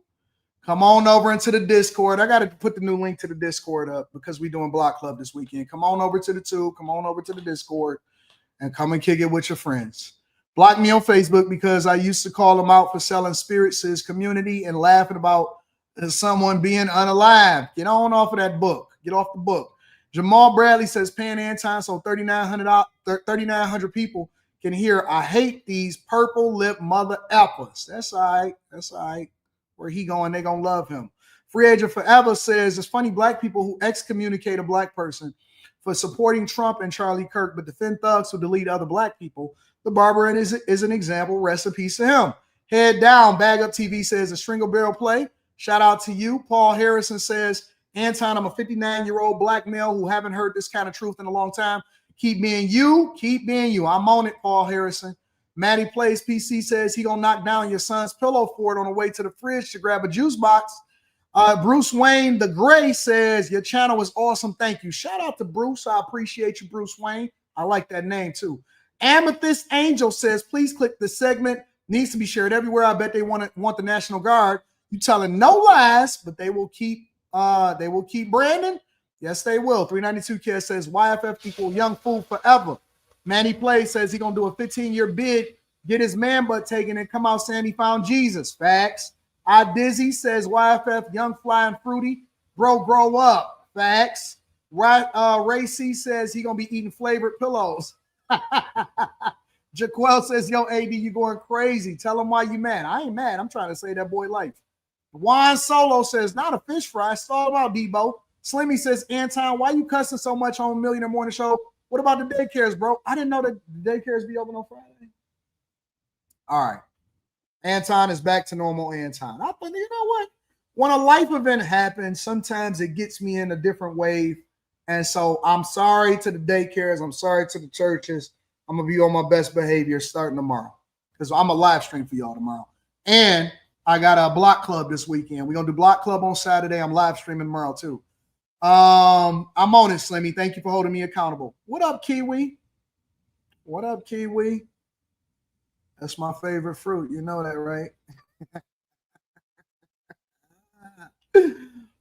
[SPEAKER 1] Come on over into the Discord. I got to put the new link to the Discord up because we're doing Block Club this weekend. Come on over to the tube. Come on over to the Discord and come and kick it with your friends. Block me on Facebook because I used to call them out for selling spirits to his community and laughing about someone being unalive. Get on off of that book. Get off the book. Jamal Bradley says, Pan Anton, so 3,900 people can hear, I hate these purple lip mother effers. That's all right. That's all right. Where he going, they going to love him. Free Agent Forever says, it's funny black people who excommunicate a black person for supporting Trump and Charlie Kirk, but defend thugs who delete other black people. The barber is an example. Rest in peace to him. Head down. Bag Up TV says, a string of barrel play. Shout out to you. Paul Harrison says, Anton, I'm a 59-year-old black male who haven't heard this kind of truth in a long time. Keep being you. Keep being you. I'm on it, Paul Harrison. Maddie Plays PC says he gonna knock down your son's pillow fort on the way to the fridge to grab a juice box. Bruce Wayne the Gray says, your channel is awesome. Thank you. Shout out to Bruce. I appreciate you, Bruce Wayne. I like that name too. Amethyst Angel says, please click the segment. Needs to be shared everywhere. I bet they want the National Guard. You telling no lies, but they will keep Brandon. Yes, they will. 392 Kid says YFF equal young fool forever. Manny Play says he's gonna do a 15-year bid, get his man butt taken, and come out saying he found Jesus. Facts. I Dizzy says YFF young fly and fruity. Bro, grow up. Facts. Right. Ray C says he gonna be eating flavored pillows. Jaquel says, yo, AD, you going crazy. Tell him why you mad. I ain't mad. I'm trying to save that boy life. Juan Solo says, not a fish fry. Stall out, Debo. Slimmy says, Anton, why you cussing so much on Millionaire Morning Show? What about the daycares, bro? I didn't know that the daycares be open on Friday. All right. Anton is back to normal Anton. I think, you know what? When a life event happens, sometimes it gets me in a different wave. And so I'm sorry to the daycares. I'm sorry to the churches. I'm going to be on my best behavior starting tomorrow because I'm a live stream for y'all tomorrow. And I got a block club this weekend. We're going to do block club on Saturday. I'm live streaming tomorrow too. I'm on it, Slimmy. Thank you for holding me accountable. What up, Kiwi? What up, Kiwi? That's my favorite fruit. You know that, right?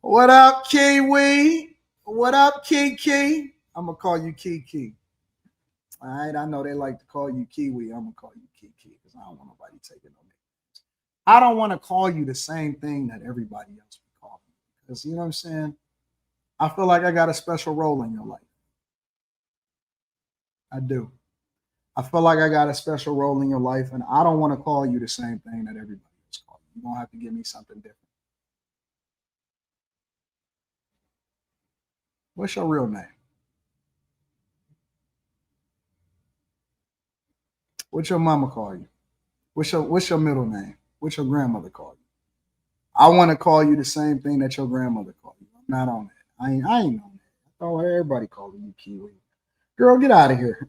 [SPEAKER 1] What up, Kiwi? What up, Kiki? I'm going to call you Kiki. All right, I know they like to call you Kiwi. I'm going to call you Kiki because I don't want nobody taking no names. I don't want to call you the same thing that everybody else would call you because, you know what I'm saying? I feel like I got a special role in your life. I do. I feel like I got a special role in your life, and I don't want to call you the same thing that everybody else calls you. You're going to have to give me something different. What's your real name? What's your mama call you? What's your middle name? What's your grandmother call you? I want to call you the same thing that your grandmother called you. I'm not on that. I ain't on that. I thought everybody called you Kiwi. Girl, get out of here.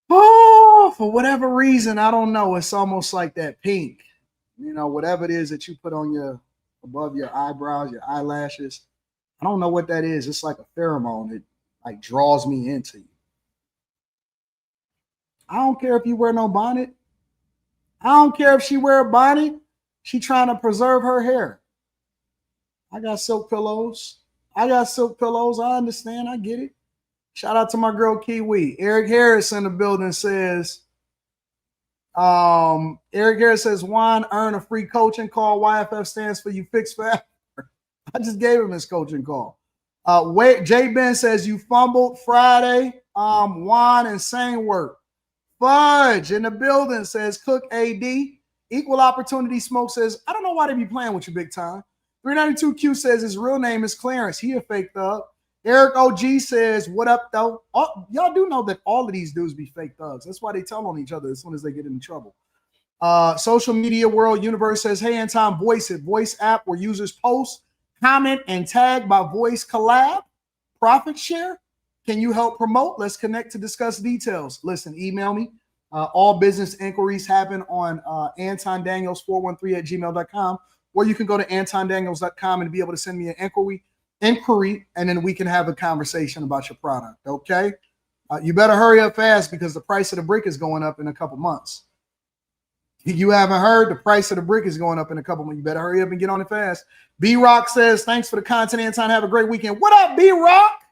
[SPEAKER 1] Oh, for whatever reason, I don't know. It's almost like that pink. You know, whatever it is that you put on your above your eyebrows, your eyelashes. I don't know what that is. It's like a pheromone that like draws me into you. I don't care if you wear no bonnet. I don't care if she wear a bonnet. She trying to preserve her hair. I got silk pillows. I understand. I get it. Shout out to my girl Kiwi. Eric Harris in the building says, Eric Harris says, Juan, earn a free coaching call. YFF stands for you fix fast. I just gave him his coaching call. Jay Ben says, you fumbled Friday. Juan, insane work. Fudge in the building says, Cook AD. Equal Opportunity Smoke says, I don't know why they be playing with you big time. 392Q says his real name is Clarence. He a fake thug. Eric OG says, what up, though? Y'all do know that all of these dudes be fake thugs. That's why they tell on each other as soon as they get in trouble. Social Media World Universe says, hey, Anton, Voice It. Voice app where users post, comment, and tag by voice collab. Profit share. Can you help promote? Let's connect to discuss details. Listen, email me. All business inquiries happen on AntonDaniels413@gmail.com, or you can go to AntonDaniels.com and be able to send me an inquiry, and then we can have a conversation about your product, okay? You better hurry up fast because the price of the brick is going up in a couple months. You haven't heard, the price of the brick is going up in a couple months. You better hurry up and get on it fast. B-Rock says, thanks for the content, Anton. Have a great weekend. What up, B-Rock?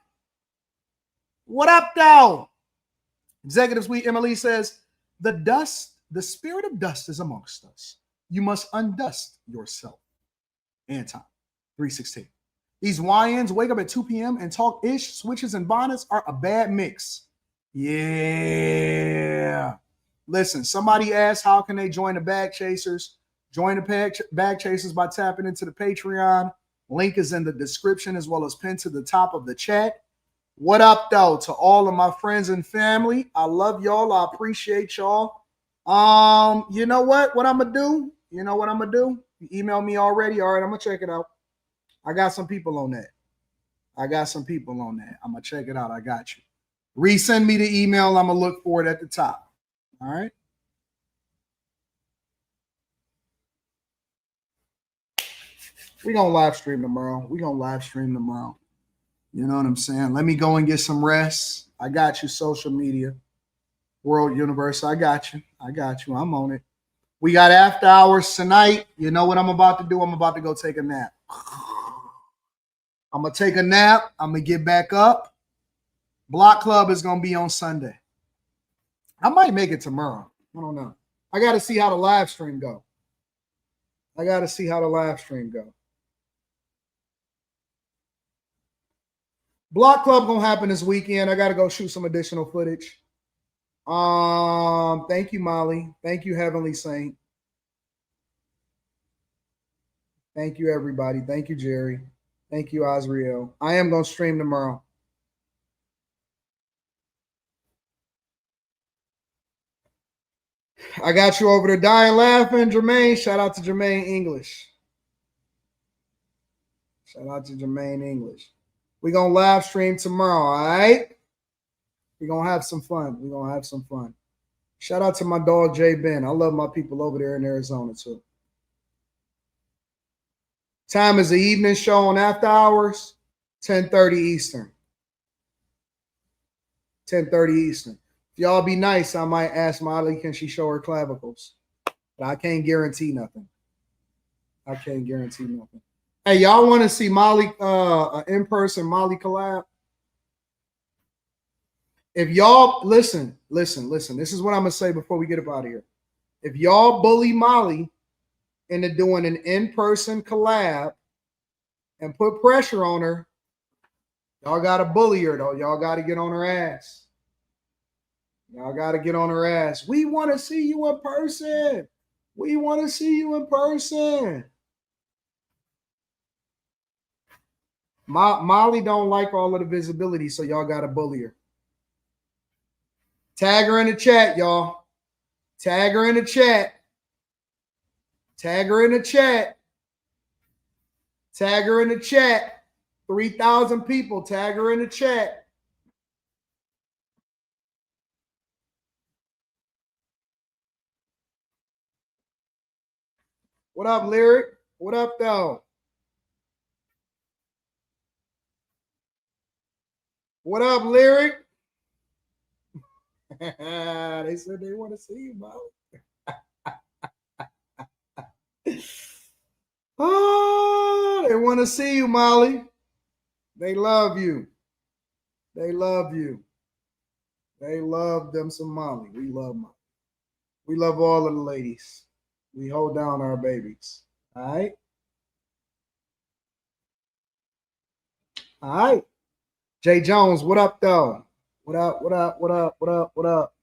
[SPEAKER 1] What up, though? Executive Suite Emily says, the spirit of dust is amongst us. You must undust yourself. Anton, 316. These YNs wake up at 2 p.m. and talk ish, switches, and bonnets are a bad mix. Yeah. Listen, somebody asked how can they join the Bag Chasers? Join the Bag Chasers by tapping into the Patreon. Link is in the description as well as pinned to the top of the chat. What up, though, to all of my friends and family? I love y'all. I appreciate y'all. You know what? What I'm gonna do? You know what I'm gonna do? You email me already. All right, I'm gonna check it out. I got some people on that. I'm gonna check it out. I got you. Resend me the email. I'm gonna look for it at the top. All right. We're gonna live stream tomorrow. You know what I'm saying? Let me go and get some rest. I got you, social media, world universe. I got you. I'm on it. We got after hours tonight. You know what I'm about to do? I'm about to go take a nap. I'm going to take a nap. I'm going to get back up. Block Club is going to be on Sunday. I might make it tomorrow. I don't know. I got to see how the live stream go. Block Club gonna happen this weekend. I gotta go shoot some additional footage. Thank you, Molly. Thank you, Heavenly Saint. Thank you, everybody. Thank you, Jerry. Thank you, Azriel. I am gonna stream tomorrow. I got you over there dying laughing, Jermaine. Shout out to Jermaine English. We're going to live stream tomorrow, all right? We're going to have some fun. Shout out to my dog, Jay Ben. I love my people over there in Arizona, too. Time is the evening show on After Hours, 10:30 Eastern. 10:30 Eastern. If y'all be nice, I might ask Molly, can she show her clavicles? But I can't guarantee nothing. Hey, y'all want to see Molly, in-person Molly collab? If y'all, listen. This is what I'm going to say before we get up out of here. If y'all bully Molly into doing an in-person collab and put pressure on her, y'all got to bully her, though. Y'all got to get on her ass. We want to see you in person. Molly don't like all of the visibility, so y'all got to bully her. Tag her in the chat, y'all. Tag her in the chat. 3,000 people. Tag her in the chat. What up, Lyric? What up, though? What up, Lyric? They said they want to see you, Molly. Oh, they want to see you, Molly. They love you. They love them some Molly. We love Molly. We love all of the ladies. We hold down our babies. All right. All right. Jay Jones, what up, though? What up? What up? What up? What up? What up?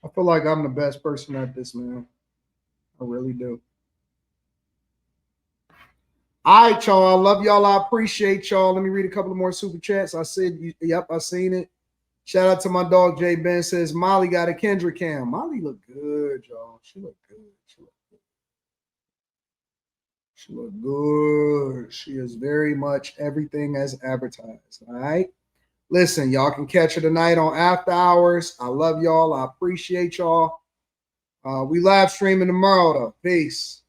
[SPEAKER 1] I feel like I'm the best person at this, man. I really do. All right, y'all. I love y'all. I appreciate y'all. Let me read a couple of more super chats. I said, yep, I seen it. Shout out to my dog, Jay Ben says, Molly got a Kendra cam. Molly look good, y'all. She look good. She look good. She is very much everything as advertised. All right. Listen, y'all can catch her tonight on After Hours. I love y'all. I appreciate y'all. We live streaming tomorrow, though. Peace.